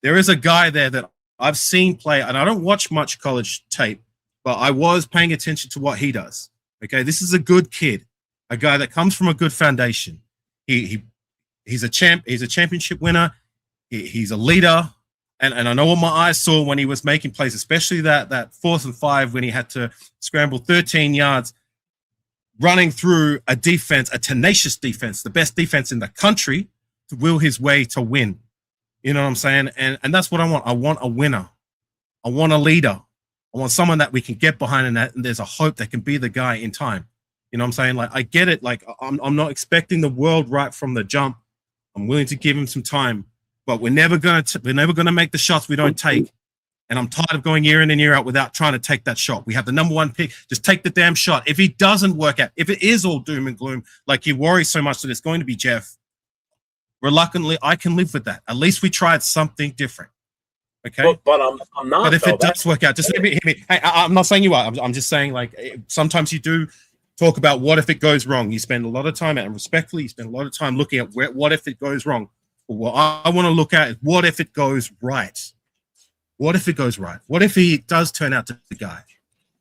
There is a guy there that I've seen play, and I don't watch much college tape, but I was paying attention to what he does. Okay? This is a good kid, a guy that comes from a good foundation. He's a championship winner. He's a leader. And I know what my eyes saw when he was making plays, especially that 4th and 5 when he had to scramble 13 yards, running through a defense, a tenacious defense, the best defense in the country, to will his way to win. You know what I'm saying? And that's what I want. I want a winner. I want a leader. I want someone that we can get behind and there's a hope that can be the guy in time. You know what I'm saying? Like, I get it. Like, I'm not expecting the world right from the jump. I'm willing to give him some time. But we're never gonna make the shots we don't take, and I'm tired of going year in and year out without trying to take that shot. We have the number 1 pick. Just take the damn shot. If he doesn't work out, if it is all doom and gloom, like you worry so much that it's going to be Jeff, reluctantly, I can live with that. At least we tried something different. Okay, but I'm not. But if it does work out, just let me. Hey, I'm not saying you are. I'm just saying, like, sometimes you do talk about what if it goes wrong. You spend a lot of time, and respectfully, you spend a lot of time looking at what if it goes wrong. What I want to look at is what if it goes right? What if it goes right? What if he does turn out to be the guy?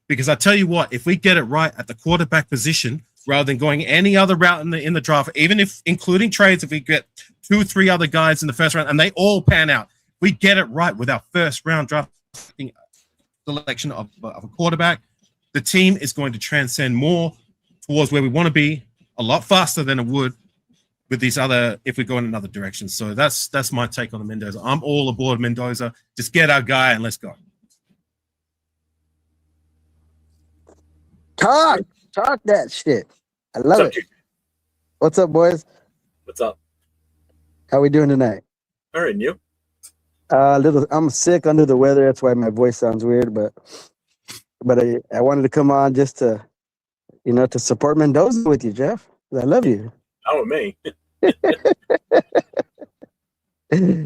Because I tell you what, if we get it right at the quarterback position, rather than going any other route in the draft, even if including trades, if we get 2 or 3 other guys in the first round and they all pan out, we get it right with our first round draft selection of a quarterback, the team is going to transcend more towards where we want to be a lot faster than it would with these other, if we go in another direction. So that's my take on the Mendoza. I'm all aboard Mendoza. Just get our guy and let's go. Talk that shit. I love it. What's up, boys? What's up? How we doing tonight? All right, and you? I'm sick, under the weather. That's why my voice sounds weird. But I wanted to come on just to, to support Mendoza with you, Jeff. I love you. Oh, me.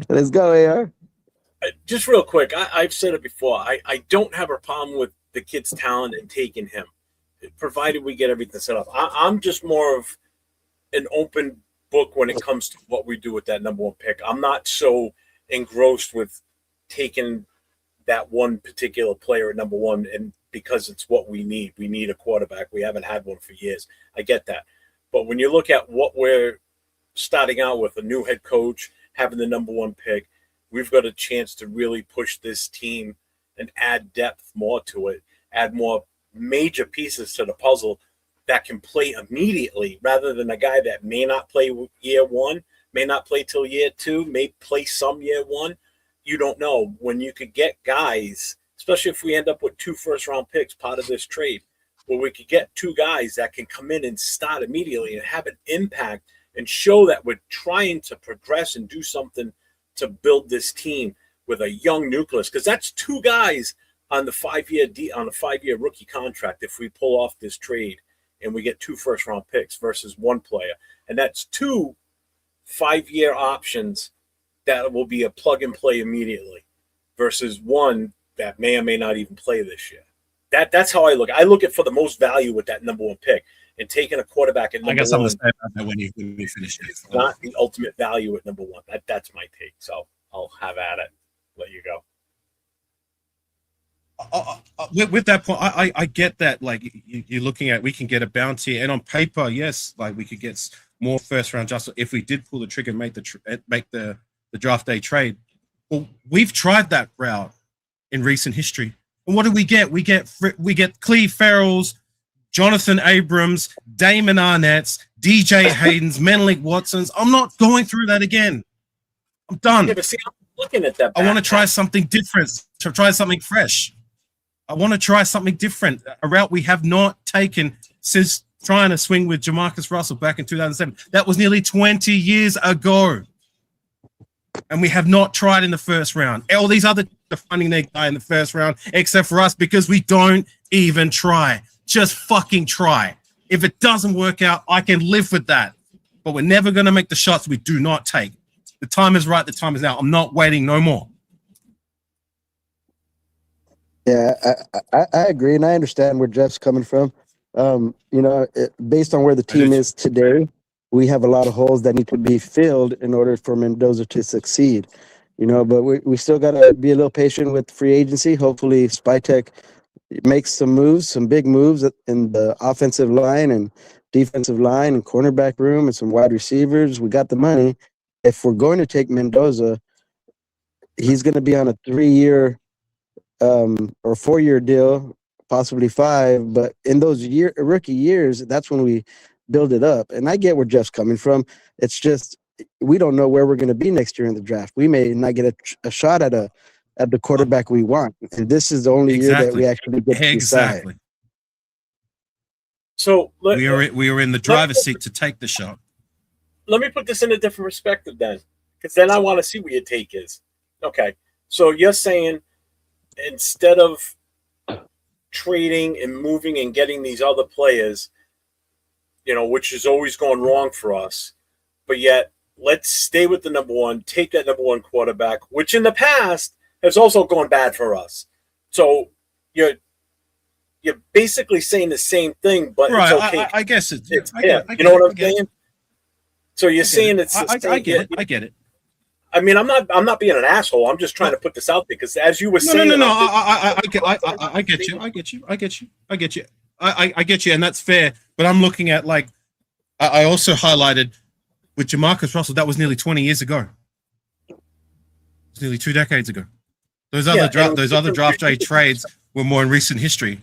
Let's go, AR. Just real quick, I've said it before. I don't have a problem with the kid's talent and taking him, provided we get everything set up. I'm just more of an open book when it comes to what we do with that number 1 pick. I'm not so engrossed with taking that one particular player at number 1, and because it's what we need. We need a quarterback. We haven't had one for years. I get that. But when you look at what we're starting out with, a new head coach, having the number 1 pick, we've got a chance to really push this team and add depth more to it, add more major pieces to the puzzle that can play immediately, rather than a guy that may not play year 1, may not play till year 2, may play some year 1. You don't know. When you could get guys, especially if we end up with 2 first-round picks, part of this trade, where we could get two guys that can come in and start immediately and have an impact and show that we're trying to progress and do something to build this team with a young nucleus. Because that's two guys on the 5-year rookie contract if we pull off this trade and we get 2 first-round picks versus one player. And that's 2 5-year options that will be a plug and play immediately versus one that may or may not even play this year. That's how I look. I look at for the most value with that number 1 pick, and taking a quarterback at number 1. I guess I'm going to say about that when you finish it. Not the ultimate value at number 1. That's my take. So I'll have at it. Let you go. With that point, I get that. Like you're looking at, we can get a bounty, and on paper, yes, like we could get more first-round just if we did pull the trigger and make the draft day trade. Well, we've tried that route in recent history, and what do we get? We get Cleve Farrell's, Jonathan Abrams, Damon Arnett's, DJ Hayden's, Menelik Watson's. I'm not going through that again. I'm done. Yeah, but see, I'm looking at that. I want to try something different. To try something fresh. I want to try something different, a route we have not taken since trying to swing with Jamarcus Russell back in 2007. That was nearly 20 years ago. And we have not tried in the first round. All these other are finding their guy in the first round, except for us, because we don't even try. Just fucking try. If it doesn't work out, I can live with that. But we're never going to make the shots we do not take. The time is right. The time is now. I'm not waiting no more. Yeah, I agree, and I understand where Jeff's coming from. Based on where the team is today, we have a lot of holes that need to be filled in order for Mendoza to succeed. But we still got to be a little patient with free agency. Hopefully, Spytech makes some big moves in the offensive line and defensive line and cornerback room and some wide receivers. We got the money. If we're going to take Mendoza, he's going to be on a 3-year or 4-year deal, possibly 5. But in those rookie years, that's when we build it up. And I get where Jeff's coming from. It's just we don't know where we're going to be next year in the draft. We may not get a shot at the quarterback we want, and this is the only year that we actually get to decide. So we are in the driver's seat to take the shot. Let me put this in a different perspective then, because then I want to see what your take is. Okay, so you're saying instead of trading and moving and getting these other players, which is always going wrong for us, but yet let's stay with the number 1, take that number 1 quarterback, which in the past has also gone bad for us. So you're basically saying the same thing, but right, it's okay. I guess it's you know what I'm saying? So you're saying it's I get it. I mean, I'm not being an asshole. I'm just trying to put this out there because, as you were saying, no. I get you, and that's fair. But I'm looking at I also highlighted with Jamarcus Russell. That was nearly 20 years ago. It's nearly 2 decades ago. Those other draft day trades were more in recent history.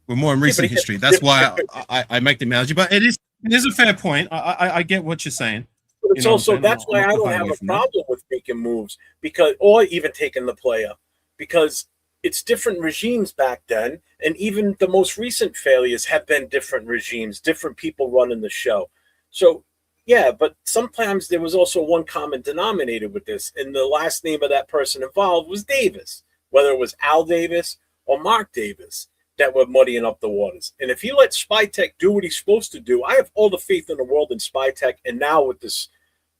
That's why I make the analogy. But it is a fair point. I get what you're saying. It's also that's why I don't have a problem with making moves or even taking the player, because it's different regimes back then, and even the most recent failures have been different regimes, different people running the show. So yeah, but sometimes there was also one common denominator with this, and the last name of that person involved was Davis, whether it was Al Davis or Mark Davis that were muddying up the waters. And if he let Spytech do what he's supposed to do, I have all the faith in the world in Spytech. And now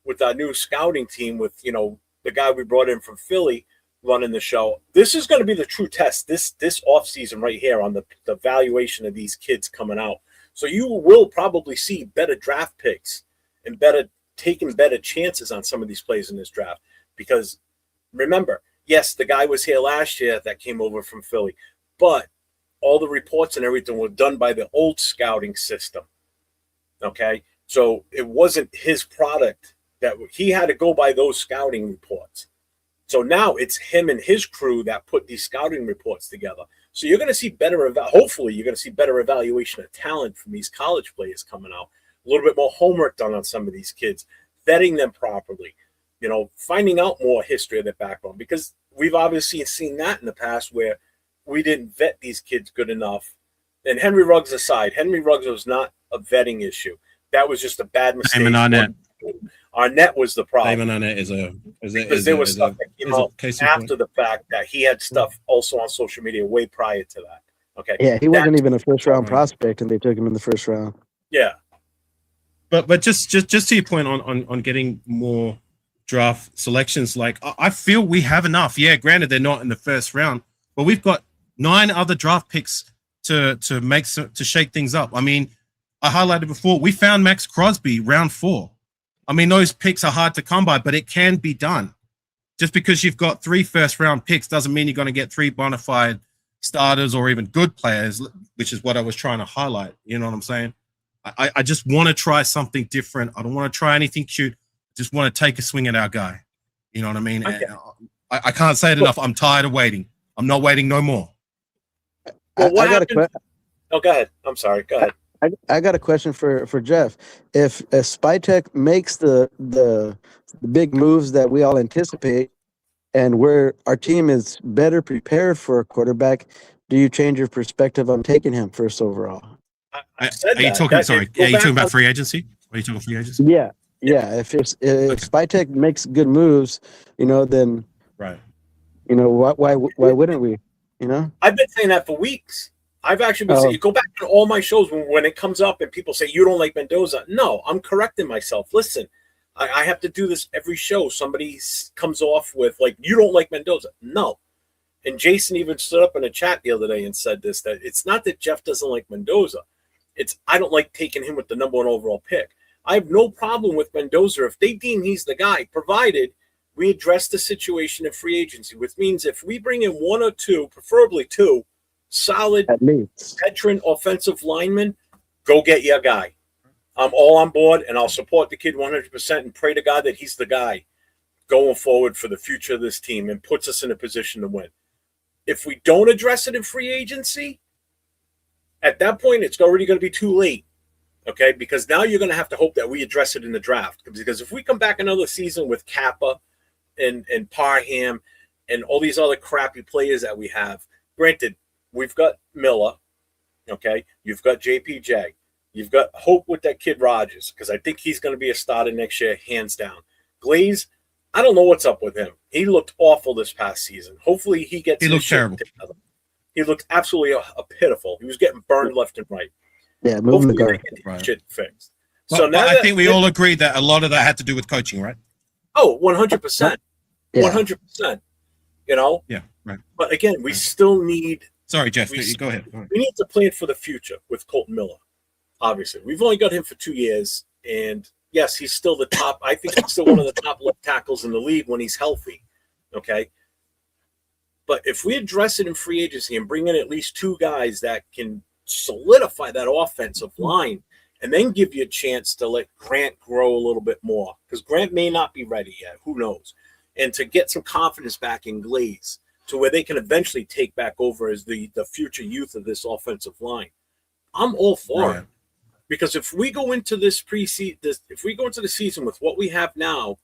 with our new scouting team, with the guy we brought in from Philly running the show, this is going to be the true test this offseason right here on the valuation of these kids coming out. So you will probably see better draft picks and taking better chances on some of these plays in this draft. Because remember, yes, the guy was here last year that came over from Philly, but all the reports and everything were done by the old scouting system. Okay, so it wasn't his product, that he had to go by those scouting reports. So now it's him and his crew that put these scouting reports together. So you're going to see hopefully you're going to see better evaluation of talent from these college players coming out. A little bit more homework done on some of these kids, vetting them properly, finding out more history of their background, because we've obviously seen that in the past where we didn't vet these kids good enough And Henry Ruggs aside, Henry Ruggs was not a vetting issue. That was just a bad mistake. Damon Arnett. Arnett was the problem. Damon Arnett because there was stuff that came out after the fact that he had stuff also on social media way prior to that. Okay. Yeah, he wasn't even a first round prospect, and they took him in the first round. Yeah. But just to your point on getting more draft selections, like I feel we have enough. Yeah, granted they're not in the first round, but we've got 9 other draft picks to shake things up. I mean, I highlighted before, we found Max Crosby round 4. I mean, those picks are hard to come by, but it can be done. Just because you've got 3 first-round picks doesn't mean you're going to get 3 bona fide starters or even good players, which is what I was trying to highlight. You know what I'm saying? I just want to try something different. I don't want to try anything cute. I just want to take a swing at our guy. You know what I mean? Okay. I can't say it enough. I'm tired of waiting. I'm not waiting no more. Well, what happened? Oh, go ahead. I'm sorry. Go ahead. I got a question for Jeff. If Spytek makes the big moves that we all anticipate, and where our team is better prepared for a quarterback, do you change your perspective on taking him first overall? Are you talking about free agency? Are you talking free agency? Yeah. If Spytek makes good moves, then right. Why wouldn't we? I've been saying that for weeks. I've actually been saying, you go back to all my shows when it comes up and people say you don't like Mendoza. No, I'm correcting myself. Listen, I have to do this every show. Somebody comes off with like, you don't like Mendoza. No. And Jason even stood up in a chat the other day and said this, that it's not that Jeff doesn't like Mendoza. It's I don't like taking him with the number 1 overall pick. I have no problem with Mendoza if they deem he's the guy, provided we address the situation in free agency, which means if we bring in 1 or 2, preferably 2, solid veteran offensive linemen, go get your guy. I'm all on board, and I'll support the kid 100% and pray to God that he's the guy going forward for the future of this team and puts us in a position to win. If we don't address it in free agency, at that point, it's already going to be too late, okay? Because now you're going to have to hope that we address it in the draft. Because if we come back another season with Kappa and Parham and all these other crappy players that we have, granted, we've got Miller, okay? You've got JPJ. You've got hope with that kid Rogers, because I think he's going to be a starter next year, hands down. Glaze, I don't know what's up with him. He looked awful this past season. Hopefully he gets. He looked terrible. Together. He looked absolutely a pitiful. He was getting burned left and right. Yeah, moving the guard. Right. Shit fixed. But, so now I think we all agree that a lot of that had to do with coaching, right? Oh, 100%. 100%. Yeah, right. But again, we still need. Sorry, Jeff. Go ahead. We need to plan for the future with Colton Miller. Obviously, we've only got him for 2 years, and yes, he's still the top. I think he's still one of the top left tackles in the league when he's healthy. Okay, but if we address it in free agency and bring in at least 2 guys that can solidify that offensive line, and then give you a chance to let Grant grow a little bit more, because Grant may not be ready yet. Who knows? And to get some confidence back in Glaze, to where they can eventually take back over as the future youth of this offensive line. I'm all for it. Because if we go into this if we go into the season with what we have now,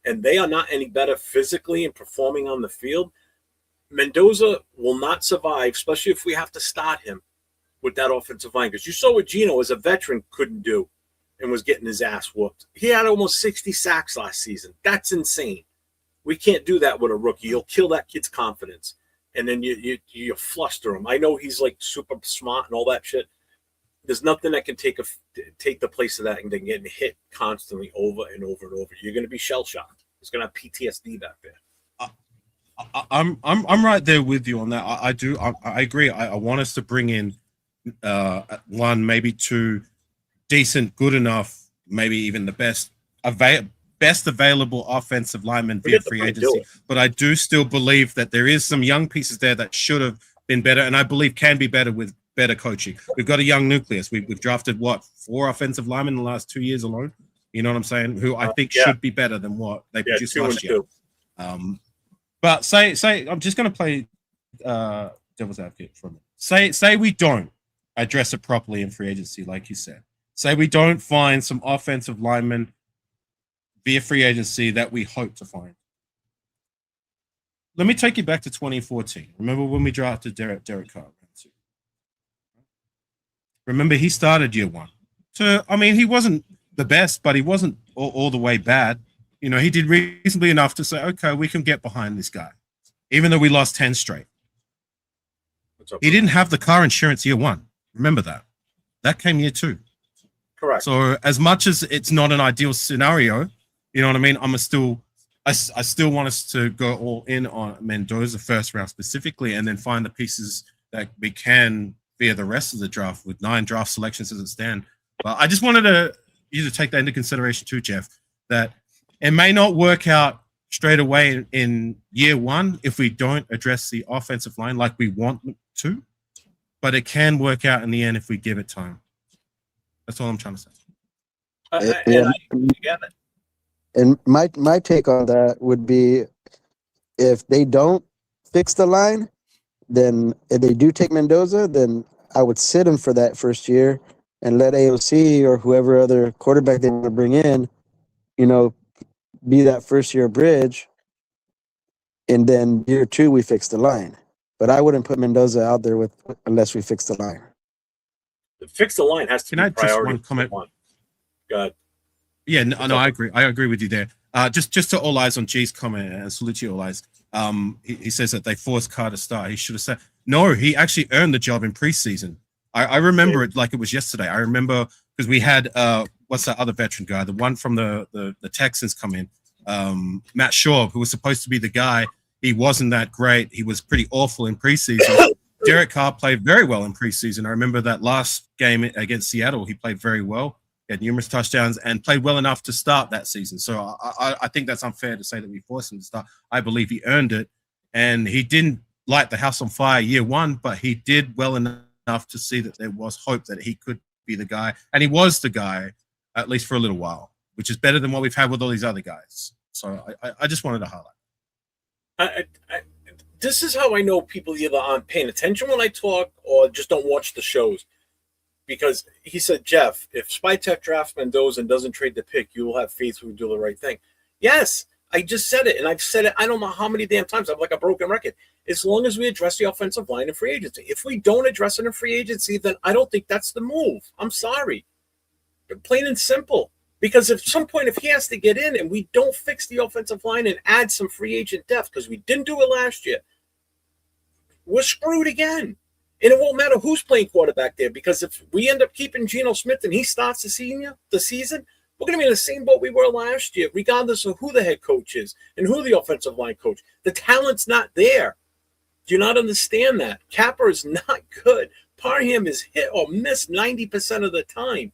and they are not any better physically and performing on the field, Mendoza will not survive, especially if we have to start him with that offensive line. Because you saw what Gino, as a veteran, couldn't do and was getting his ass whooped. He had almost 60 sacks last season. That's insane. We can't do that with a rookie. You'll kill that kid's confidence, and then you fluster him. I know he's like super smart and all that shit. There's nothing that can take the place of that, and then getting hit constantly over and over and over. You're going to be shell shocked. It's going to have PTSD back there. I'm right there with you on that. I agree. I want us to bring in 1, maybe 2 decent, good enough, maybe even the best available offensive lineman via free agency. But I do still believe that there is some young pieces there that should have been better, and I believe can be better with better coaching. We've got a young nucleus. We've drafted 4 offensive linemen in the last 2 years alone. You know what I'm saying? Who I think should be better than what they produced last year. But say I'm just going to play devil's advocate for a minute. Say we don't address it properly in free agency, like you said. Say we don't find some offensive linemen via free agency that we hope to find. Let me take you back to 2014. Remember when we drafted Derek Carr? Remember, he started year one. So, I mean, he wasn't the best, but he wasn't all the way bad. You know, he did reasonably enough to say, okay, we can get behind this guy, even though we lost 10 straight. What's up, He didn't have the car insurance year one. Remember that. That came year two. correct. So as much as it's not an ideal scenario, you know what I mean? I still want us to go all in on Mendoza first round specifically, and then find the pieces that we can via the rest of the draft with 9 draft selections as it stand. But I just wanted you to take that into consideration too, Jeff, that it may not work out straight away in year one if we don't address the offensive line like we want to, but it can work out in the end if we give it time. That's all I'm trying to say. And I get it. And my take on that would be, if they don't fix the line, then if they do take Mendoza, then I would sit him for that first year and let AOC or whoever other quarterback they want to bring in, you know, be that first year bridge. And then year 2, we fix the line. But I wouldn't put Mendoza out there unless we fix the line. Fix the line has to Can I be just priority. one comment? Go ahead. Yeah, no, I agree. I agree with you there. Just to all eyes on G's comment, and salute you all eyes. He says that they forced Carr to start. He should have said no. He actually earned the job in preseason. I remember it like it was yesterday. I remember because we had what's that other veteran guy, the one from the Texans come in, Matt Shaw, who was supposed to be the guy. He wasn't that great. He was pretty awful in preseason. Derek Carr played very well in preseason. I remember that last game against Seattle, he played very well. He had numerous touchdowns and played well enough to start that season. So I think that's unfair to say that we forced him to start. I believe he earned it. And he didn't light the house on fire year one, but he did well enough to see that there was hope that he could be the guy. And he was the guy, at least for a little while, which is better than what we've had with all these other guys. So I just wanted to highlight. This is how I know people either aren't paying attention when I talk or just don't watch the shows. Because he said, Jeff, if Spytech drafts Mendoza and doesn't trade the pick, you will have faith we will do the right thing. Yes, I just said it, and I've said it I don't know how many damn times. I'm like a broken record. As long as we address the offensive line in free agency. If we don't address it in free agency, then I don't think that's the move. I'm sorry. Plain and simple. Because at some point, if he has to get in and we don't fix the offensive line and add some free agent depth, because we didn't do it last year, we're screwed again. And it won't matter who's playing quarterback there, because if we end up keeping Geno Smith and he starts the season, we're going to be in the same boat we were last year, regardless of who the head coach is and who the offensive line coach. The talent's not there. Do you not understand that? Capper is not good. Parham is hit or miss 90% of the time.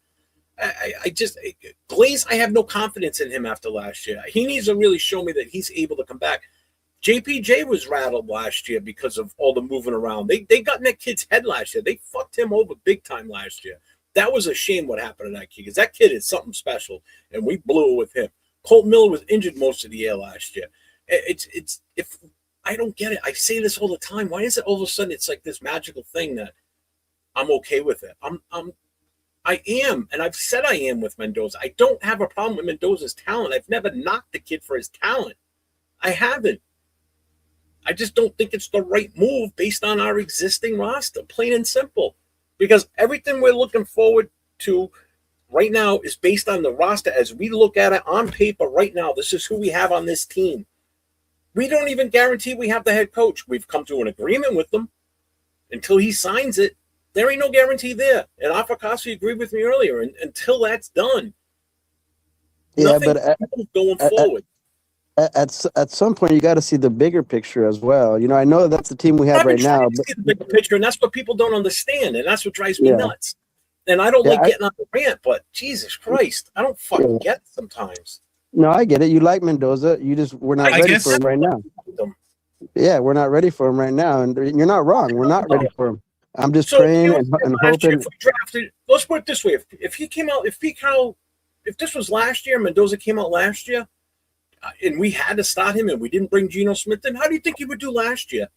Glaze, I have no confidence in him after last year. He needs to really show me that he's able to come back. JPJ was rattled last year because of all the moving around. They got in that kid's head last year. They fucked him over big time last year. That was a shame what happened to that kid, because that kid is something special, and we blew it with him. Colt Miller was injured most of the year last year. It's if I don't get it. I say this all the time. Why is it all of a sudden it's like this magical thing that I'm okay with it? I am, and I've said I am with Mendoza. I don't have a problem with Mendoza's talent. I've never knocked the kid for his talent. I haven't. I just don't think it's the right move based on our existing roster, plain and simple. Because everything we're looking forward to right now is based on the roster as we look at it on paper right now. This is who we have on this team. We don't even guarantee we have the head coach. We've come to an agreement with them. Until he signs it, there ain't no guarantee there. And Afakasi agreed with me earlier. And until that's done, nothing going forward. At some point, you got to see the bigger picture as well. You know, I know that's the team we have right now. But see the bigger picture, and that's what people don't understand, and that's what drives me nuts. And I don't like getting on the rant, but Jesus Christ, I don't fucking get it sometimes. No, I get it. You like Mendoza. We're not ready for him right now. Yeah, we're not ready for him right now, and you're not wrong. We're not ready for him. I'm just praying and hoping. If we drafted, let's put it this way: if he came out, if this was last year, Mendoza came out last year, and we had to start him, and we didn't bring Geno Smith in, how do you think he would do last year?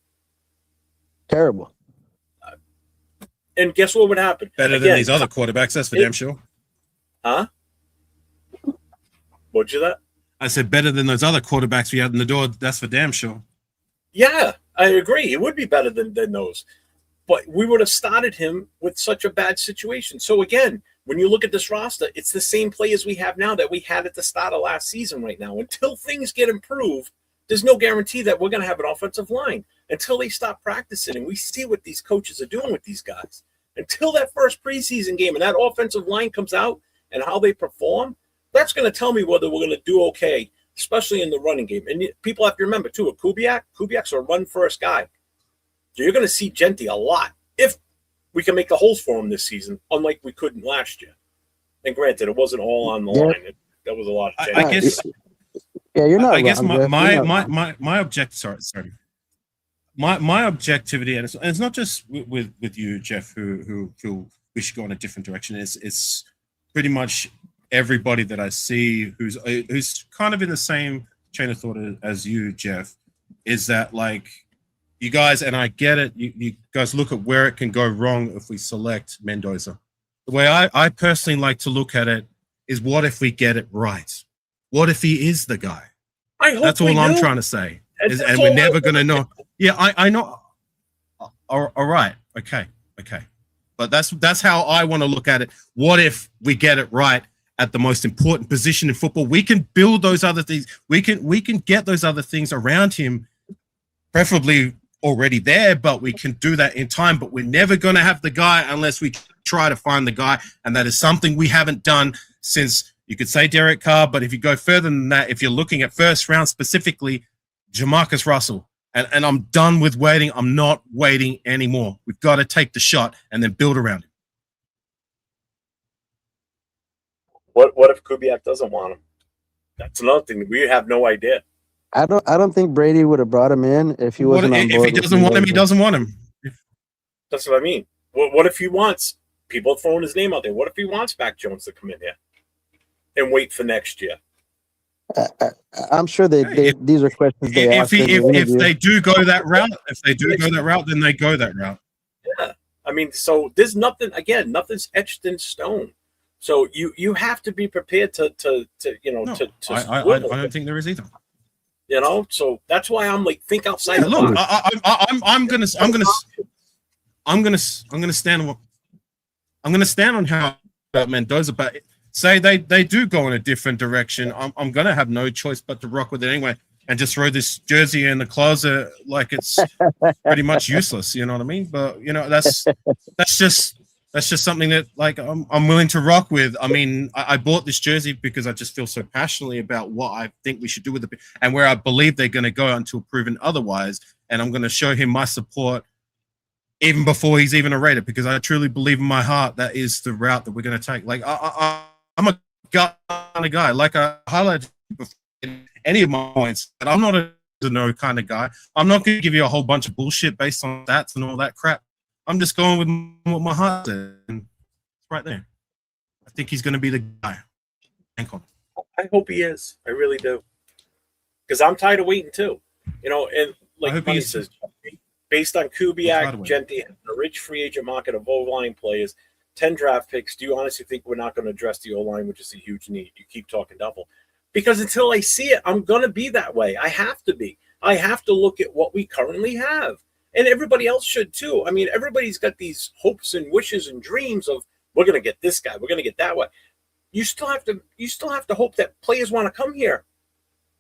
Terrible. And guess what would happen? Better than these other quarterbacks, that's for damn sure. Huh? What'd you that? I said better than those other quarterbacks we had in the door, that's for damn sure. Yeah, I agree. It would be better than those. but we would have started him with such a bad situation. So again, when you look at this roster, it's the same players we have now that we had at the start of last season right now. Until things get improved, there's no guarantee that we're going to have an offensive line until they stop practicing and we see what these coaches are doing with these guys. Until that first preseason game and that offensive line comes out and how they perform, that's going to tell me whether we're going to do okay, especially in the running game. And people have to remember, too, with Kubiak's a run-first guy. So you're going to see Genty a lot if we can make the holes for him this season, unlike we couldn't last year. And granted, it wasn't all on the line. That was a lot of I guess. Yeah, you're not. I guess wrong, my my objectivity, and it's not just with you, Jeff, who feel we should go in a different direction. It's pretty much everybody that I see who's kind of in the same chain of thought as you, Jeff, is that like you guys, and I get it, you guys look at where it can go wrong if we select Mendoza. The way I personally like to look at it is, what if we get it right? What if he is the guy? That's all I'm trying to say. And we're never going to know. Yeah, I know. All right. Okay. But that's how I want to look at it. What if we get it right at the most important position in football? We can build those other things. We can get those other things around him, preferably already there, but we can do that in time. But we're never going to have the guy unless we try to find the guy. And that is something we haven't done since, you could say Derek Carr, but if you go further than that, if you're looking at first round specifically, Jamarcus Russell. And I'm done with waiting. I'm not waiting anymore. We've got to take the shot and then build around it. What if Kubiak doesn't want him? That's another thing. We have no idea. I don't think Brady would have brought him in if he wasn't on board. If he doesn't want him, he doesn't want him. That's what I mean. What if he wants? People are throwing his name out there. What if he wants Mac Jones to come in here and wait for next year? I'm sure these are questions they ask. If they do go that route, then they go that route. Yeah, I mean, so there's nothing. Again, nothing's etched in stone. So you have to be prepared to I don't think there is either. You know, so that's why I'm like, think outside the look, box. I'm gonna stand on how about Mendoza, but say they do go in a different direction, I'm gonna have no choice but to rock with it anyway and just throw this jersey in the closet like it's pretty much useless. You know what I mean? But you know, that's just something that like I'm willing to rock with. I mean, I bought this jersey because I just feel so passionately about what I think we should do with it and where I believe they're going to go until proven otherwise. And I'm going to show him my support even before he's even a Raider, because I truly believe in my heart that is the route that we're going to take. Like I'm a gut kind of guy. Like I highlighted before in any of my points, that I'm not a no kind of guy. I'm not going to give you a whole bunch of bullshit based on stats and all that crap. I'm just going with what my heart says, and it's right there. I think he's going to be the guy. Thank you. I hope he is. I really do, because I'm tired of waiting too. You know, and like Money says, based on Kubiak, Genty, the rich free agent market of O-line players, 10 draft picks, do you honestly think we're not going to address the O-line, which is a huge need? You keep talking double. Because until I see it, I'm going to be that way. I have to be. I have to look at what we currently have. And everybody else should too. I mean, everybody's got these hopes and wishes and dreams of, we're going to get this guy, we're going to get that way. You still have to hope that players want to come here,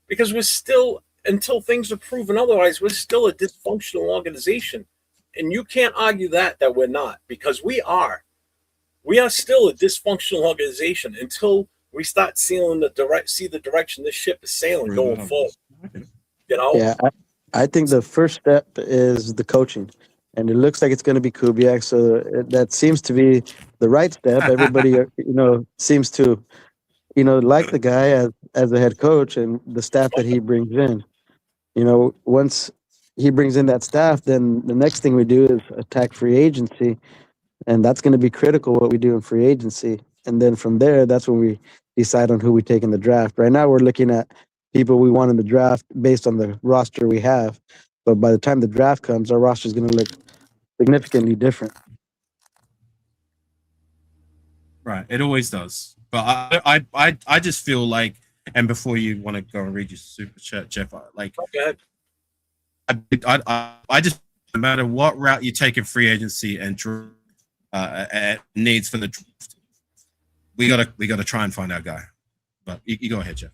because we're still, until things are proven otherwise, we're still a dysfunctional organization. And you can't argue that we're not, because we are. We are still a dysfunctional organization until we start see the direction this ship is sailing going forward. You know? Yeah, I think the first step is the coaching, and it looks like it's going to be Kubiak. So that seems to be the right step. Everybody, seems to, like the guy as a head coach and the staff that he brings in. Once he brings in that staff, then the next thing we do is attack free agency, and that's going to be critical what we do in free agency. And then from there, that's when we decide on who we take in the draft. Right now, we're looking at people we want in the draft based on the roster we have. But by the time the draft comes, our roster is going to look significantly different. Right. It always does. But I just feel like, and before you want to go and read your super chat, Jeff, like, go ahead. I just no matter what route you take in free agency and needs for the draft, we gotta try and find our guy. But you go ahead, Jeff.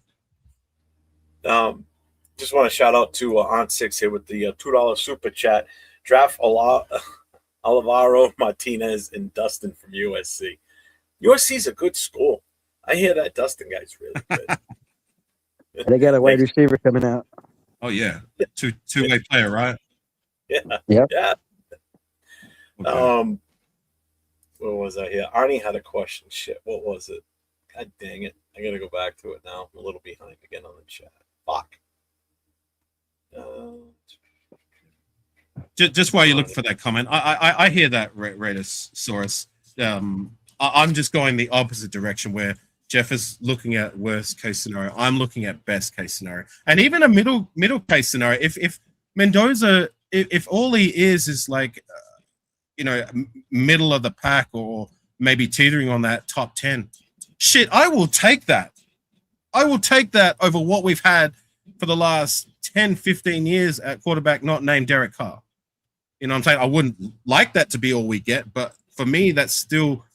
Just want to shout out to Aunt Six here with the $2 super chat. Draft Alvaro Martinez and Dustin from USC. USC's a good school. I hear that Dustin guy's really good. They got a wide receiver coming out. Oh yeah, two-way player, right? Yeah. Yep. Yeah. Okay. What was I here? Arnie had a question. Shit, what was it? God dang it. I gotta go back to it now. I'm a little behind again on the chat. Fuck. Just while you're looking for that comment, I hear that, Raidersaurus. I'm just going the opposite direction where Jeff is looking at worst case scenario. I'm looking at best case scenario, and even a middle case scenario. If Mendoza, if all he is like, middle of the pack or maybe teetering on that top 10, shit, I will take that. I will take that over what we've had for the last 10, 15 years at quarterback not named Derek Carr. You know what I'm saying? I wouldn't like that to be all we get, but for me, that's still,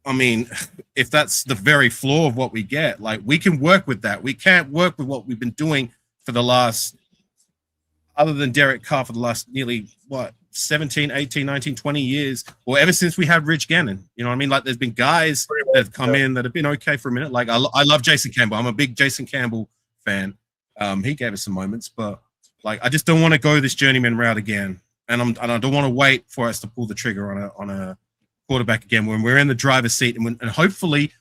I mean, if that's the very floor of what we get, like, we can work with that. We can't work with what we've been doing for the last, other than Derek Carr, for the last nearly, 17, 18, 19, 20 years, or ever since we had Rich Gannon. You know what I mean? Like, there's been guys that have come in that have been okay for a minute. Like, I love Jason Campbell. I'm a big Jason Campbell fan. He gave us some moments, but like, I just don't want to go this journeyman route again. And I don't want to wait for us to pull the trigger on a quarterback again when we're in the driver's seat, and hopefully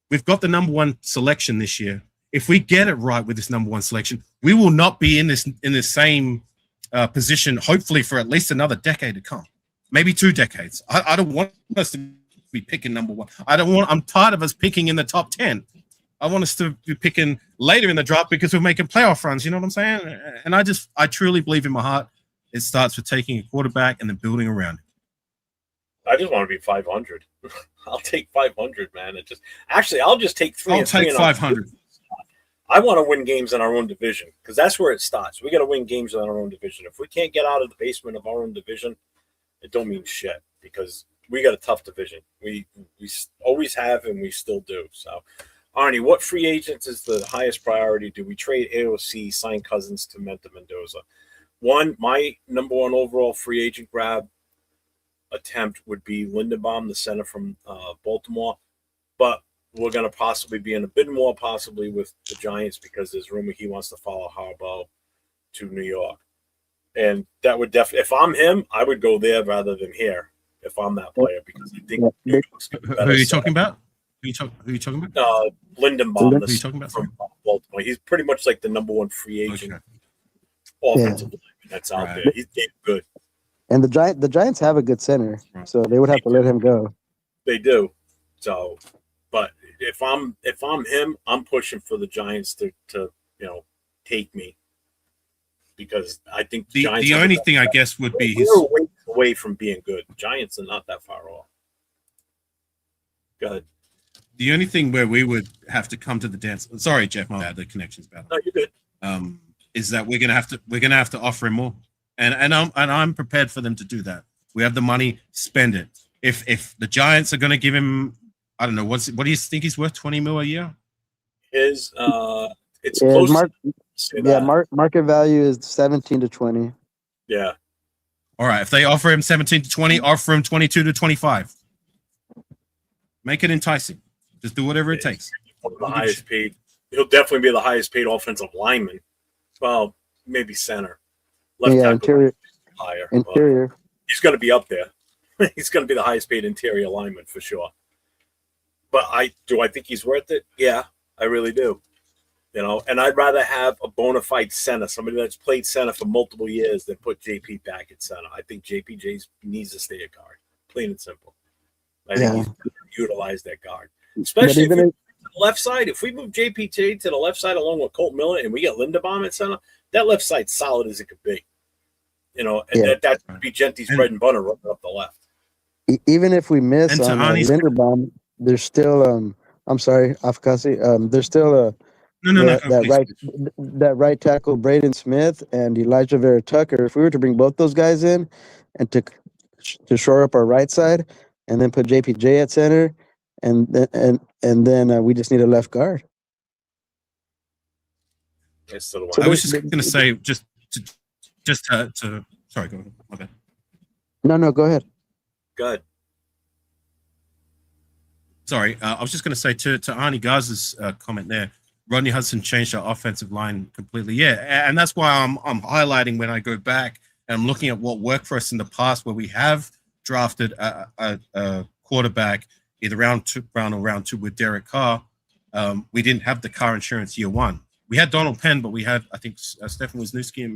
we've got the number one selection this year. If we get it right with this number one selection, we will not be in this same position, hopefully, for at least another decade to come, maybe 2 decades. I don't want us to be picking number one. I'm tired of us picking in the top 10. I want us to be picking later in the draft because we're making playoff runs. You know what I'm saying? And I truly believe in my heart, it starts with taking a quarterback and then building around it. I just want to be 500. I'll take 500, man. I'll just take 3. I'll take 500. I want to win games in our own division because that's where it starts. We got to win games in our own division. If we can't get out of the basement of our own division, it don't mean shit because we got a tough division. We always have and we still do. So, Arnie, what free agents is the highest priority? Do we trade AOC, sign Cousins to Mendoza? My number one overall free agent grab attempt would be Lindenbaum, the center from Baltimore, but we're going to possibly be in a bit more possibly with the Giants because there's rumor he wants to follow Harbaugh to New York. And that would definitely, if I'm him, I would go there rather than here if I'm that player because I think New York's Who are you talking about? Who are you talking about? Lindenbaum, Who are you talking about? from Baltimore. He's pretty much like the number one free agent offensive lineman that's out there. He's getting good. And the Giants have a good center, so they would have to let him go. They do. So, but if I'm him, I'm pushing for the Giants to take me because I think the Giants the only thing I guess would be we're away from being good. The Giants are not that far off. Go ahead. The only thing where we would have to come to the dance. Sorry, Jeff, my bad. The connection's bad. No, you're good. Is that we're gonna have to offer him more, and I'm prepared for them to do that. We have the money, spend it. If the Giants are gonna give him, I don't know, what do you think he's worth? 20 mil a year? It's close. Market value is 17 to 20. Yeah. All right. If they offer him 17 to 20, offer him 22 to 25. Make it enticing. Just do whatever it takes. One of the highest paid. He'll definitely be the highest paid offensive lineman. Well, maybe center. Left tackle interior. Higher. Interior. He's going to be up there. He's going to be the highest paid interior lineman for sure. But I think he's worth it? Yeah, I really do. And I'd rather have a bona fide center, somebody that's played center for multiple years, than put JP back at center. I think JPJ needs to stay at guard, plain and simple. I think he's going to utilize that guard, especially if the left side. If we move JPJ to the left side along with Colt Miller and we get Linderbaum at center, that left side's solid as it could be. That would be Genti's bread and butter running up the left. Even if we miss on Linderbaum, there's still I'm sorry, Afkasi. There's still No. that, Go, please. that right tackle Braden Smith and Elijah Vera Tucker. If we were to bring both those guys in and to shore up our right side, and then put JPJ at center, and then we just need a left guard. It's still the one. So I was just going to say, just to sorry, go ahead. My bad. No, go ahead. Good. Sorry, I was just going to say to Arnie Garza's comment there. Rodney Hudson changed our offensive line completely. Yeah, and that's why I'm highlighting when I go back and I'm looking at what worked for us in the past, where we have drafted a quarterback either round or round two with Derek Carr. We didn't have the car insurance year one. We had Donald Penn, but we had, I think, Stefan Wisniewski and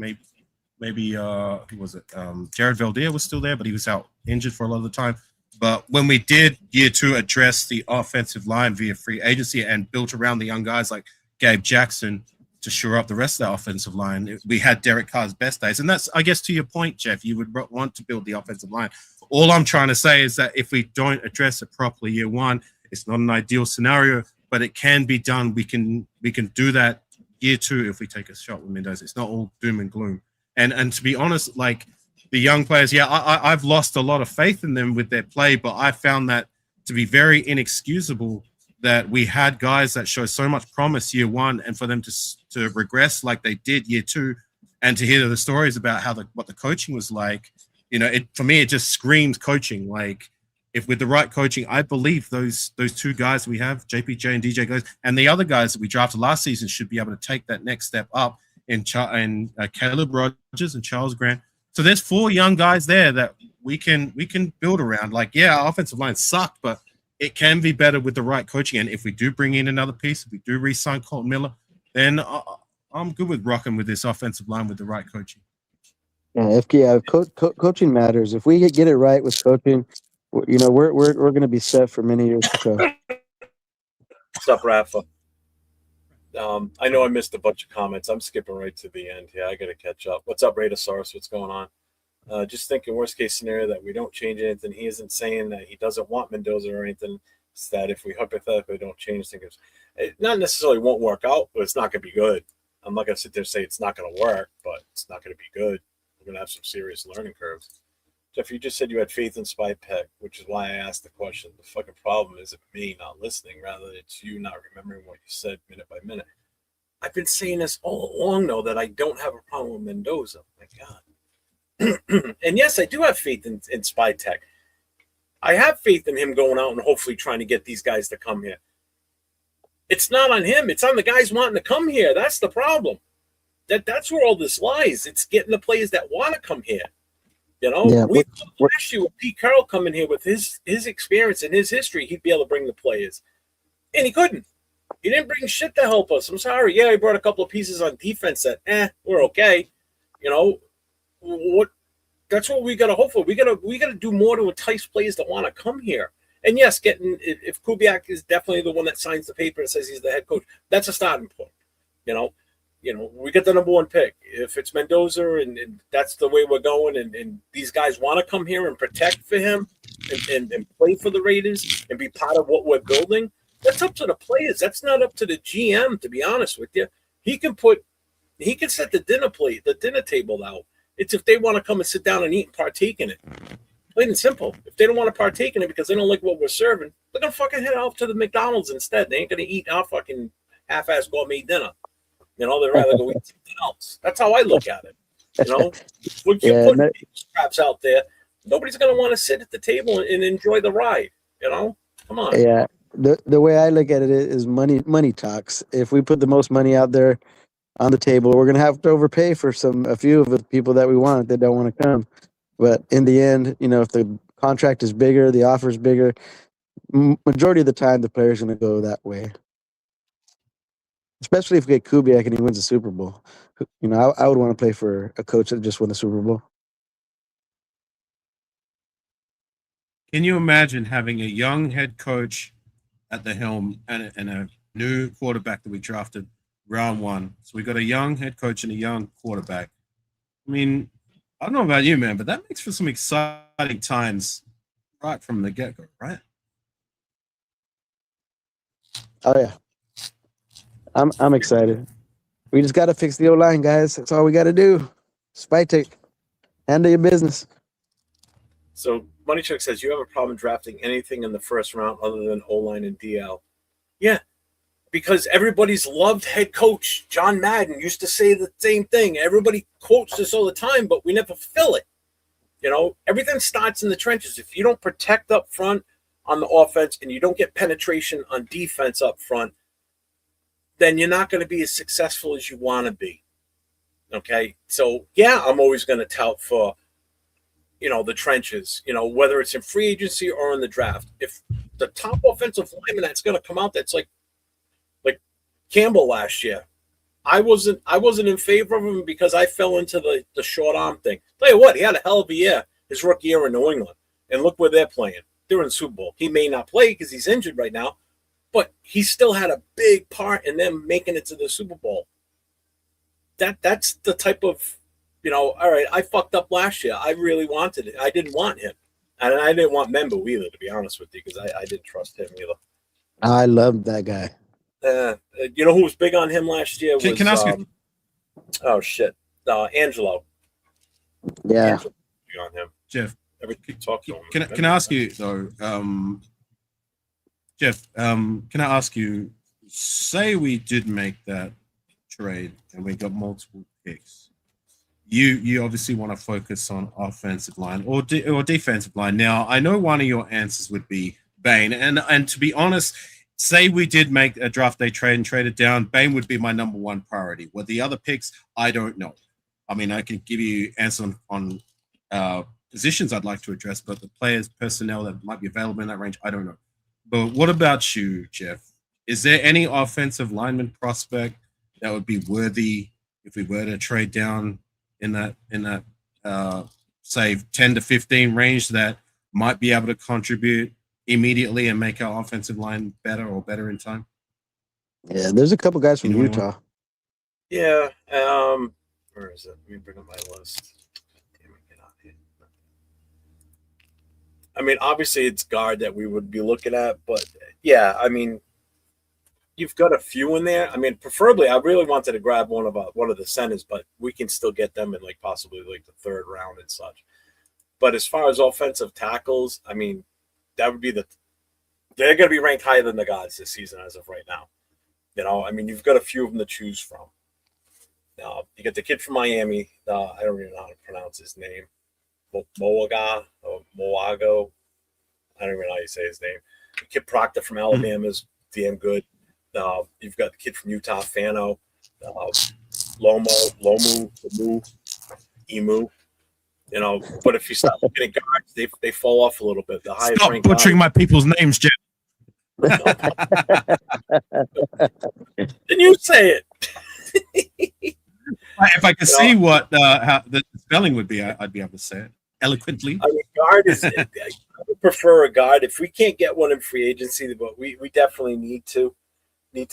maybe who was it? Jared Valdir was still there, but he was out injured for a lot of the time. But when we did year two address the offensive line via free agency and built around the young guys like Gabe Jackson to shore up the rest of the offensive line, we had Derek Carr's best days. And that's, I guess, to your point, Jeff, you would want to build the offensive line. All I'm trying to say is that if we don't address it properly year one, it's not an ideal scenario, but it can be done. We can do that year two if we take a shot with Mendoza. It's not all doom and gloom. And to be honest, like the young players, yeah, I've lost a lot of faith in them with their play, but I found that to be very inexcusable that we had guys that show so much promise year one, and for them to regress like they did year two, and to hear the stories about what the coaching was like, you know, for me it just screams coaching. Like, if with the right coaching, I believe those two guys we have, JPJ and DJ guys, and the other guys that we drafted last season should be able to take that next step up in Caleb Rogers and Charles Grant. So there's 4 young guys there that we can build around. Like, yeah, our offensive line sucked, but it can be better with the right coaching. And if we do bring in another piece, if we do re-sign Colton Miller, then I'm good with rocking with this offensive line with the right coaching. Yeah, coaching matters. If we get it right with coaching, you know, we're going to be set for many years to come. What's up, Rafa? I know I missed a bunch of comments. I'm skipping right to the end here. I got to catch up. What's up, Raidosaurus? What's going on? Just thinking worst case scenario that we don't change anything. He isn't saying that he doesn't want Mendoza or anything. It's that if we hypothetically don't change things, it not necessarily won't work out, but it's not going to be good. I'm not going to sit there and say it's not going to work, but it's not going to be good. We're going to have some serious learning curves. Jeff, you just said you had faith in SpyTech, which is why I asked the question. The fucking problem isn't me not listening, rather it's you not remembering what you said minute by minute. I've been saying this all along, though, that I don't have a problem with Mendoza. My God. And yes, I do have faith in SpyTech. I have faith in him going out and hopefully trying to get these guys to come here. It's not on him. It's on the guys wanting to come here. That's the problem. That's where all this lies. It's getting the players that want to come here. You know, Yeah, we last year with Pete Carroll coming here with his experience and his history, he'd be able to bring the players. And he couldn't. He didn't bring shit to help us. I'm sorry. Yeah, he brought a couple of pieces on defense that, we're okay. You know, that's what we got to hope for. We got to do more to entice players that want to come here. And yes, if Kubiak is definitely the one that signs the paper and says he's the head coach, that's a starting point. You know, we get the number 1 pick. If it's Mendoza and that's the way we're going, and these guys want to come here and protect for him and play for the Raiders and be part of what we're building, that's up to the players. That's not up to the GM, to be honest with you. He can set the dinner table out. It's if they want to come and sit down and eat and partake in it. Plain and simple. If they don't want to partake in it because they don't like what we're serving, they're going to fucking head out to the McDonald's instead. They ain't going to eat our fucking half-ass gourmet dinner. You know, they'd rather go eat something else. That's how I look at it. You know, when you're putting scraps out there, nobody's going to want to sit at the table and enjoy the ride. You know, come on. Yeah, the way I look at it is money talks. If we put the most money out there on the table, we're going to have to overpay for a few of the people that we want that don't want to come. But in the end, you know, if the contract is bigger, the offer is bigger, majority of the time the player's going to go that way. Especially if we get Kubiak and he wins the Super Bowl. You know, I would want to play for a coach that just won the Super Bowl. Can you imagine having a young head coach at the helm and a new quarterback that we drafted round 1? So we got a young head coach and a young quarterback. I mean, I don't know about you, man, but that makes for some exciting times right from the get-go, right? Oh, yeah. I'm excited. We just got to fix the O-line, guys. That's all we got to do. Spytek, handle your business. So Money Chuck says you have a problem drafting anything in the first round other than O-line and DL. Yeah, because everybody's loved head coach John Madden used to say the same thing. Everybody quotes this all the time, but we never fulfill it. You know, everything starts in the trenches. If you don't protect up front on the offense and you don't get penetration on defense up front, then you're not going to be as successful as you want to be. Okay, so yeah, I'm always going to tout for, you know, the trenches, you know, whether it's in free agency or in the draft. If the top offensive lineman that's going to come out, that's like Campbell last year, I wasn't in favor of him because I fell into the short arm thing. Tell you what, he had a hell of a year his rookie year in New England, and look where they're playing. They're in the Super Bowl. He may not play because he's injured right now, but he still had a big part in them making it to the Super Bowl. That's the type of, you know, all right, I fucked up last year. I really wanted it. I didn't want him. And I didn't want Membo either, to be honest with you, because I didn't trust him either. I love that guy. You know who was big on him last year? Can I ask you? Oh, shit. Angelo. Yeah. Angelo big on him. Jeff, talk to him. Can I ask you, though, Jeff, can I ask you, say we did make that trade and we got multiple picks. You obviously want to focus on offensive line or defensive line. Now, I know one of your answers would be Bain, and to be honest, say we did make a draft day trade and trade it down, Bain would be my number one priority. With the other picks, I don't know. I mean, I can give you answers on positions I'd like to address, but the players, personnel that might be available in that range, I don't know. But what about you, Jeff? Is there any offensive lineman prospect that would be worthy if we were to trade down in that say 10 to 15 range that might be able to contribute immediately and make our offensive line better in time? Yeah, there's a couple guys from Utah. Yeah. Where is it? Let me bring up my list. Damn it, get out here. I mean, obviously it's guard that we would be looking at, but yeah, I mean, you've got a few in there. I mean, preferably, I really wanted to grab one of the centers, but we can still get them in like possibly like the third round and such. But as far as offensive tackles, I mean, that would be they're going to be ranked higher than the guys this season as of right now. You know, I mean, you've got a few of them to choose from. Now, you get the kid from Miami. I don't even know how to pronounce his name. Moaga or Moago. I don't even know how you say his name. Kid Proctor from Alabama is damn good. You've got the kid from Utah, Fano, Lomu, Emu. You know, but if you start looking at guards, they fall off a little bit. The highest Stop butchering my people's names, Jeff. Then you say it. If I could see what how the spelling would be, I'd be able to say it eloquently. I mean, guard is. I would prefer a guard if we can't get one in free agency, but we definitely need to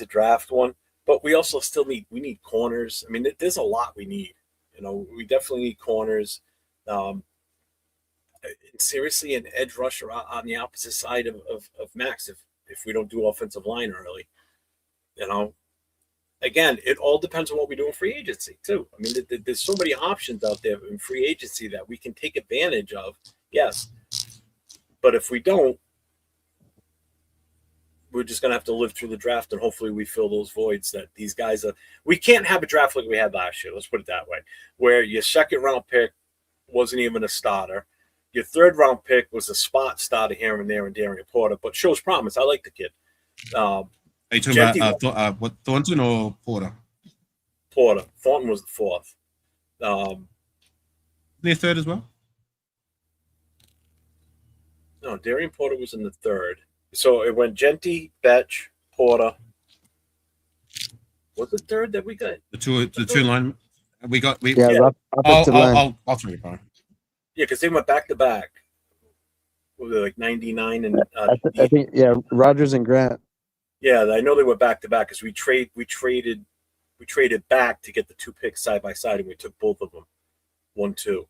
draft one. But we also still need corners. I mean, there's a lot we need. You know, we definitely need corners. And seriously, an edge rusher on the opposite side of Max if we don't do offensive line early. You know, again, it all depends on what we do in free agency too. I mean, there's so many options out there in free agency that we can take advantage of. Yes, but if we don't, we're just gonna have to live through the draft, and hopefully we fill those voids that these guys are. We can't have a draft like we had last year. Let's put it that way, where your second round pick wasn't even a starter. Your third round pick was a spot starter here and there in Darian Porter, but shows promise. I like the kid. Are you talking about what, Thornton or Porter? Porter. Thornton was the fourth. The third as well? No, Darian Porter was in the third. So it went Genty, Betch, Porter. What's the third that we got? The two line. I'll throw it on. Yeah, because they went back to back. What were they, like 99 and I think Rogers and Grant. Yeah, I know they were back to back because we traded back to get the two picks side by side, and we took both of them, 1-2.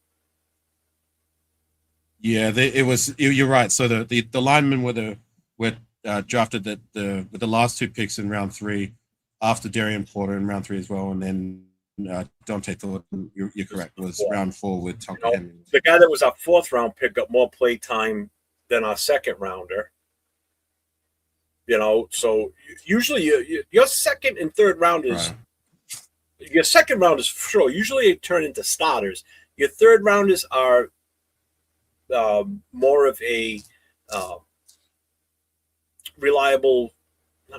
Yeah, it was. You're right. So the linemen were drafted with the last two picks in round 3. after Darian Porter in round 3 as well, and then Dante Thornton, you're correct, was round 4 with Tucker Henry. The guy that was our 4th round pick got more play time than our 2nd rounder. So usually your 2nd and 3rd rounders, your 2nd rounders for sure, usually turn into starters. Your 3rd rounders are more of a not reliable. How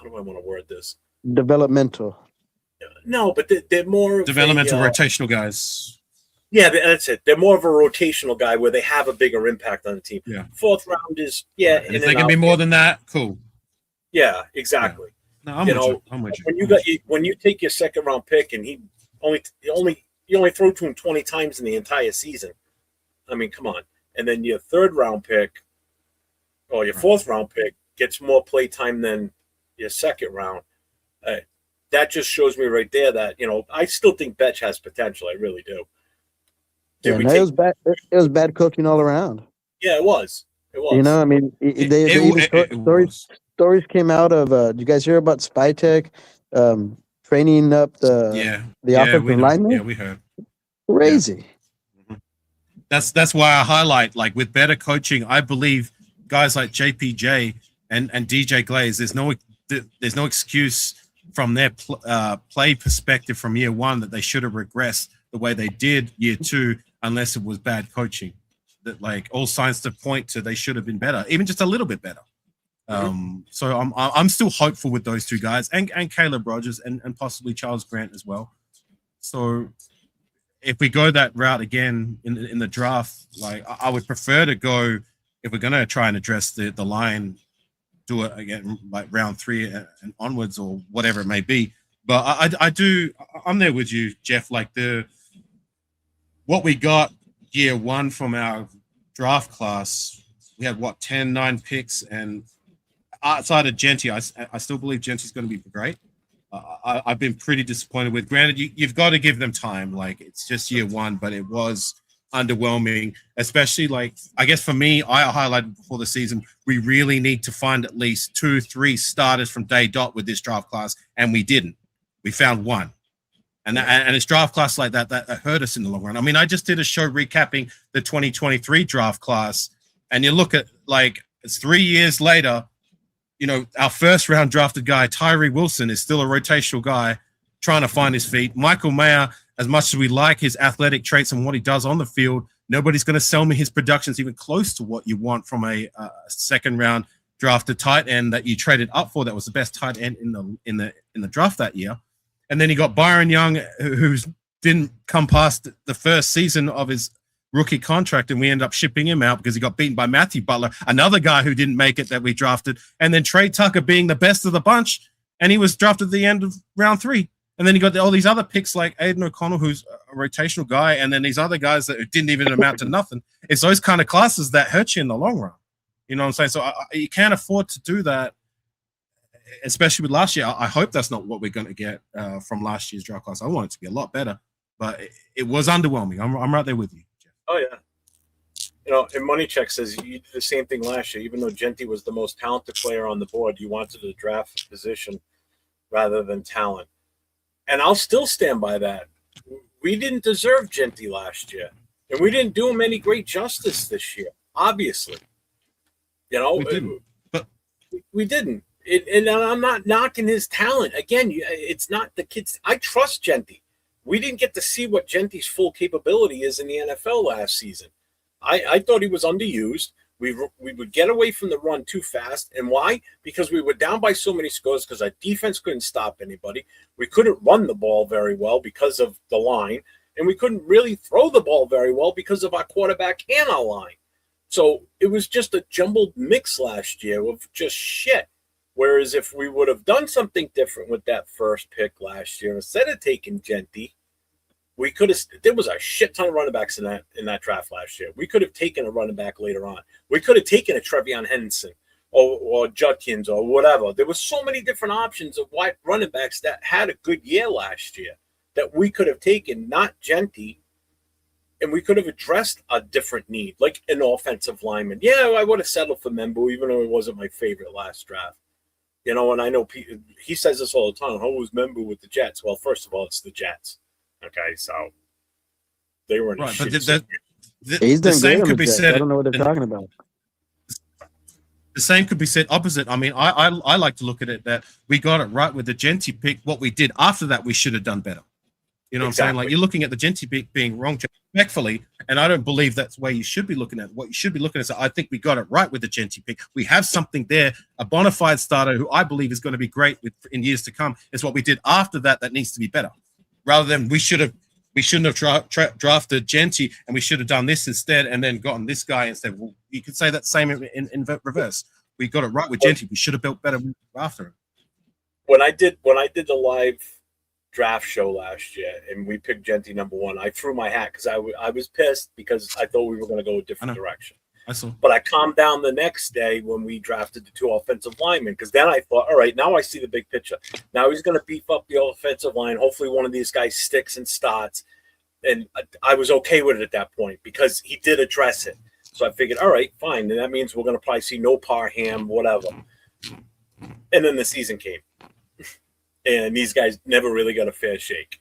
do I want to word this? Developmental. No, but they're more developmental rotational guys. Yeah, that's it. They're more of a rotational guy where they have a bigger impact on the team. Yeah. 4th round is and if they can be more than that, cool. Yeah, exactly. Yeah. No, I'm with you. When you take your 2nd round pick and you only throw to him 20 times in the entire season. I mean, come on. And then your 3rd round pick or your 4th round pick gets more play time than your 2nd round. That just shows me right there that, I still think Betch has potential. I really do. It was bad. It was bad coaching all around. Yeah, it was. I mean, stories came out of. Did you guys hear about Spytech training up the offensive linemen? Yeah, we heard. Crazy. Yeah. That's why I highlight, like, with better coaching, I believe guys like JPJ and DJ Glaze, there's no excuse from their play perspective from year 1 that they should have regressed the way they did year 2, unless it was bad coaching. That, like, all signs to point to they should have been better, even just a little bit better. So I'm still hopeful with those 2 guys and Caleb Rogers and possibly Charles Grant as well. So if we go that route again in the draft, like, I would prefer to go, if we're going to try and address the line, do it again like round 3 and onwards or whatever it may be. But I'm there with you, Jeff. Like, what we got year 1 from our draft class, we had 9 picks, and outside of Genty, I still believe Genty's going to be great. I've been pretty disappointed with. Granted, you've got to give them time. Like, it's just year 1, but it was underwhelming, especially, like, I guess for me, I highlighted before the season, we really need to find at least 2-3 starters from day dot with this draft class, and we didn't. We found 1. And it's draft class like that hurt us in the long run. I mean, I just did a show recapping the 2023 draft class, and you look at, like, it's 3 years later, our 1st round drafted guy, Tyree Wilson, is still a rotational guy trying to find his feet. Michael Mayer, as much as we like his athletic traits and what he does on the field, nobody's going to sell me his productions even close to what you want from a 2nd round drafted tight end that you traded up for. That was the best tight end in the draft that year. And then you got Byron Young, who didn't come past the 1st season of his rookie contract, and we ended up shipping him out because he got beaten by Matthew Butler, another guy who didn't make it that we drafted. And then Trey Tucker being the best of the bunch, and he was drafted at the end of round 3. And then you got all these other picks like Aiden O'Connell, who's a rotational guy, and then these other guys that didn't even amount to nothing. It's those kind of classes that hurt you in the long run. You know what I'm saying? So you can't afford to do that, especially with last year. I hope that's not what we're going to get from last year's draft class. I want it to be a lot better, but it was underwhelming. I'm right there with you, Jeff. Oh, yeah. And Money Check says you did the same thing last year. Even though Genty was the most talented player on the board, you wanted to draft position rather than talent. And I'll still stand by that. We didn't deserve Genty last year, and we didn't do him any great justice this year, obviously. We didn't. But we didn't. And I'm not knocking his talent. Again, it's not the kids. I trust Genty. We didn't get to see what Genty's full capability is in the NFL last season. I thought he was underused. We would get away from the run too fast. And why? Because we were down by so many scores because our defense couldn't stop anybody. We couldn't run the ball very well because of the line. And we couldn't really throw the ball very well because of our quarterback and our line. So it was just a jumbled mix last year of just shit. Whereas if we would have done something different with that 1st pick last year, instead of taking Genty, we could have. There was a shit ton of running backs in that draft last year. We could have taken a running back later on. We could have taken a Trevion Henderson or Judkins or whatever. There were so many different options of white running backs that had a good year last year that we could have taken, not Genty, and we could have addressed a different need, like an offensive lineman. Yeah, I would have settled for Membo, even though it wasn't my favorite last draft. You know, and I know he says this all the time. Always remember with the Jets. Well, first of all, it's the Jets. Okay, so they were in a Right, but shitty He's the doing great same on the could be Jets. I said. don't know what they're and talking about. The same could be said opposite. I mean, I like to look at it that we got it right with the Genty pick. What we did after that, we should have done better. You know what I'm saying? Like, you're looking at the Genty pick being wrong respectfully, and I don't believe that's the way you should be looking at it. What you should be looking at is, I think we got it right with the Genty pick. We have something there, a bona fide starter who I believe is going to be great in years to come. It's what we did after that that needs to be better. Rather than we shouldn't have drafted Genty and we should have done this instead and then gotten this guy instead. Well, you could say that same in reverse. We got it right with Genty. We should have built better after him. When I did the live draft show last year and we picked Genty number 1, I threw my hat because I was pissed because I thought we were going to go a different direction. I saw. But I calmed down the next day when we drafted the 2 offensive linemen, because then I thought, all right, now I see the big picture. Now he's going to beef up the offensive line. Hopefully one of these guys sticks and starts. And I was okay with it at that point because he did address it. So I figured, all right, fine. And that means we're going to probably see no Parham, whatever. And then the season came. And these guys never really got a fair shake.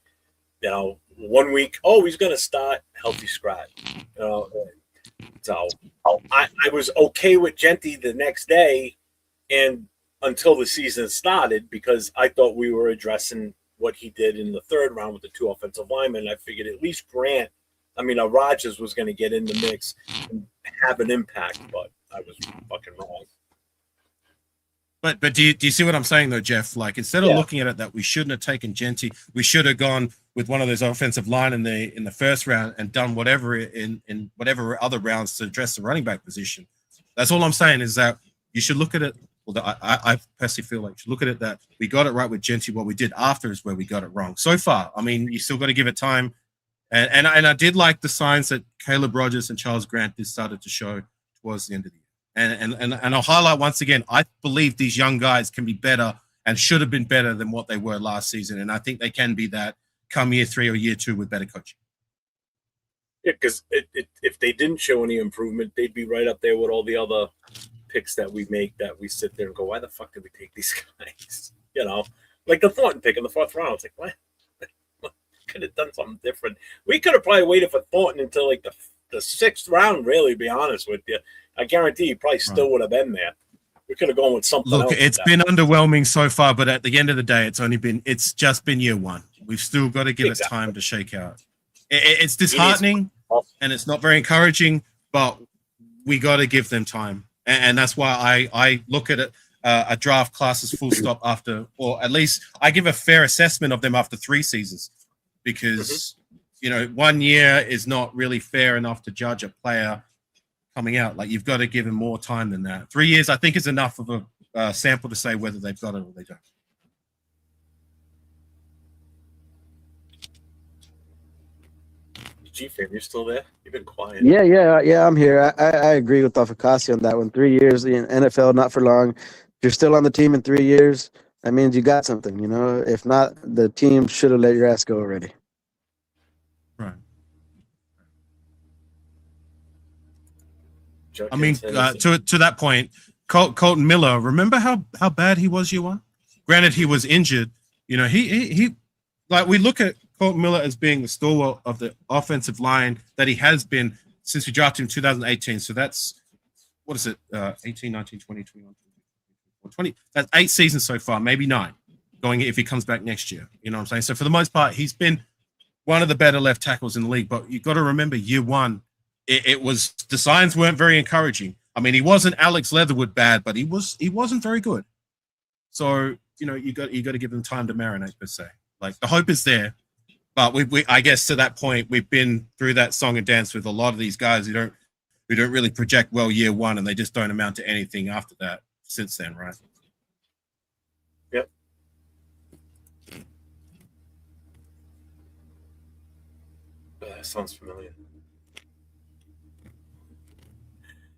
You know, 1 week, oh, he's going to start, healthy scratch. You know, so I was okay with Genty the next day and until the season started, because I thought we were addressing what he did in the 3rd round with the 2 offensive linemen. I figured at least Rodgers was going to get in the mix and have an impact, but I was fucking wrong. But do you see what I'm saying though, Jeff? Like, instead of looking at it that we shouldn't have taken Genty, we should have gone with one of those offensive line in the 1st round and done whatever in whatever other rounds to address the running back position. That's all I'm saying, is that you should look at it. Well, I personally feel like you should look at it that we got it right with Genty. What we did after is where we got it wrong. So far, I mean, you still got to give it time. And I did like the signs that Caleb Rogers and Charles Grant did started to show towards the end of the year. And I'll highlight once again, I believe these young guys can be better and should have been better than what they were last season. And I think they can be that come year 3 or year 2 with better coaching. Yeah, because if they didn't show any improvement, they'd be right up there with all the other picks that we make that we sit there and go, why the fuck did we take these guys? You know, like the Thornton pick in the 4th round. It's like, what? Could have done something different. We could have probably waited for Thornton until like the 6th round, really, to be honest with you. I guarantee he probably still would have been there. We could have gone with something else. Look, it's been underwhelming so far, but at the end of the day, it's just been year 1. We've still got to give it time to shake out. It's disheartening and it's not very encouraging, but we got to give them time. And that's why I look at it, a draft class as full stop after, or at least I give a fair assessment of them after 3 seasons, because, you know, 1 year is not really fair enough to judge a player coming out. Like, you've got to give him more time than that. 3 years, I think, is enough of a sample to say whether they've got it or they don't. G-Fam, you're still there? You've been quiet. Yeah, I'm here. I agree with Afakasi on that one. 3 years in NFL, not for long. If you're still on the team in 3 years, that means you got something, you know. If not, the team should have let your ass go already. Right. Chuck I mean, Henson. to that point, Colton Miller, remember how bad he was year 1? Granted, he was injured. You know, he like, we look at Colton Miller as being the stalwart of the offensive line that he has been since we drafted him in 2018. So that's, what is it? 18, 19, 20, 21, 20. That's 8 seasons so far, maybe 9, going if he comes back next year. You know what I'm saying? So for the most part, he's been one of the better left tackles in the league. But you've got to remember, year 1, it was, the signs weren't very encouraging. I mean, he wasn't Alex Leatherwood bad, but he wasn't very good. So, you know, you got to give them time to marinate, per se. Like, the hope is there, but we I guess to that point, we've been through that song and dance with a lot of these guys who don't really project well year 1, and they just don't amount to anything after that since then, right? Yep. That sounds familiar.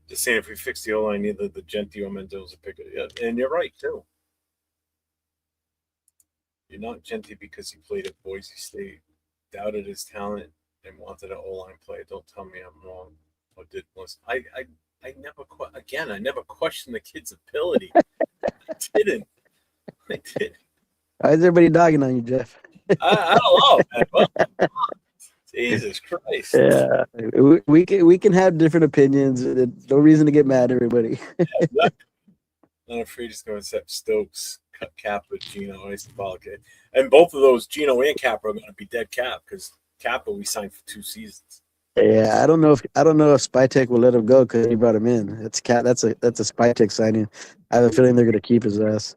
Just saying, if we fix the O-line, either the Genty or Mendoza pick it. Yeah, and you're right, too. You're not Genty because he played at Boise State, doubted his talent, and wanted an O-line player. Don't tell me I'm wrong. Or did was I never questioned the kid's ability. I didn't. I did. Why is everybody dogging on you, Jeff? I don't know, man. Well, Jesus Christ. Yeah, we can have different opinions. No reason to get mad, everybody. Not afraid he's going to accept Stokes, Kappa, Gino, Isobolic. And both of those, Gino and Kappa, are going to be dead cap because Kappa we signed for 2 seasons. Yeah, I don't know if Spytech will let him go because he brought him in. That's a Spytech signing. I have a feeling they're gonna keep his ass.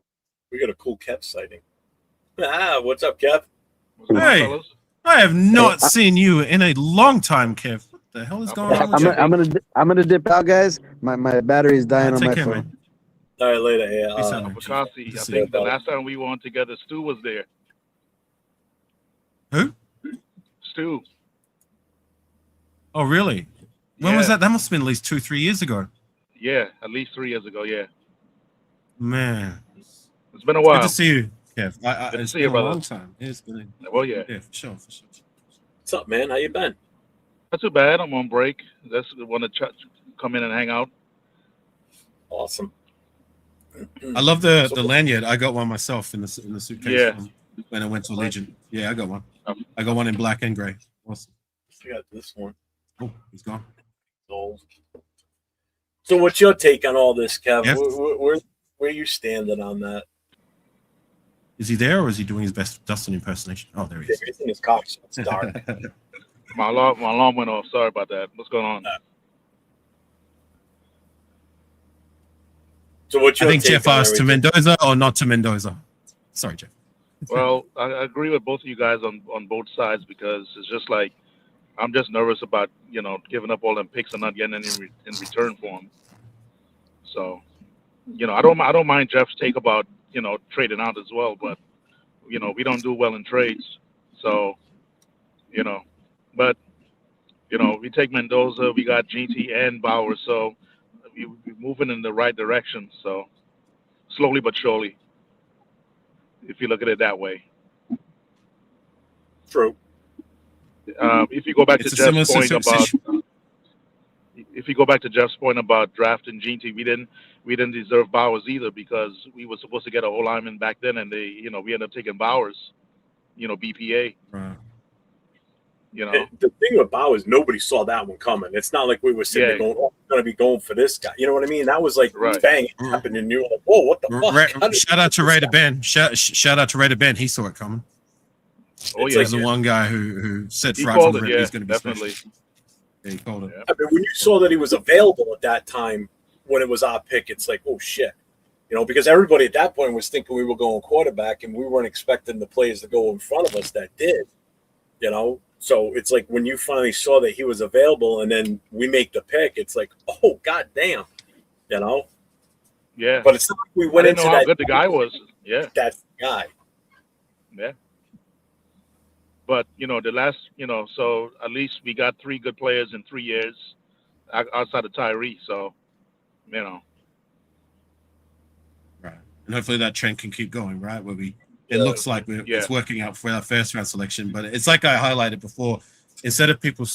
We got a cool Kev sighting. What's up, Kev? What's going on, Hey, fellas? I have not Hey, seen you in a long time, Kev. What the hell is going on with you? I'm gonna dip out, guys. My battery's dying on Take my care, phone. man. All right, later. Yeah, Peace out, man. Bakasi, Good I to see think you. the last time we were on together, Stu was there. Who? Stu. Oh, really? When was Yeah. that? That must have been at least 2-3 years ago. Yeah, at least 3 years ago, yeah. Man, It's been a good while. to see you, Kev. Good to It's see been you, a brother. long time. It's been Well, yeah. yeah, for sure, for sure. What's up, man? How you been? Not too bad. I'm on break. Just want to come in and hang out. Awesome. I love the lanyard. I got one myself in the suitcase Yeah. when I went to Allegiant. Yeah, I got one. Um, I got one in black and gray. Awesome. I got this one. Oh, he's gone. So what's your take on all this, Kev? Yeah. Where you standing on that? Is he there or is he doing his best Dustin impersonation? Oh, there he is. Everything is cocked. It's dark. My alarm went off. Sorry about that. What's going on? So what's I your think take Jeff on asked to everything? Mendoza or not to Mendoza. Sorry, Jeff. Well, I agree with both of you guys on both sides because it's just like I'm just nervous about giving up all them picks and not getting any in return for them. So, I don't mind Jeff's take about trading out as well, but we don't do well in trades, so but we take Mendoza, we got GT and Bauer, so we're moving in the right direction. So slowly but surely, if you look at it that way. True. If you go back It's to a similar Jeff's point about situation. if you go back to Jeff's point about drafting GT, we didn't deserve Bowers either because we were supposed to get a whole lineman back then, and we ended up taking Bowers, BPA. Right. The thing about is nobody saw that one coming. It's not like we were sitting there going, "Oh, we're going to be going for this guy." You know what I mean? That was like Right. bang, it happened, and you were like, "Whoa, what the fuck?" Shout out to Raider Ben. Shout out to Raider Ben. He saw it coming. Oh It's yeah, He's the one guy who said he right from called the it. rip Yeah, he's going to be definitely. special. Yeah, he called it. Yeah. I mean, when you saw that he was available at that time when it was our pick, it's like, oh shit. Because everybody at that point was thinking we were going quarterback and we weren't expecting the players to go in front of us that did. So it's like when you finally saw that he was available and then we make the pick, it's like, oh god damn. Yeah. But it's not like we I went didn't into know how that good the guy was. Yeah. that guy. Yeah. But the last so at least we got 3 good players in 3 years outside of Tyree. So Right. And hopefully that trend can keep going, right? Where it looks like it's working out for our first round selection. But it's like I highlighted before, instead of people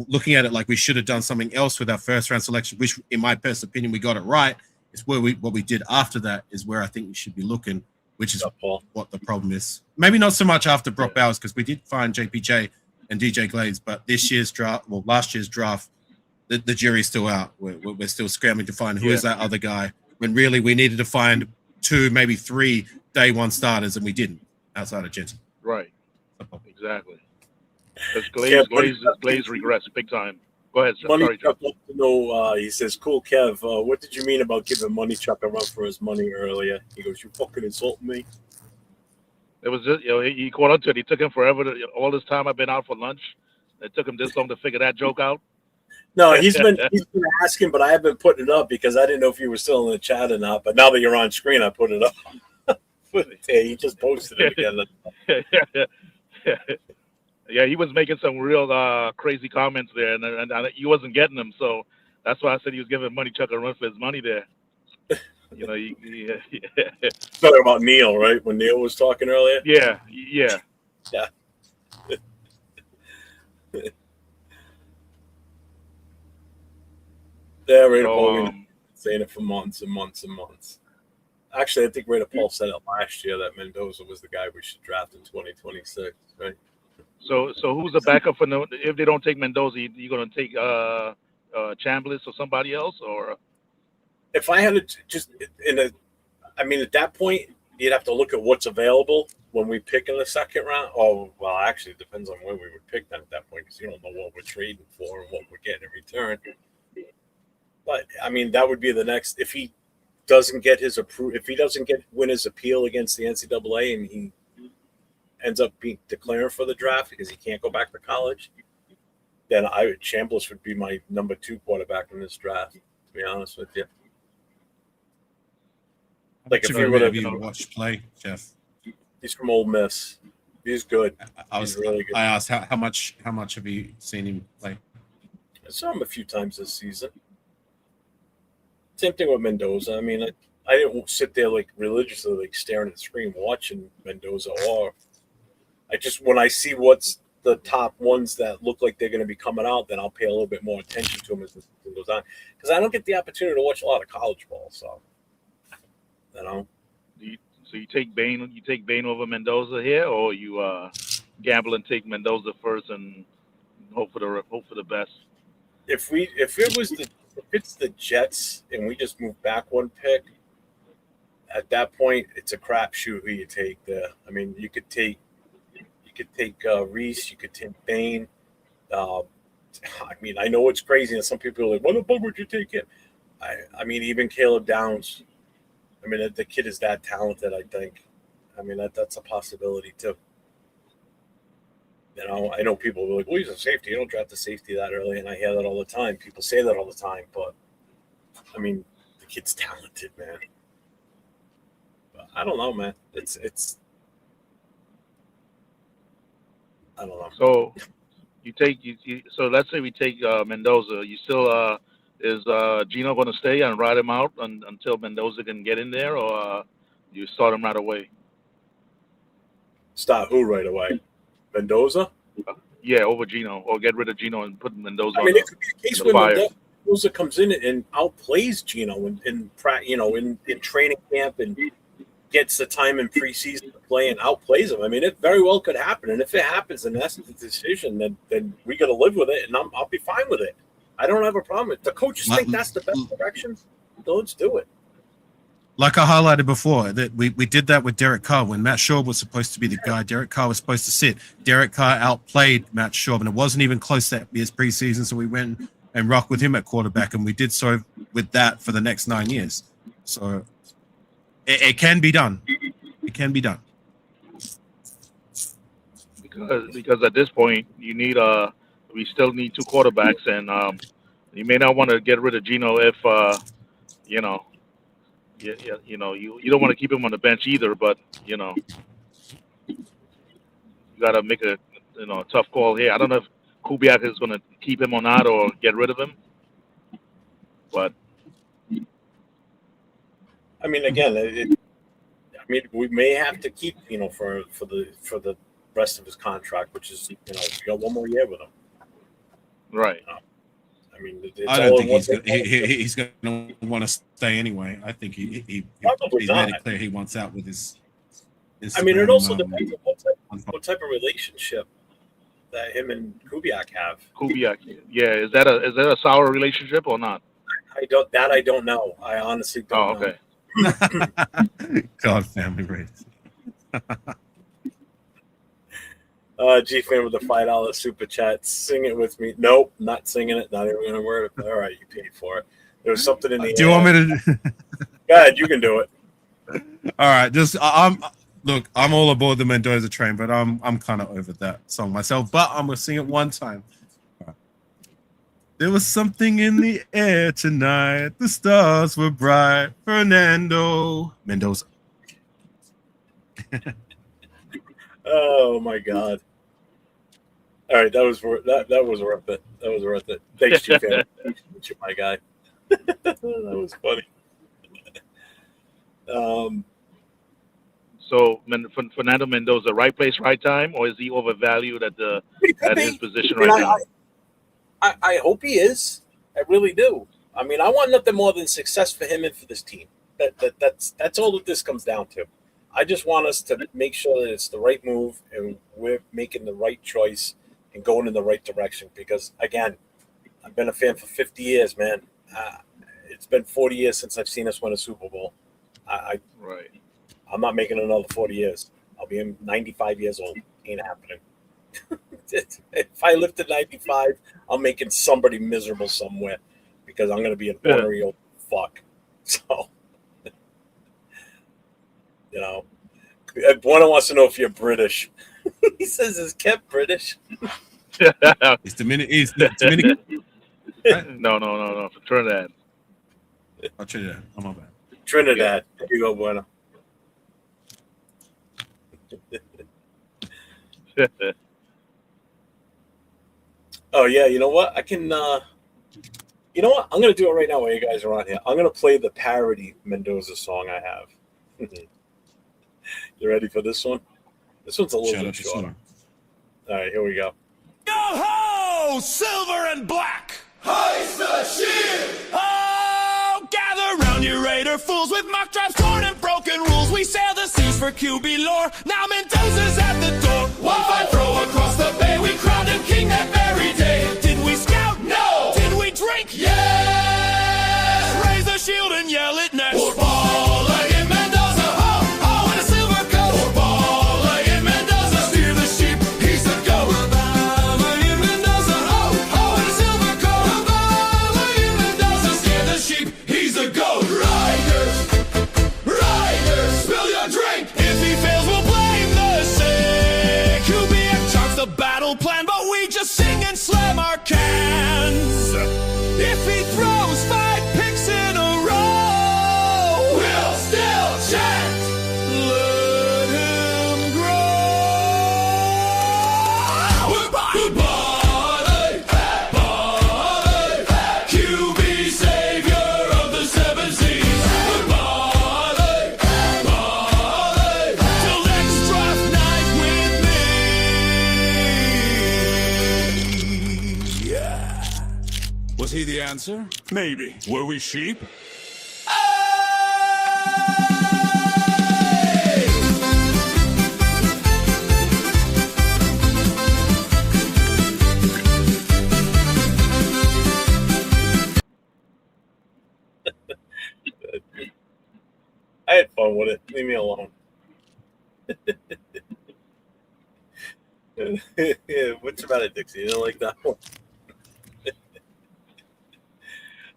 looking at it like we should have done something else with our first round selection, which in my personal opinion, we got it right. It's what we did after that is where I think we should be looking, which is what the problem is. Maybe not so much after Brock Bowers, because we did find JPJ and DJ Glades, but last year's draft, the jury's still out. We're still scrambling to find who is that other guy, when really we needed to find 2, maybe 3 day one starters, and we didn't outside of Jensen. Right. Exactly. Because Glaze regrets big time. Go ahead, sir. Money Sorry, Joe. Chuck wants to know, he says, "Cool, Kev, what did you mean about giving Money Chuck a run for his money earlier?" He goes, "You fucking insulting me." It was just he caught on to it. He took him forever. All this time I've been out for lunch. It took him this long to figure that joke out. No, he's been asking, but I haven't been putting it up because I didn't know if you were still in the chat or not. But now that you're on screen, I put it up. Yeah, he just posted it again. Yeah, he was making some real crazy comments there, and he wasn't getting them. So that's why I said he was giving Money Chuck a run for his money there. Talking about Neil, right? When Neil was talking earlier. Yeah. Yeah. Yeah, right. Saying it for months and months and months. Actually, I think Raider Paul said it last year that Mendoza was the guy we should draft in 2026, right? So who's the backup for no? If they don't take Mendoza, you gonna take Chambliss or somebody else, or If I had to just in a, I mean, at that point, you'd have to look at what's available when we pick in the second round. Oh, well, actually, it depends on where we would pick them at that point because you don't know what we're trading for and what we're getting in return. But I mean, that would be the next if he doesn't get his if he doesn't win his appeal against the NCAA and he ends up being declaring for the draft because he can't go back to college, then Chambliss would be my number 2 quarterback in this draft. To be honest with you, like if you would have watched play, Jeff. He's from Ole Miss. He's good. He's really good. I asked how much have you seen him play? I saw him a few times this season. Same thing with Mendoza. I mean, I didn't sit there like religiously, like staring at the screen watching Mendoza. Or I just when I see what's the top ones that look like they're going to be coming out, then I'll pay a little bit more attention to them as the season goes on because I don't get the opportunity to watch a lot of college ball. So, you know. So you take Bain over Mendoza here, or you gamble and take Mendoza first and hope for the best. If it's the Jets and we just move back one pick, at that point it's a crapshoot who you take there. I mean, you could take Reese, you could take Bain. I mean, I know it's crazy, and some people are like, "What the fuck would you take him?" I mean, even Caleb Downs. I mean, the kid is that talented. I think. I mean, that's a possibility too. You know, I know people are like, "Well, he's a safety. You don't draft a safety that early," and I hear that all the time. People say that all the time, but I mean, the kid's talented, man. But I don't know, man. It's. I don't know. So so let's say we take Mendoza. You still is Gino going to stay and ride him out until Mendoza can get in there, or you start him right away? Start who right away? Mendoza? Yeah, over Gino, or get rid of Gino and put Mendoza. I mean, it could be a case where Mendoza comes in and outplays Gino in training camp and gets the time in preseason to play and outplays him. I mean, it very well could happen, and if it happens and that's the decision, then we got to live with it, and I'll be fine with it. I don't have a problem. If the coaches think that's the best direction, so let's do it. Like I highlighted before, that we did that with Derek Carr when Matt Schaub was supposed to be the guy. Derek Carr was supposed to sit. Derek Carr outplayed Matt Schaub, and it wasn't even close that year's preseason. So we went and rocked with him at quarterback, and we did so with that for the next 9 years. So it can be done. It can be done. Because at this point you need we still need 2 quarterbacks, and you may not want to get rid of Gino if you know. You don't want to keep him on the bench either, but you got to make a tough call here. I don't know if Kubiak is going to keep him or not, or get rid of him. But I mean, again, we may have to keep for the rest of his contract, which is we got 1 more year with him. Right. I mean, I don't think he's going to want to stay anyway. I think he's made it clear he wants out with his I mean, it also depends on what type of relationship that him and Kubiak have. Kubiak, yeah, is that a sour relationship or not? I don't know. I honestly don't know. Okay. God, family race. G-Fan with the $5 super chat. Sing it with me. Nope, not singing it. Not even gonna word it. All right, you paid for it. There was something in the. Do you want me to? Go ahead, you can do it. All right, look. I'm all aboard the Mendoza train, but I'm kind of over that song myself. But I'm gonna sing it one time. Right. There was something in the air tonight. The stars were bright. Fernando Mendoza. Oh my God. All right, that was worth it. That was worth it. Thanks, G-Fan. My guy. That was funny. So Fernando Mendoza, right place, right time, or is he overvalued at his position right now? I hope he is. I really do. I mean, I want nothing more than success for him and for this team. That's all that this comes down to. I just want us to make sure that it's the right move and we're making the right choice and going in the right direction. Because again, I've been a fan for 50 years, man. It's been 40 years since I've seen us win a Super Bowl. Right. I'm not making another 40 years. I'll be 95 years old. Ain't happening. If I live to 95, I'm making somebody miserable somewhere because I'm going to be an ornery old fuck. So, you know, one wants to know if you're British. He says, "Is Kev British?" It's Dominican. No. For Trinidad. I'll Trinidad. I'm on bad. Trinidad. Yeah. There you go, Bueno. Oh yeah, you know what? I can. You know what? I'm gonna do it right now while you guys are on here. I'm gonna play the parody Mendoza song I have. You ready for this one? This one's a little bit shorter. All right, here we go. Yo ho! Silver and black! Hoist the shield! Oh, gather round you Raider fools with mock drives, torn and broken rules. We sail the seas for QB lore. Now Mendoza's at the door. One fine throw across the bay. We crowned him king that very day. Did we scout? No! Did we drink? Yes! Raise the shield and yell it next. Or ball in Mendoza. Ho, ho, in a silver coat. Or ball in Mendoza. Steer the sheep, he's the goat. In Mendoza. Ho, ho, in a silver coat. In Mendoza. Steer the sheep, he's the goat. Riders, spill your drink. If he fails, we'll blame the sick. QBF charts the battle plan, but we just sing and slam our cans. If he throws 5 picks in a row, we'll still chant, let him grow. Barley, QB savior of the 7 seas. Barley, till next draft night with me. Yeah. Was he the answer? Maybe. Were we sheep? I had fun with it. Leave me alone. Yeah, what's about it, Dixie? You don't like that one?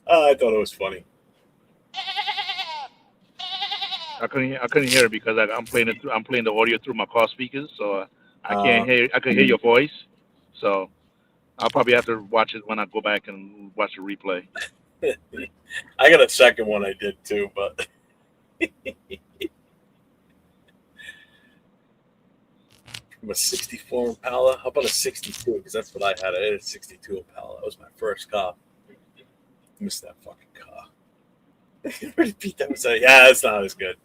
I thought it was funny. I couldn't hear it because I'm playing the audio through my car speakers, so I can't hear. I could hear your voice, so I'll probably have to watch it when I go back and watch the replay. I got a second one I did too, but I'm a 64 Impala. How about a 62? Because that's what I had. I had a 62 Impala. That was my first car. Missed that fucking car. Repeat that. Yeah, it's not as good.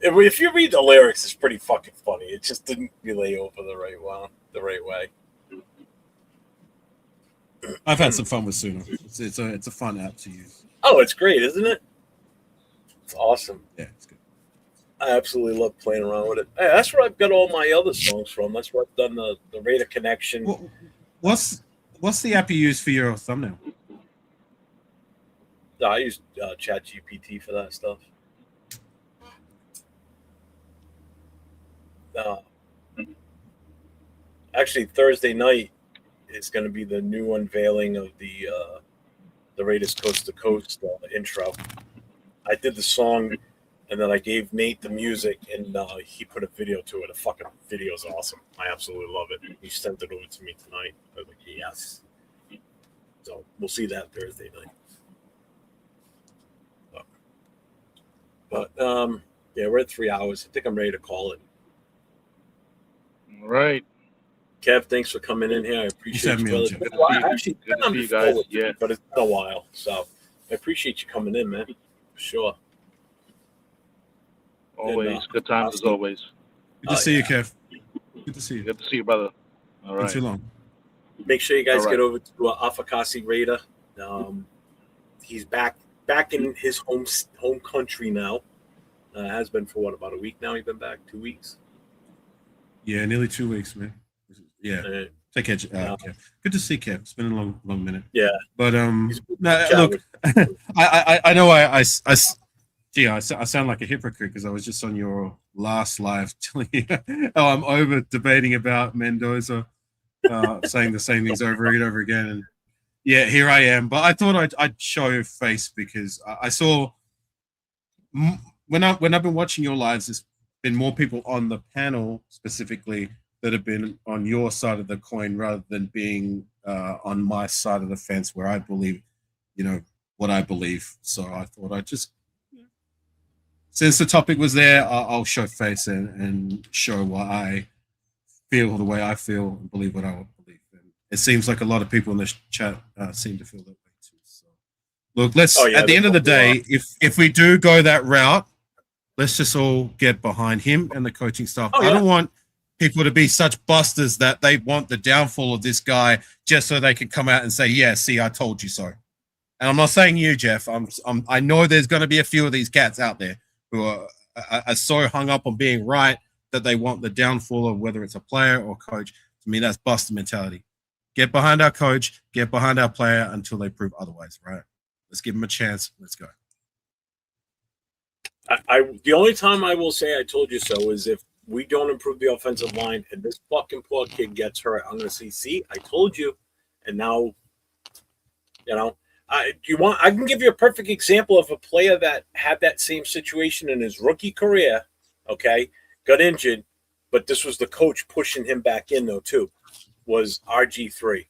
If you read the lyrics, it's pretty fucking funny. It just didn't relay over the right way. I've had some fun with Suno. It's a fun app to use. Oh, it's great, isn't it? It's awesome. Yeah, it's good. I absolutely love playing around with it. Hey, that's where I've got all my other songs from. That's where I've done the Raider Connection. Well, what's the app you use for your thumbnail? I use ChatGPT for that stuff. Actually, Thursday night is going to be the new unveiling of the Raiders Coast to Coast intro. I did the song, and then I gave Nate the music, and he put a video to it. The fucking video is awesome. I absolutely love it. He sent it over to me tonight. I was like, yes. So we'll see that Thursday night. But yeah, we're at 3 hours. I think I'm ready to call it. All right. Kev, thanks for coming in here. I appreciate you. Good to see you guys. Yeah. But it's been a while. So I appreciate you coming in, man. For sure. Always. And, good times as always. Good to see you, Kev. Good to see you. Good to see you, brother. All right. Been too long. Make sure you guys All right. get over to Afakasi Raider. He's back back in his home country now. Has been for what, about a week now? He's been back 2 weeks. Yeah, nearly 2 weeks, man. Yeah. Uh, Take care, Kev. Good to see Kev. It's been a long minute. yeah, But he's no, look, I know gee, I sound like a hypocrite because I was just on your last live telling you how I'm over debating about Mendoza, saying the same things over and over again, and yeah, here I am. But I thought I'd show face because I saw when I've been watching your lives, there's been more people on the panel specifically that have been on your side of the coin rather than being on my side of the fence where I believe, what I believe. So I thought I'd just, since the topic was there, I'll show face and show why I feel the way I feel and believe what I believe. And it seems like a lot of people in this chat seem to feel that way too. So look, at the end of the day, if we do go that route, let's just all get behind him and the coaching staff. I don't want people to be such busters that they want the downfall of this guy just so they can come out and say, yeah, see, I told you so. And I'm not saying you, Jeff. I know there's going to be a few of these cats out there who are so hung up on being right that they want the downfall of whether it's a player or coach. To me, that's buster mentality. Get behind our coach, get behind our player until they prove otherwise, right? Let's give them a chance. Let's go. The only time I will say I told you so is if we don't improve the offensive line and this fucking poor kid gets hurt, I'm going to say, see, I told you. And now, I can give you a perfect example of a player that had that same situation in his rookie career, okay, got injured, but this was the coach pushing him back in, though, too, was RG3.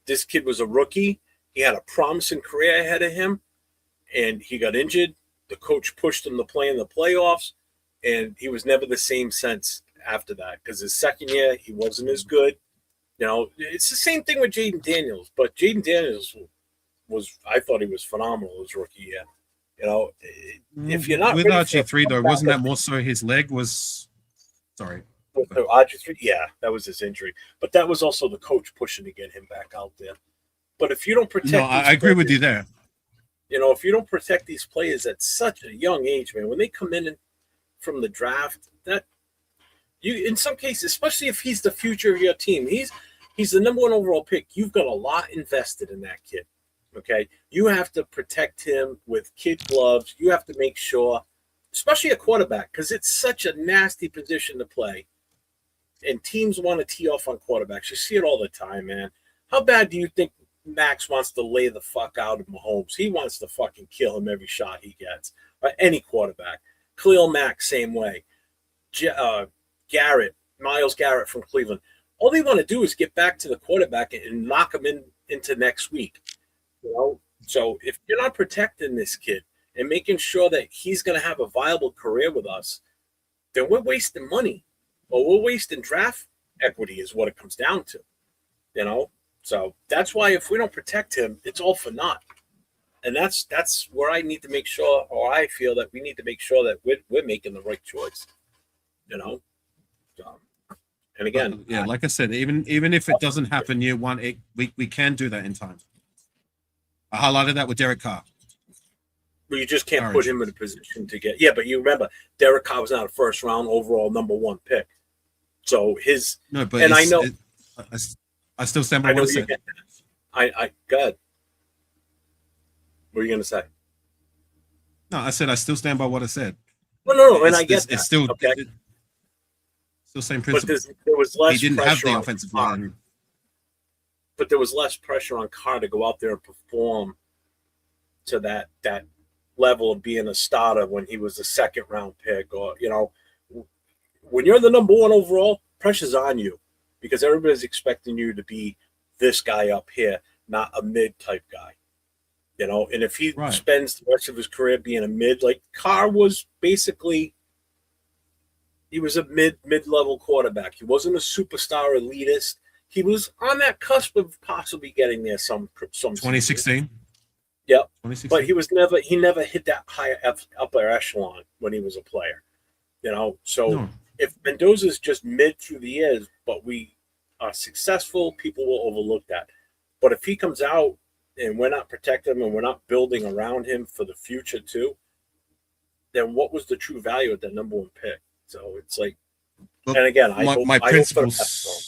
This kid was a rookie. He had a promising career ahead of him, and he got injured. The coach pushed him to play in the playoffs, and he was never the same since after that because his second year, he wasn't as good. It's the same thing with Jaden Daniels, but Jaden Daniels I thought he was phenomenal his rookie year. If you're not with RG3 though, wasn't that more so his leg was? Sorry, RG3, yeah, that was his injury, but that was also the coach pushing to get him back out there. But if you don't protect, I agree with you there. If you don't protect these players at such a young age, man, when they come in from the draft, that you, in some cases, especially if he's the future of your team, he's the number 1 overall pick. You've got a lot invested in that kid. Okay, you have to protect him with kid gloves. You have to make sure, especially a quarterback, because it's such a nasty position to play. And teams want to tee off on quarterbacks. You see it all the time, man. How bad do you think Max wants to lay the fuck out of Mahomes? He wants to fucking kill him every shot he gets. Any quarterback. Khalil Mack, same way. Myles Garrett from Cleveland. All they want to do is get back to the quarterback and knock him into next week. So if you're not protecting this kid and making sure that he's going to have a viable career with us, then we're wasting money, or we're wasting draft equity is what it comes down to. So that's why if we don't protect him, it's all for naught. And that's where I need to make sure, or I feel that we need to make sure that we're making the right choice. And again, like I said, even if it doesn't happen year one, we can do that in time. I highlighted that with Derek Carr. But you just can't put him in a position to get. Yeah, but you remember, Derek Carr was not a first round overall number 1 pick. So I know. I still stand by what I said. Go ahead. What are you going to say? No, I said I still stand by what I said. No, and I guess it's still okay. Still same principle. But there was less. He didn't have the offensive line. But there was less pressure on Carr to go out there and perform to that level of being a starter when he was a 2nd round pick, or when you're the number 1 overall, pressure's on you because everybody's expecting you to be this guy up here, not a mid type guy. And if he spends the rest of his career being a mid, like Carr was basically, he was a mid-level quarterback. He wasn't a superstar elitist. He was on that cusp of possibly getting there some 2016. Yep. But he never hit that high upper echelon when he was a player. If Mendoza's just mid through the years, but we are successful, people will overlook that. But if he comes out and we're not protecting him and we're not building around him for the future too, then what was the true value of that number one pick? So it's like, Look, and again, my I hope for the best for him.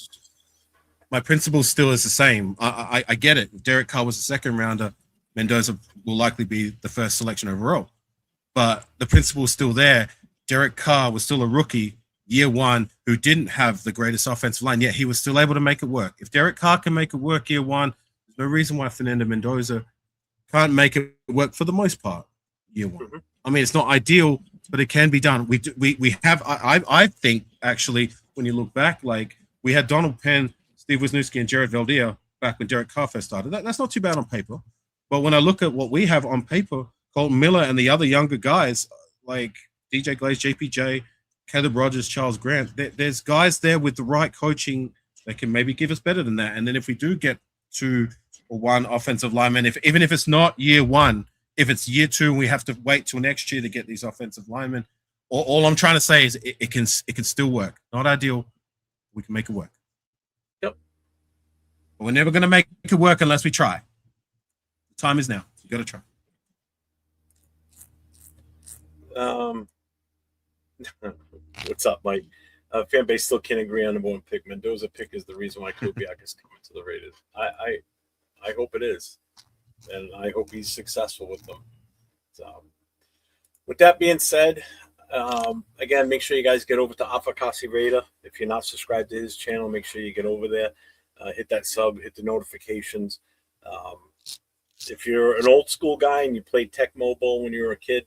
my principle still is the same. I get it. If Derek Carr was a second rounder, Mendoza will likely be the first selection overall. But the principle is still there. Derek Carr was still a rookie year one who didn't have the greatest offensive line, yet he was still able to make it work. If Derek Carr can make it work year one, there's no reason why Fernando Mendoza can't make it work for the most part year one. Mm-hmm. I mean, it's not ideal, but it can be done. We have, I think, actually, when you look back, like we had Donald Penn, Steve Wisniewski, and Jared Veldea back when Derek Carr first started. That's not too bad on paper. But when I look at what we have on paper, Colton Miller and the other younger guys like DJ Glaze, JPJ, Caleb Rogers, Charles Grant, there's guys there with the right coaching that can maybe give us better than that. And then if we do get to one offensive lineman, even if it's not year one, if it's year two and we have to wait till next year to get these offensive linemen, all I'm trying to say is it can still work. Not ideal. We can make it work. Yep. But we're never going to make it work unless we try. The time is now. You got to try. What's up, Mike? Fan base still can't agree on number one pick. Mendoza pick is the reason why Kubiak is coming to the Raiders. I hope it is, and I hope he's successful with them. So, with that being said, again, make sure you guys get over to Afakasi Raider. If you're not subscribed to his channel, make sure you get over there. Hit that sub, hit the notifications. If you're an old school guy and you played Tech Mobile when you were a kid,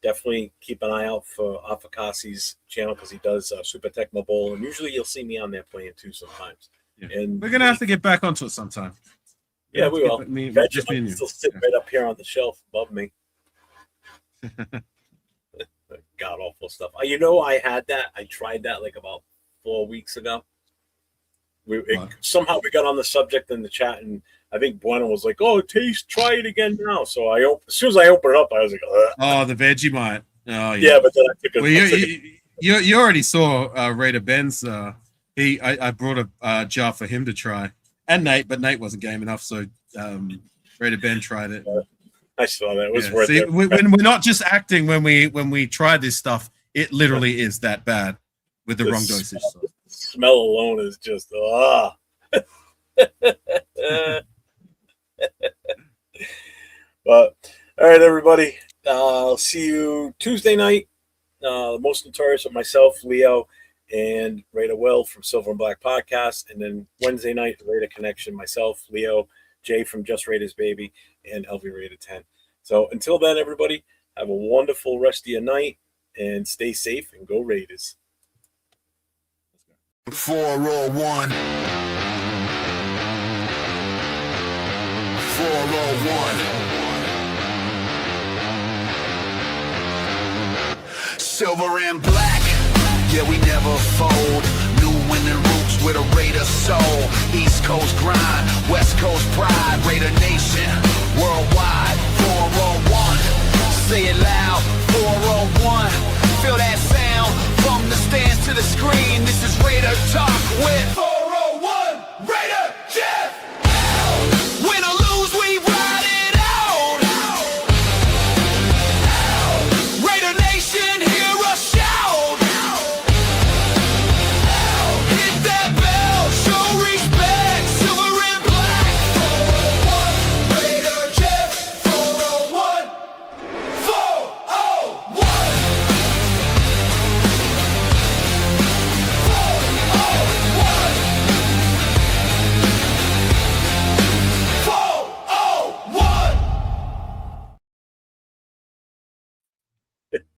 definitely keep an eye out for Afakasi's channel because he does Super Tech Mobile, and usually you'll see me on there playing too sometimes. Yeah. And we're gonna have to get back onto it sometime. Yeah, we will. Just me and you. Still sit right up here on the shelf above me. God awful stuff. You know, I had that. I tried that like about 4 weeks ago. Somehow we got on the subject in the chat, and I think Bueno was like, "Oh, try it again now." So as soon as I opened it up, I was like, ugh. "Oh, the Vegemite." Oh, yeah. Yeah, but then I took it. You already saw Raider Ben's. I brought a jar for him to try, and Nate, but Nate wasn't game enough, so Raider Ben tried it. I saw that. It was worth it. it. When we're not just acting when we try this stuff, it literally is that bad with the wrong dosage. So. Smell alone is just But all right, everybody. I'll see you Tuesday night. The Most Notorious with myself, Leo, and Raider Will from Silver and Black Podcast, and then Wednesday night, Raider Connection, myself, Leo, Jay from Just Raiders Baby, and LV Raider 10. So until then, everybody, have a wonderful rest of your night, and stay safe and go Raiders. 401. 401. Silver and black, yeah, we never fold. New winning roots with a Raider soul. East Coast grind, West Coast pride. Raider Nation, worldwide. 401. Say it loud, 401.